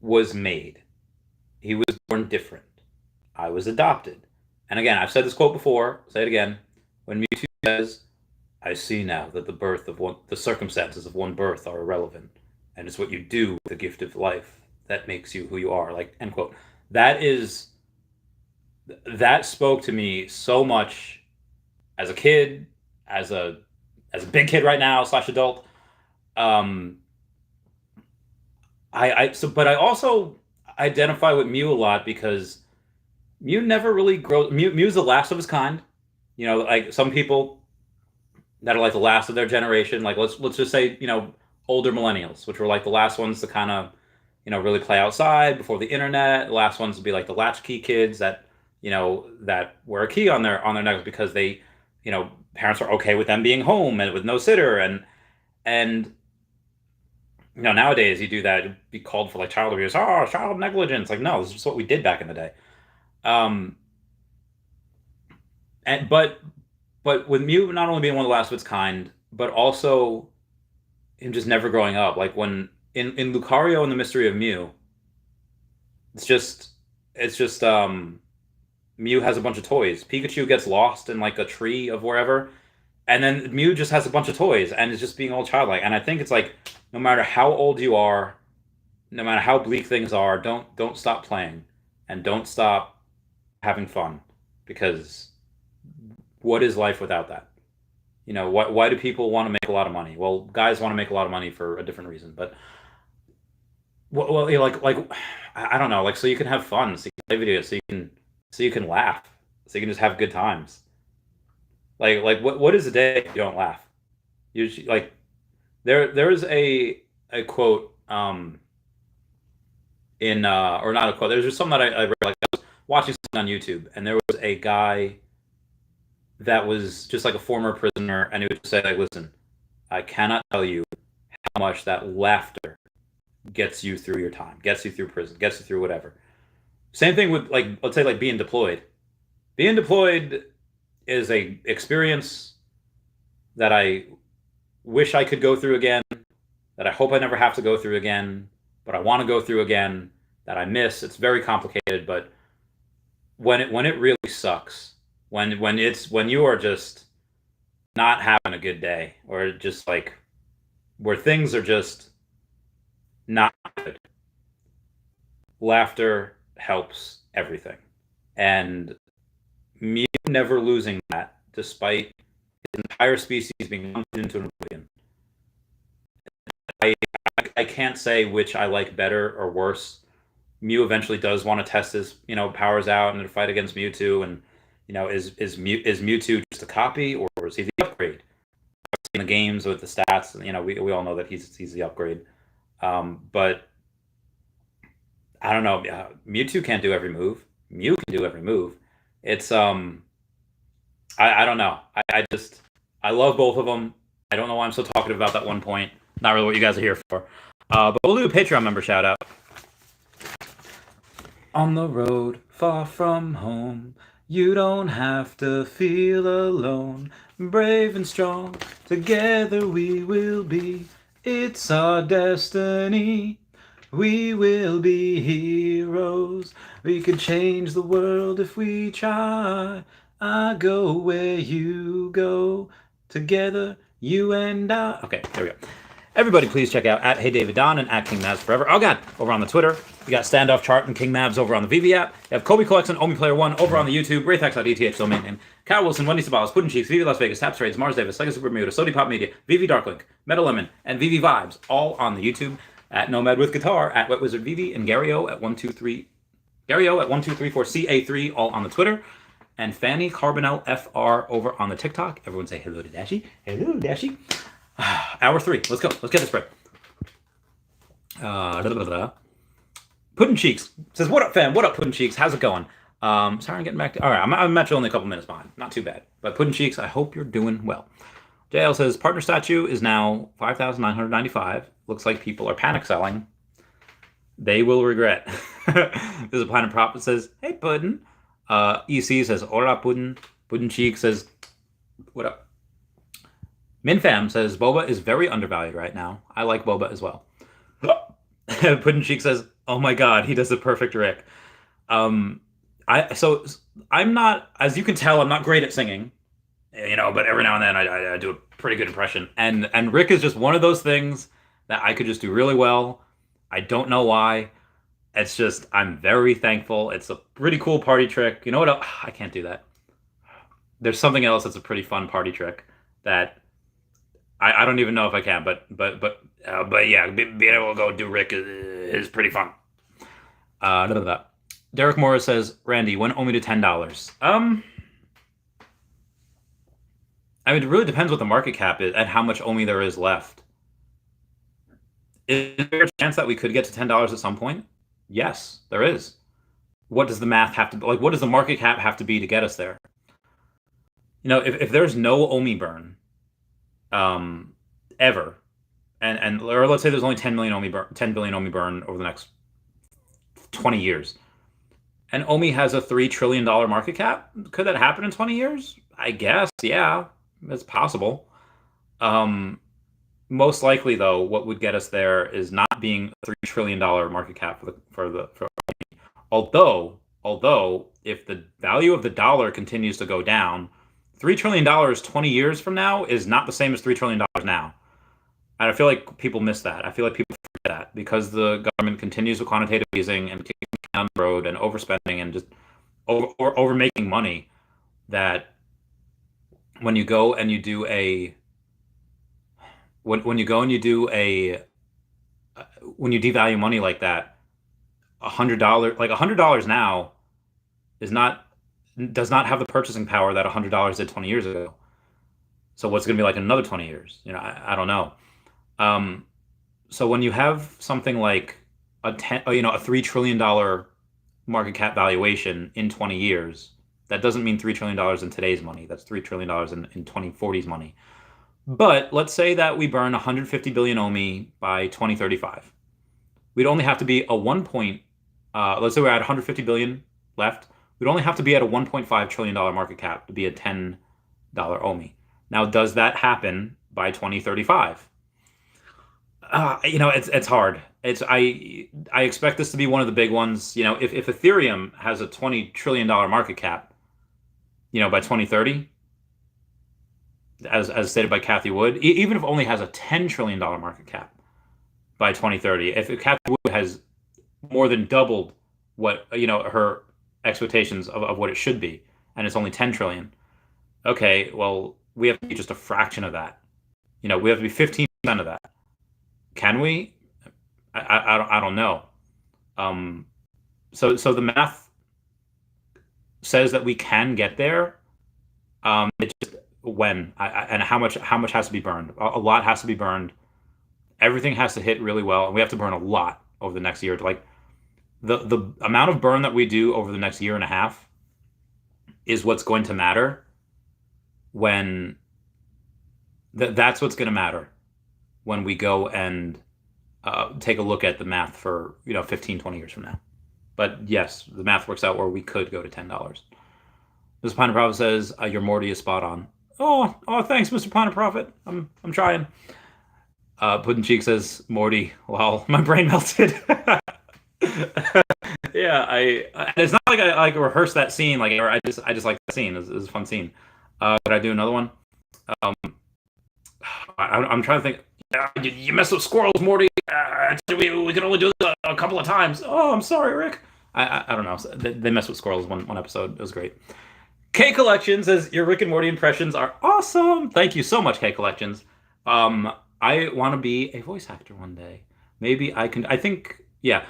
was made. He was born different. I was adopted. And again, I've said this quote before, say it again. When Mewtwo says, I see now that the circumstances of one birth are irrelevant, and it's what you do with the gift of life that makes you who you are. Like, end quote. That spoke to me so much as a kid, as a big kid right now / adult. But I also identify with Mew a lot because Mew never really grows. Mew's the last of his kind. Like some people that are like the last of their generation. Like let's just say older millennials, which were like the last ones to kind of really play outside before the internet. The last ones would be like the latchkey kids that that wear a key on their necks because they parents are okay with them being home and with no sitter and nowadays you do that, it'd be called for like child abuse. Oh, child negligence. Like, no, this is what we did back in the day. But with Mew not only being one of the last of its kind, but also him just never growing up. Like when in Lucario and the Mystery of Mew, it's just Mew has a bunch of toys. Pikachu gets lost in like a tree of wherever, and then Mew just has a bunch of toys and is just being all childlike. And I think it's like no matter how old you are, no matter how bleak things are, don't stop playing, and don't stop having fun, because what is life without that? Why do people want to make a lot of money? Well, guys want to make a lot of money for a different reason, but like I don't know, like so you can have fun, so you can play videos, so you can laugh, so you can just have good times. Like what is a day if you don't laugh? Usually, like there's a quote in or not a quote. There's just something that I read. Like I was watching something on YouTube, and there was a guy that was just like a former prisoner, and he would say, like, listen, I cannot tell you how much that laughter gets you through your time, gets you through prison, gets you through whatever. Same thing with, like, let's say, like being deployed. Being deployed is a experience that I wish I could go through again, that I hope I never have to go through again, but I want to go through again, that I miss. It's very complicated, but when it really sucks, when you are just not having a good day, or just like where things are just not good, laughter helps everything. And Mew never losing that, despite his entire species being lumped into an oblivion. I, I can't say which I like better or worse. Mew eventually does want to test his, powers out in a fight against Mewtwo, and is Mewtwo just a copy, or is he the upgrade? In the games with the stats, we all know that he's the upgrade. But I don't know. Mewtwo can't do every move. Mew can do every move. It's I don't know. I love both of them. I don't know why I'm so talkative about that one point. Not really what you guys are here for. But we'll do a Patreon member shout out. On the road, far from home, you don't have to feel alone. Brave and strong, together we will be. It's our destiny. We will be heroes. We could change the world if we try. I go where you go. Together, you and I. Okay, there we go. Everybody, please check out at Hey David Don and at King Mavs Forever. Oh God, over on the Twitter. You got Standoff Chart and King Mavs over on the Veve app. You have Kobe Collection, Omi Player One over on the YouTube. Raythax.eth, still maintained. Cal Willson, Wendy Stibalis, Puddin' Cheeks, Veve Las Vegas, Tap Trades, Mars Davis, Legacy Super Bermuda, Sody Pop Media, Veve Darklink, Metal Lemon, and Veve Vibes, all on the YouTube. At Nomad with Guitar, at Wet Wizard Veve, and Gario at 123. Gario at 1234CA3, all on the Twitter. And Fanny Carbonell FR over on the TikTok. Everyone say hello to Dashy. Hello, Dashy. Hour 3. Let's go. Let's get this break. Puddin' Cheeks says, "What up, fam? What up, Puddin' Cheeks? How's it going? Sorry, I'm getting back to. All right, I'm actually only a couple minutes behind. Not too bad. But Puddin' Cheeks, I hope you're doing well." JL says, "Partner statue is now 5,995. Looks like people are panic selling. They will regret." There's a Planet Prop that says, "Hey, Puddin." EC says, "Hola, Puddin." Puddin' Cheeks says, "What up?" Minfam says, "Boba is very undervalued right now. I like Boba as well." Puddin' Cheek says, "Oh my God, he does the perfect Rick." I'm not, as you can tell, I'm not great at singing, but every now and then I do a pretty good impression. And Rick is just one of those things that I could just do really well. I don't know why. It's just, I'm very thankful. It's a pretty cool party trick. You know what? I can't do that. There's something else that's a pretty fun party trick that I don't even know if I can, but yeah, being able to go do Rick is pretty fun. Derek Morris says, "Randy, when Omi to $10?" I mean, it really depends what the market cap is and how much Omi there is left. Is there a chance that we could get to $10 at some point? Yes, there is. What does the math have to, like, what does the market cap have to be to get us there? If there's no Omi burn, ever, or let's say there's only 10 billion Omi burn over the next 20 years, and Omi has a $3 trillion market cap, could that happen in 20 years? I guess, yeah, it's possible. Most likely, though, what would get us there is not being a $3 trillion market cap for Omi. Although, if the value of the dollar continues to go down, $3 trillion 20 years from now is not the same as $3 trillion now. And I feel like people miss that. I feel like people forget that because the government continues with quantitative easing and kicking down the road and overspending and just over making money, that when you go and you do a when you go and you do a when you devalue money like that, $100 now is not does not have the purchasing power that $100 did 20 years ago. So what's going to be like in another 20 years? I don't know. Um, so when you have something like a $3 trillion market cap valuation in 20 years, that doesn't mean $3 trillion in today's money. That's $3 trillion in 2040's money. But let's say that we burn 150 billion OMI by 2035. We'd only have to be a let's say we're at 150 billion left. We'd only have to be at a $1.5 trillion market cap to be a $10 OMI. Now, does that happen by 2035? It's hard. I expect this to be one of the big ones. If Ethereum has a $20 trillion market cap, by 2030, as stated by Cathie Wood, even if it only has a $10 trillion market cap by 2030, if Cathie Wood has more than doubled what her expectations of what it should be, and it's only 10 trillion, okay, well, we have to be just a fraction of that. We have to be 15% of that. Can we? I don't know. So the math says that we can get there. It's just when and how much has to be burned. A lot has to be burned. Everything has to hit really well, and we have to burn a lot over the next year. Like the amount of burn that we do over the next year and a half is what's going to matter. When that's what's going to matter when we go and take a look at the math for 15, 20 years from now. But yes, the math works out where we could go to $10. Mr. Pine Prophet says your Morty is spot on. Oh, thanks, Mr. Pine Prophet. I'm trying. Puddin' Cheek says Morty. Wow, my brain melted. Yeah, it's not like I rehearsed that scene, or I just like that scene. It was a fun scene. Could I do another one? I'm trying to think. You mess with squirrels, Morty. We can only do this a couple of times. Oh, I'm sorry, Rick. I don't know. They mess with squirrels one episode. It was great. K Collection says your Rick and Morty impressions are awesome. Thank you so much, K Collections. I want to be a voice actor one day. Maybe I can. I think, yeah.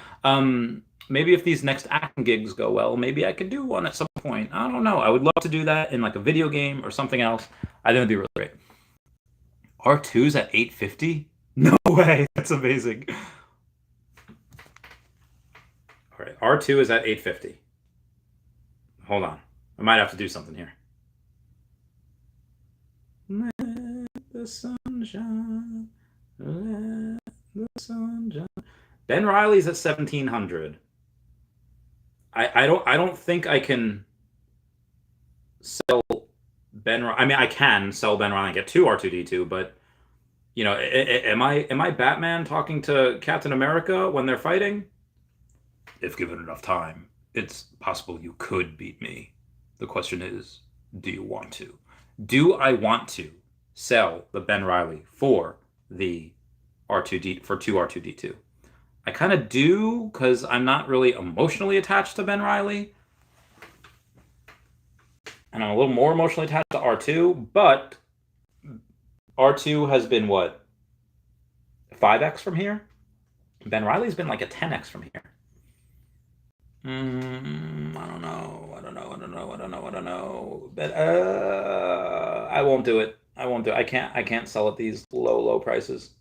Maybe if these next acting gigs go well, maybe I could do one at some point. I don't know. I would love to do that in like a video game or something else. I think it'd be really great. R2's at 850? No way. That's amazing. All right. R2 is at 850. Hold on. I might have to do something here. Let the sunshine. Let the sunshine. Ben Riley's at 1700. I don't think I can sell Ben. I mean, I can sell Ben Riley and get two R2D2, but am I Batman talking to Captain America when they're fighting? If given enough time, it's possible you could beat me. The question is, do you want to? Do I want to sell the Ben Riley for the R2D for two R2D2? I kind of do, because I'm not really emotionally attached to Ben Riley. And I'm a little more emotionally attached to R2, but R2 has been, what, 5x from here? Ben Riley's been like a 10x from here. I don't know. But I won't do it. I can't sell at these low prices.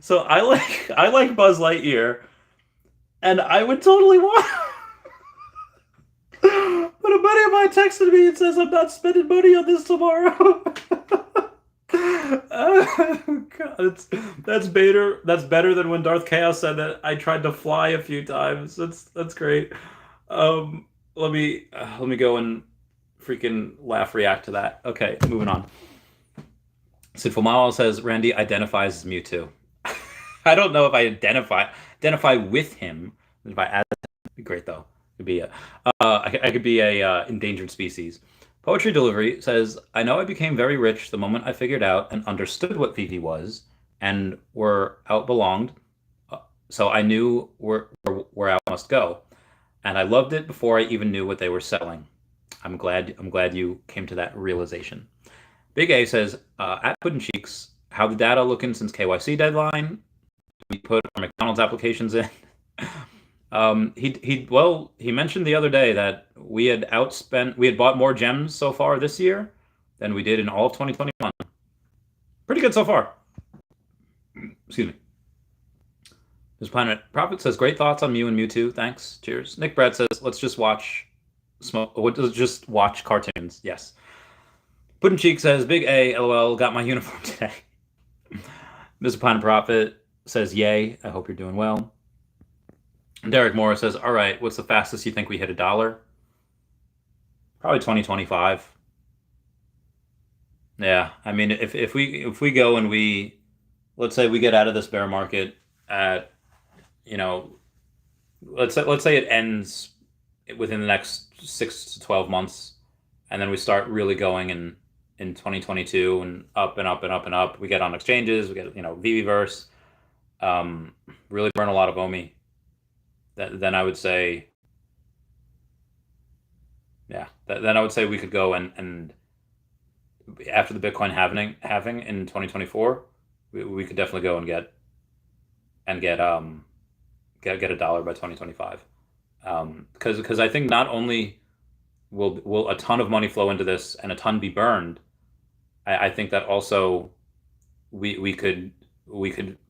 So I like Buzz Lightyear, and I would totally want. But a buddy of mine texted me and says I'm not spending money on this tomorrow. Oh, God, that's better. That's better than when Darth Chaos said that I tried to fly a few times. That's great. Let me go and freaking react to that. Okay, moving on. Sidful Mawal says Randy identifies as Mewtwo. I don't know if I identify with him. If I add him, it'd be great though. It'd be I could be a endangered species. Poetry Delivery says, I know I became very rich the moment I figured out and understood what Veve was and were outbelonged. so I knew where I must go, and I loved it before I even knew what they were selling. I'm glad you came to that realization. Big A says, at Puddin Cheeks, how the data looking since KYC deadline? We put our McDonald's applications in. He mentioned the other day that we had bought more gems so far this year than we did in all of 2021. Pretty good so far. Excuse me. This Planet Prophet says, great thoughts on Mew and Mewtwo. Thanks. Cheers. Nick Brett says, let's just watch just watch cartoons. Yes. Puddin Cheek says, Big A, LOL, got my uniform today. Mr. Planet Prophet says, yay, I hope you're doing well. And Derek Morris says, all right, what's the fastest you think we hit $1? Probably 2025. Yeah, I mean, if we go and let's say we get out of this bear market at, let's say it ends within the next 6 to 12 months, and then we start really going in 2022 and up and up and up and up. We get on exchanges, we get Veveverse, really burn a lot of OMI. Then I would say, yeah, then I would say we could go and after the Bitcoin halving in 2024, we could definitely go and get $1 by 2025. Because I think not only will a ton of money flow into this and a ton be burned, I think that also we could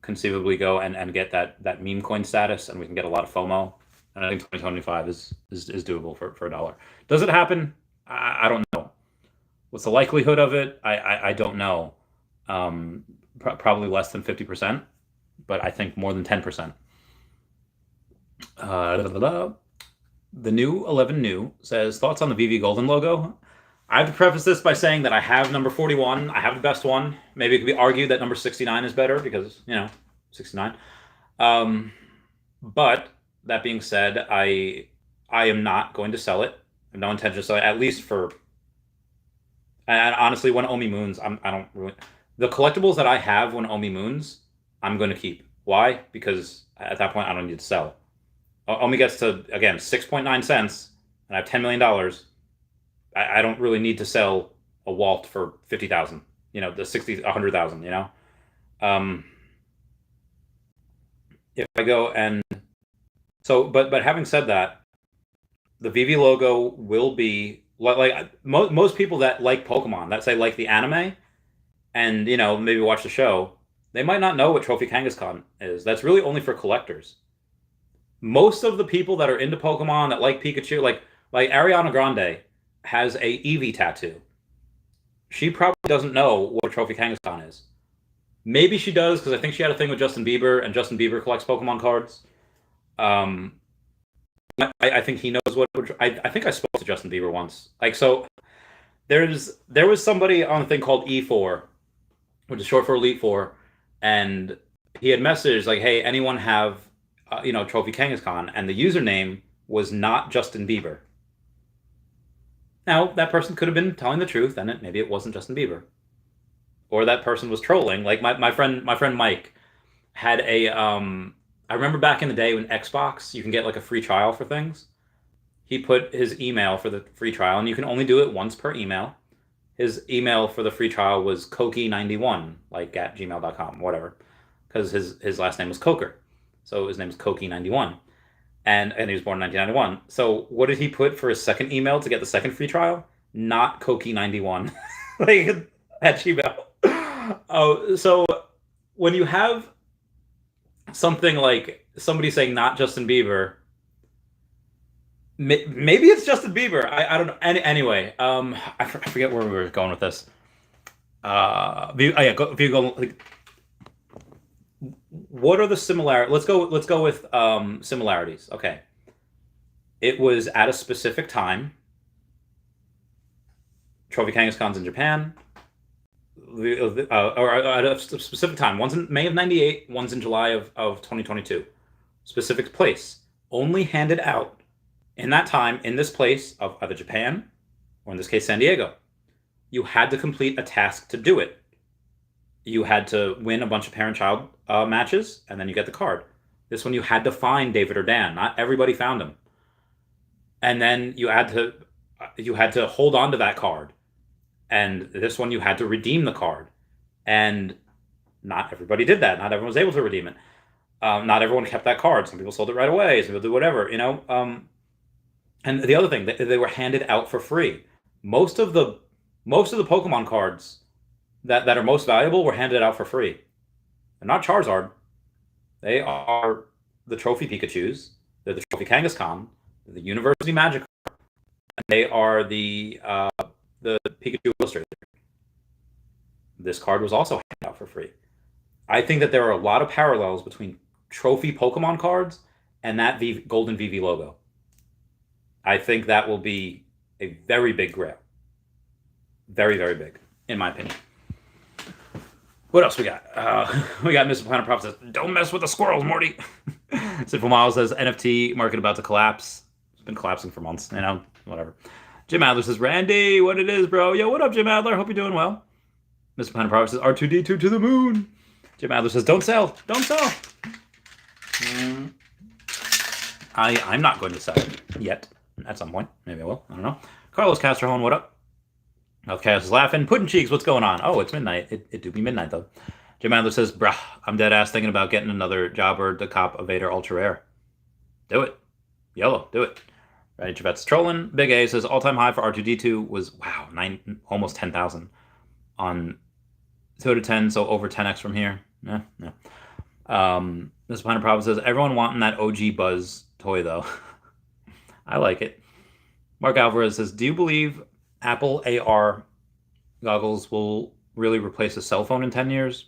conceivably go and get that meme coin status, and we can get a lot of FOMO. And I think 2025 is doable for $1. Does it happen? I don't know. What's the likelihood of it? I don't know. Probably less than 50%, but I think more than 10%. The new 11 new says, thoughts on the Veve Golden logo? I have to preface this by saying that I have number 41. I have the best one. Maybe it could be argued that number 69 is better because, 69. But that being said, I am not going to sell it. I have no intention to sell it, at least for... And honestly, when Omi moons, I don't really... The collectibles that I have when Omi moons, I'm going to keep. Why? Because at that point, I don't need to sell. Omi gets to, again, 6.9 cents, and I have $10 million. I don't really need to sell a Walt for 50,000. The 60, 100,000. If I go and but having said that, the Veve logo will be like most people that like Pokemon, that say like the anime, and maybe watch the show, they might not know what Trophy Kangaskhan is. That's really only for collectors. Most of the people that are into Pokemon that like Pikachu, like Ariana Grande, has a Eevee tattoo. She probably doesn't know what Trophy Kangaskhan is. Maybe she does, because I think she had a thing with Justin Bieber, and Justin Bieber collects Pokemon cards. I think he knows what... I think I spoke to Justin Bieber once. There was somebody on a thing called E4, which is short for Elite Four, and he had messaged like, hey, anyone have, Trophy Kangaskhan? And the username was not Justin Bieber. Now, that person could have been telling the truth, and maybe it wasn't Justin Bieber. Or that person was trolling. Like my friend Mike had a... I remember back in the day when Xbox, you can get like a free trial for things. He put his email for the free trial, and you can only do it once per email. His email for the free trial was Koki91, like at gmail.com, whatever. Because his last name was Coker. So his name is Koki91. And he was born in 1991. So what did he put for his second email to get the second free trial? Not Koki91. like at Gmail. Oh, so when you have something like somebody saying not Justin Bieber, maybe it's Justin Bieber. I don't know. Anyway, I forget where we were going with this. If you go, like, what are the similarities? Let's go with similarities. Okay. It was at a specific time. Trophy Kangaskhan's in Japan. Or at a specific time. One's in May of 98, one's in July of 2022. Specific place. Only handed out in that time, in this place of either Japan, or in this case, San Diego. You had to complete a task to do it. You had to win a bunch of parent-child matches, and then you get the card. This one you had to find David or Dan. Not everybody found him. And then you had to hold on to that card. And this one you had to redeem the card. And not everybody did that. Not everyone was able to redeem it. Not everyone kept that card. Some people sold it right away. Some people did whatever, And the other thing, they were handed out for free. Most of the Pokemon cards that are most valuable were handed out for free. They're not Charizard. They are the Trophy Pikachus. They're the Trophy Kangaskhan. They're the University Magic. And they are the Pikachu Illustrated. This card was also handed out for free. I think that there are a lot of parallels between Trophy Pokemon cards and that Golden Veve logo. I think that will be a very big grail. Very, very big, in my opinion. What else we got? We got Mr. Planet Prop says, don't mess with the squirrels, Morty. Simple Miles says, NFT market about to collapse. It's been collapsing for months, whatever. Jim Adler says, Randy, what it is, bro? Yo, what up, Jim Adler? Hope you're doing well. Mr. Planet Prop says, R2D2 to the moon. Jim Adler says, don't sell. Don't sell. I'm not going to sell yet. At some point. Maybe I will. I don't know. Carlos Castrojón, what up? Health Chaos is laughing. Puddin' Cheeks, what's going on? Oh, it's midnight. It do be midnight, though. Jim Adler says, bruh, I'm dead ass thinking about getting another jobber to cop a Vader Ultra Rare. Do it. Yellow, do it. Right, Javet's trolling. Big A says, all-time high for R2D2 was, wow, almost 10,000 on 2 out of 10, so over 10x from here. Yeah. This Planet Problem says, everyone wanting that OG Buzz toy, though. I like it. Mark Alvarez says, do you believe Apple AR goggles will really replace a cell phone in 10 years?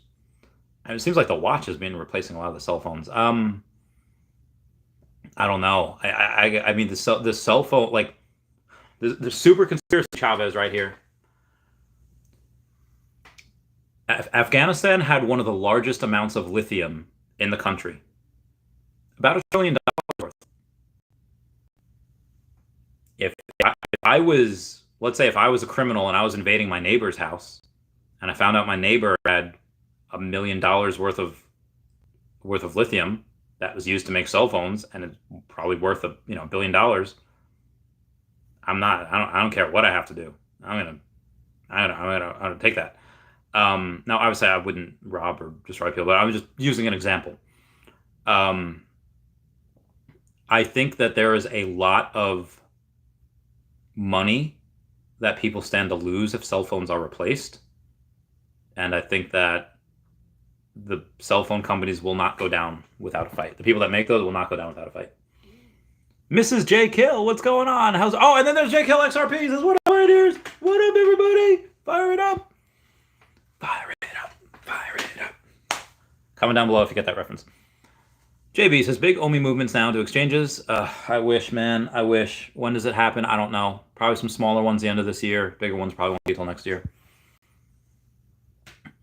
And it seems like the watch has been replacing a lot of the cell phones. I don't know. I mean, the cell phone, like, the super conspiracy Chavez right here. Afghanistan had one of the largest amounts of lithium in the country. About $1 trillion worth. If I was, let's say if I was a criminal and I was invading my neighbor's house and I found out my neighbor had $1 million worth of lithium that was used to make cell phones and it's probably worth $1 billion, I don't care what I have to do. I'm gonna take that. Now obviously I wouldn't rob or destroy people, but I'm just using an example. I think that there is a lot of money that people stand to lose if cell phones are replaced. And I think that the cell phone companies will not go down without a fight. The people that make those will not go down without a fight. Mrs. J. Kill, what's going on? And then there's J. Kill XRP. Says, what up, Raiders? What up, everybody? Fire it up. Fire it up. Fire it up. Comment down below if you get that reference. JB says, big OMI movements now to exchanges. I wish, man. I wish. When does it happen? I don't know. Probably some smaller ones the end of this year. Bigger ones probably won't be until next year.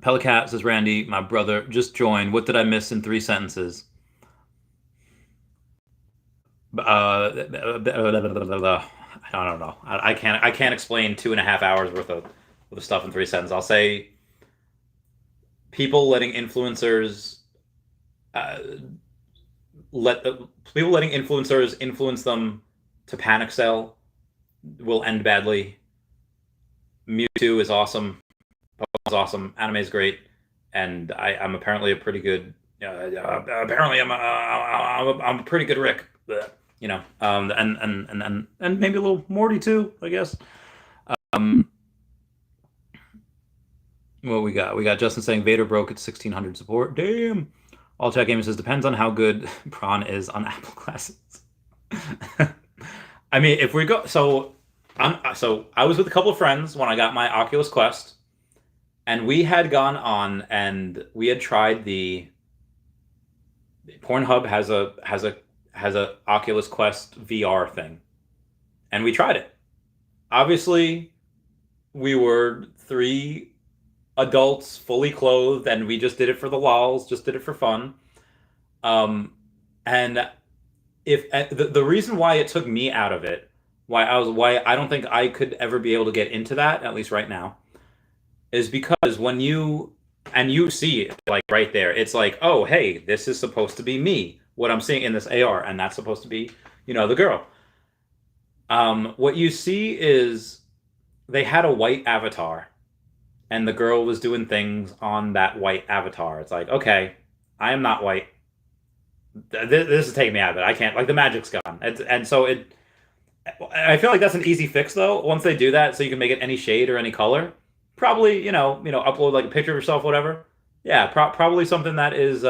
Pelicat says, Randy, my brother, just joined. What did I miss in 3 sentences? I don't know. I can't explain 2.5 hours worth of stuff in 3 sentences. I'll say people letting influencers influence them to panic sell will end badly. Mewtwo is awesome. Pokemon's awesome. Anime is great, and I'm apparently a pretty good. Apparently, I'm a pretty good Rick. And maybe a little Morty too, I guess. What we got? We got Justin saying Vader broke at 1600 support. Damn. All Chat Gaming says depends on how good Prawn is on Apple glasses. I mean, if we go, so I was with a couple of friends when I got my Oculus Quest, and we had gone on and we had tried the Pornhub has a Oculus Quest VR thing, and we tried it. Obviously, we were 3 adults fully clothed, and we just did it for the lols, just did it for fun. And if the reason why it took me out of it, why I don't think I could ever be able to get into that, at least right now, is because when you see it like right there, it's like, oh hey, this is supposed to be me. what I'm seeing in this AR, and that's supposed to be, the girl. What you see is they had a white avatar, and the girl was doing things on that white avatar. It's like, okay, I am not white. This is taking me out of it. I can't, like, the magic's gone. And so I feel like that's an easy fix, though. Once they do that, so you can make it any shade or any color, probably, upload like a picture of yourself, whatever. Yeah, probably something that is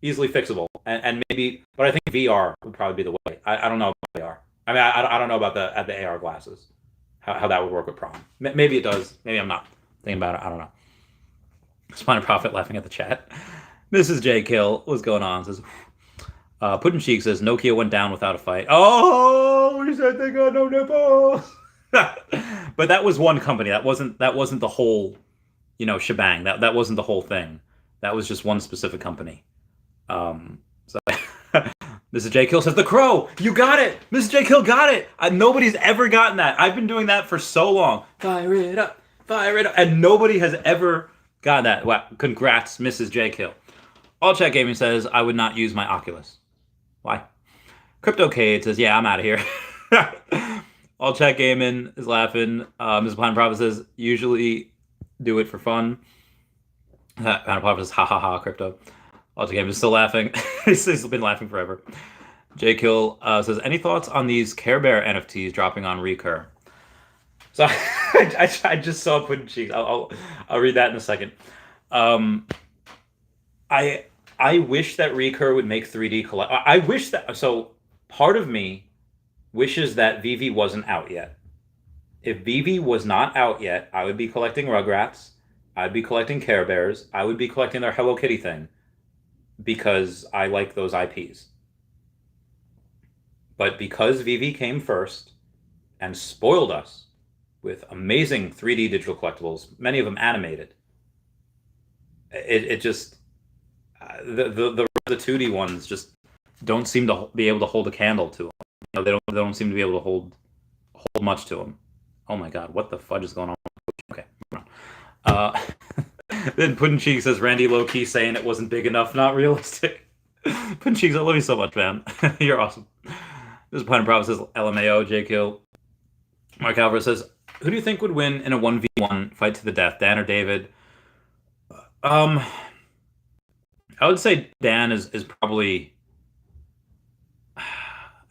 easily fixable, and maybe, but I think VR would probably be the way. I don't know about VR. I mean, I don't know about the AR glasses, how that would work with prom. Maybe it does. Maybe I'm not thinking about it. I don't know. Spine Profit laughing at the chat. Mrs. J Kill, what's going on? Says Puddin' Cheek says Nokia went down without a fight. Oh, we said they got no nipples. But that was one company. That wasn't the whole, shebang. That wasn't the whole thing. That was just one specific company. So Mrs. J Kill says The Crow. You got it. Mrs. J Kill got it. Nobody's ever gotten that. I've been doing that for so long. Fire it up, and nobody has ever gotten that. Wow. Congrats, Mrs. J Kill. All Chat Gaming says I would not use my Oculus. Why? CryptoCade says, yeah, I'm out of here. All Chat Gaming is laughing. Mrs. Planet Prophet says, usually do it for fun. Planet Prophet says, ha ha ha, crypto. All Chat Gaming is still laughing. He's been laughing forever. J Kill says, any thoughts on these Care Bear NFTs dropping on Recur? So I just saw Puddin' Cheeks. I'll read that in a second. I wish that Recur would make 3D collect. I wish that. So part of me wishes that Veve wasn't out yet. If Veve was not out yet, I would be collecting Rugrats. I'd be collecting Care Bears. I would be collecting their Hello Kitty thing because I like those IPs. But because Veve came first and spoiled us with amazing 3D digital collectibles, many of them animated, it just the 2D ones just don't seem to be able to hold a candle to them. They don't seem to be able to hold much to them. Oh my god, what the fudge is going on? Okay, then Puddin' Cheek says Randy low key saying it wasn't big enough, not realistic. Puddin' Cheeks, I love you so much, man. You're awesome. This is Planet Bravo says LMAO, J Kill. Mark Alvarez says, who do you think would win in a 1v1 fight to the death, Dan or David? I would say Dan is probably.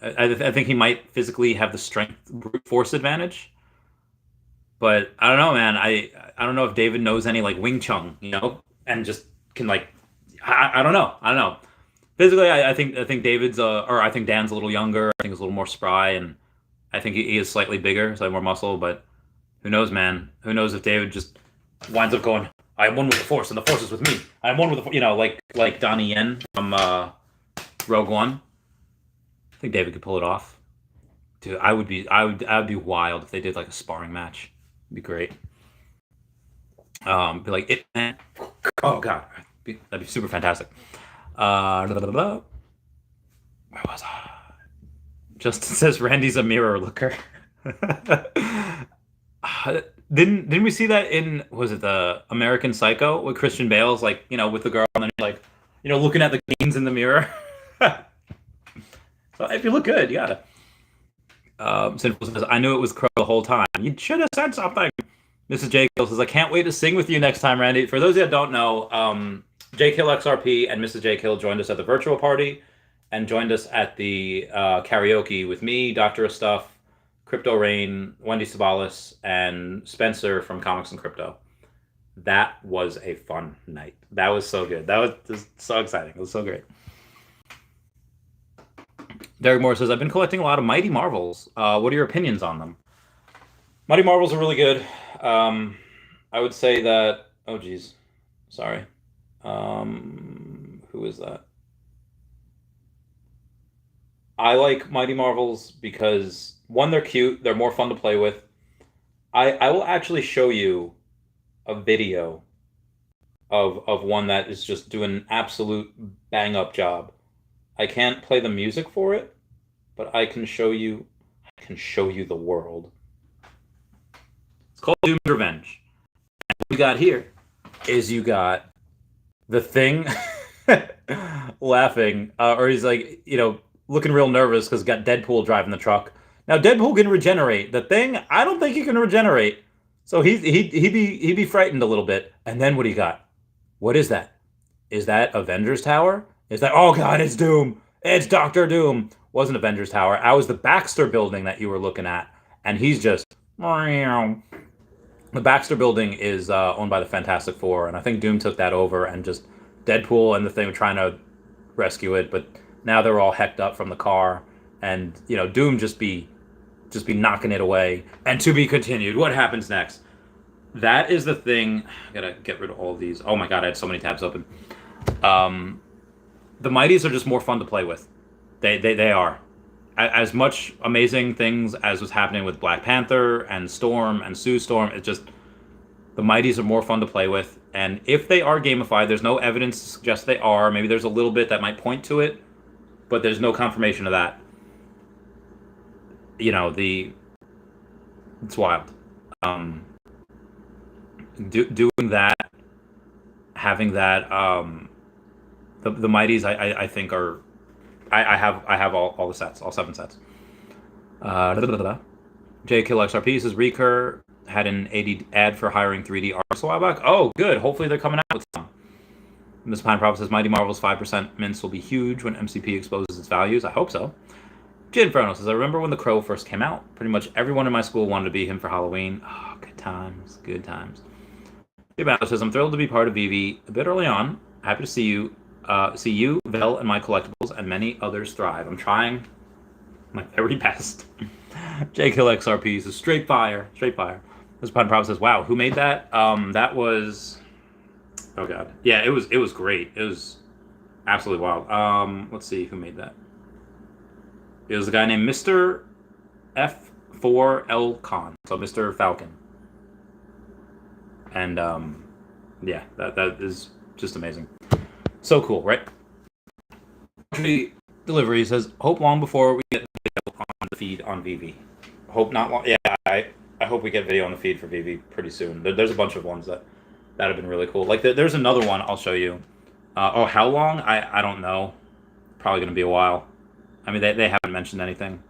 I think he might physically have the strength brute force advantage, but I don't know, man. I don't know if David knows any like Wing Chun, and just can like. I don't know. Physically, I think David's or I think Dan's a little younger. I think he's a little more spry, and I think he is slightly bigger, so more muscle. But who knows, man? Who knows if David just winds up going, I am one with the Force, and the Force is with me. I am one with the, like Donnie Yen from Rogue One. I think David could pull it off. Dude, I would be wild if they did like a sparring match. It'd be great. Be like it, man. Oh god, that'd be super fantastic. Where was I? Justin says Randy's a mirror looker. Didn't we see that in, was it the American Psycho with Christian Bale's with the girl and then looking at the gains in the mirror? So if you look good, you gotta. Sinful says, I knew it was Crow the whole time. You should have said something. Mrs. J Kill says, I can't wait to sing with you next time, Randy. For those of you that don't know, J Kill XRP and Mrs. J Kill joined us at the virtual party and joined us at the karaoke with me, Doctor of Stuff, Crypto Rain, Wendy Stibalis, and Spencer from Comics and Crypto. That was a fun night. That was so good. That was just so exciting. It was so great. Derek Moore says, I've been collecting a lot of Mighty Marvels. What are your opinions on them? Mighty Marvels are really good. I would say that... Oh, geez. Sorry. Who is that? I like Mighty Marvels because, one, they're cute. They're more fun to play with. I will actually show you a video of one that is just doing an absolute bang-up job. I can't play the music for it, but I can show you the world. It's called Doom's Revenge. And what we got here is you got the Thing. laughing, or he's like, looking real nervous because got Deadpool driving the truck. Now Deadpool can regenerate. The thing, I don't think he can regenerate. So he'd be frightened a little bit. And then what do you got? What is that? Is that Avengers Tower? Is that, oh God, it's Doom. It's Doctor Doom. Wasn't Avengers Tower. I was the Baxter building that you were looking at. And he's just, the Baxter building is owned by the Fantastic Four. And I think Doom took that over, and just Deadpool and the thing were trying to rescue it. But now they're all hecked up from the car. And, Doom just be knocking it away. And to be continued. What happens next? That is the thing. I gotta get rid of all of these. Oh my God, I had so many tabs open. The Mighties are just more fun to play with. They are. As much amazing things as was happening with Black Panther and Storm and Sue Storm, it's just, the Mighties are more fun to play with. And if they are gamified, there's no evidence to suggest they are. Maybe there's a little bit that might point to it, but there's no confirmation of that. It's wild. Doing that, having that, the Mighties, I think are, I have all the sets, all 7 sets. JKillXRP says Recur had an 80 ad for hiring 3D artists a while back. Oh, good. Hopefully they're coming out with some. Miss Pine Prophet says Mighty Marvel's 5% mints will be huge when MCP exposes its values. I hope so. Jin Inferno says, I remember when The Crow first came out. Pretty much everyone in my school wanted to be him for Halloween. Oh, good times. Good times. Jim says, I'm thrilled to be part of Veve a bit early on. Happy to see you, Vel, and my collectibles, and many others thrive. I'm trying my very best. JKillXRP says, straight fire. This Pine Prophet says, wow, who made that? That was, oh God. Yeah, it was great. It was absolutely wild. Let's see who made that. It was a guy named Mr. F4L Con, so Mr. Falcon. And yeah, that is just amazing. So cool, right? Delivery says, hope long before we get video on the feed on Veve. Hope not long. Yeah, I hope we get video on the feed for Veve pretty soon. There's a bunch of ones that have been really cool. Like there's another one I'll show you. How long? I don't know. Probably going to be a while. I mean, they haven't mentioned anything.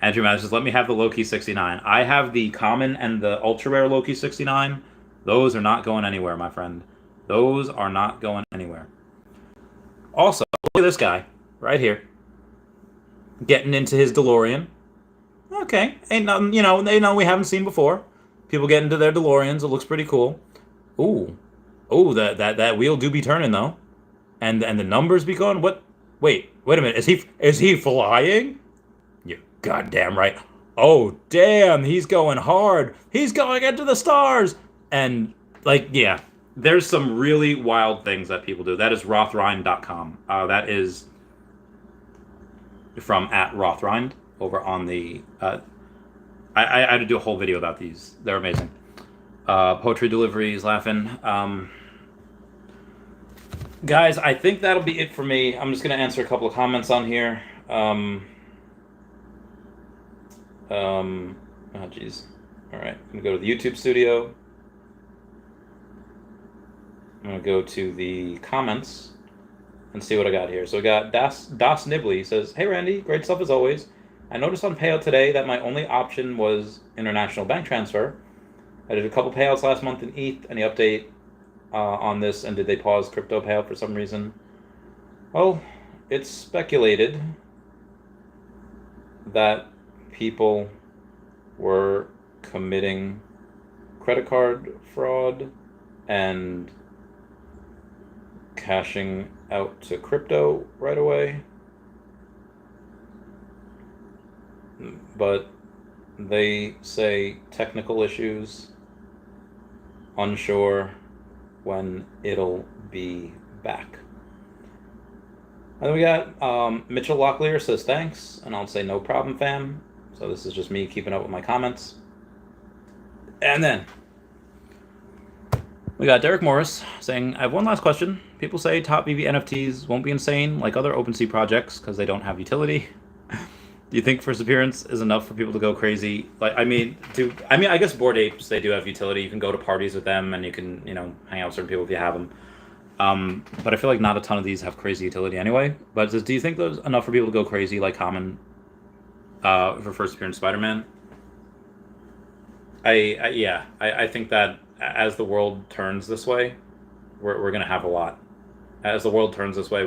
Andrew Matthews says, let me have the Loki 69. I have the common and the ultra rare Loki 69. Those are not going anywhere, my friend. Those are not going anywhere. Also, look at this guy right here. Getting into his DeLorean. Okay. Ain't nothing, they know we haven't seen before. People get into their DeLoreans. It looks pretty cool. Ooh. Ooh, that wheel do be turning, though. And the numbers be going. What? Wait a minute. Is he flying? You're goddamn right. Oh, damn, he's going hard. He's going into the stars. And, yeah, there's some really wild things that people do. That is rothrind.com. That is from @rothrind over on the... I had to do a whole video about these. They're amazing. Poetry Deliveries, laughing. Guys, I think that'll be it for me. I'm just going to answer a couple of comments on here. Oh, jeez. All right. I'm going to go to the YouTube studio. I'm going to go to the comments and see what I got here. So we got Das Nibley says, hey, Randy, great stuff as always. I noticed on payout today that my only option was international bank transfer. I did a couple payouts last month in ETH. Any update on this, and did they pause crypto payout for some reason? Well, it's speculated that people were committing credit card fraud and cashing out to crypto right away. But they say technical issues, unsure when it'll be back. And then we got Mitchell Locklear says thanks, and I'll say no problem, fam. So this is just me keeping up with my comments. And then we got Derek Morris saying, I have one last question. People say top Veve NFTs won't be insane like other OpenSea projects because they don't have utility. Do you think first appearance is enough for people to go crazy? I guess Bored Apes, they do have utility. You can go to parties with them, and you can, hang out with certain people if you have them. But I feel like not a ton of these have crazy utility anyway. But do you think there's enough for people to go crazy, like common, for first appearance Spider-Man? I think that as the world turns this way, we're going to have a lot. As the world turns this way,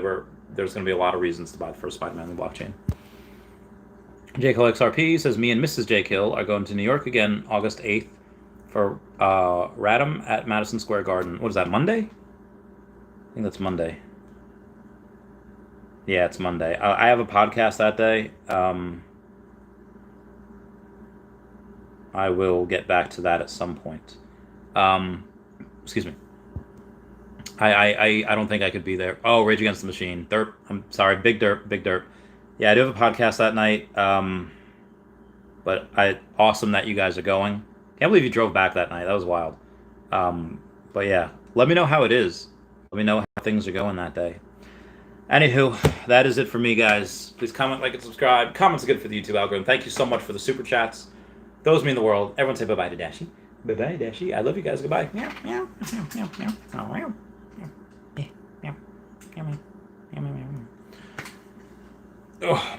there's going to be a lot of reasons to buy the first Spider-Man in the blockchain. J Kill XRP says, me and Mrs. J Kill are going to New York again August 8th for Radom at Madison Square Garden. What is that, Monday? I think that's Monday. Yeah, it's Monday. I have a podcast that day. I will get back to that at some point. Excuse me. I don't think I could be there. Oh, Rage Against the Machine. Derp. I'm sorry. Big Derp. Yeah, I do have a podcast that night. But awesome that you guys are going. Can't believe you drove back that night. That was wild. But yeah, let me know how it is. Let me know how things are going that day. Anywho, that is it for me, guys. Please comment, like, and subscribe. Comments are good for the YouTube algorithm. Thank you so much for the super chats. Those mean the world. Everyone say bye-bye to Dashi. Bye-bye, Dashi. I love you guys. Goodbye. Meow, meow, meow, meow, meow. Oh, meow. Meow, meow, meow, meow, meow, meow. Oh.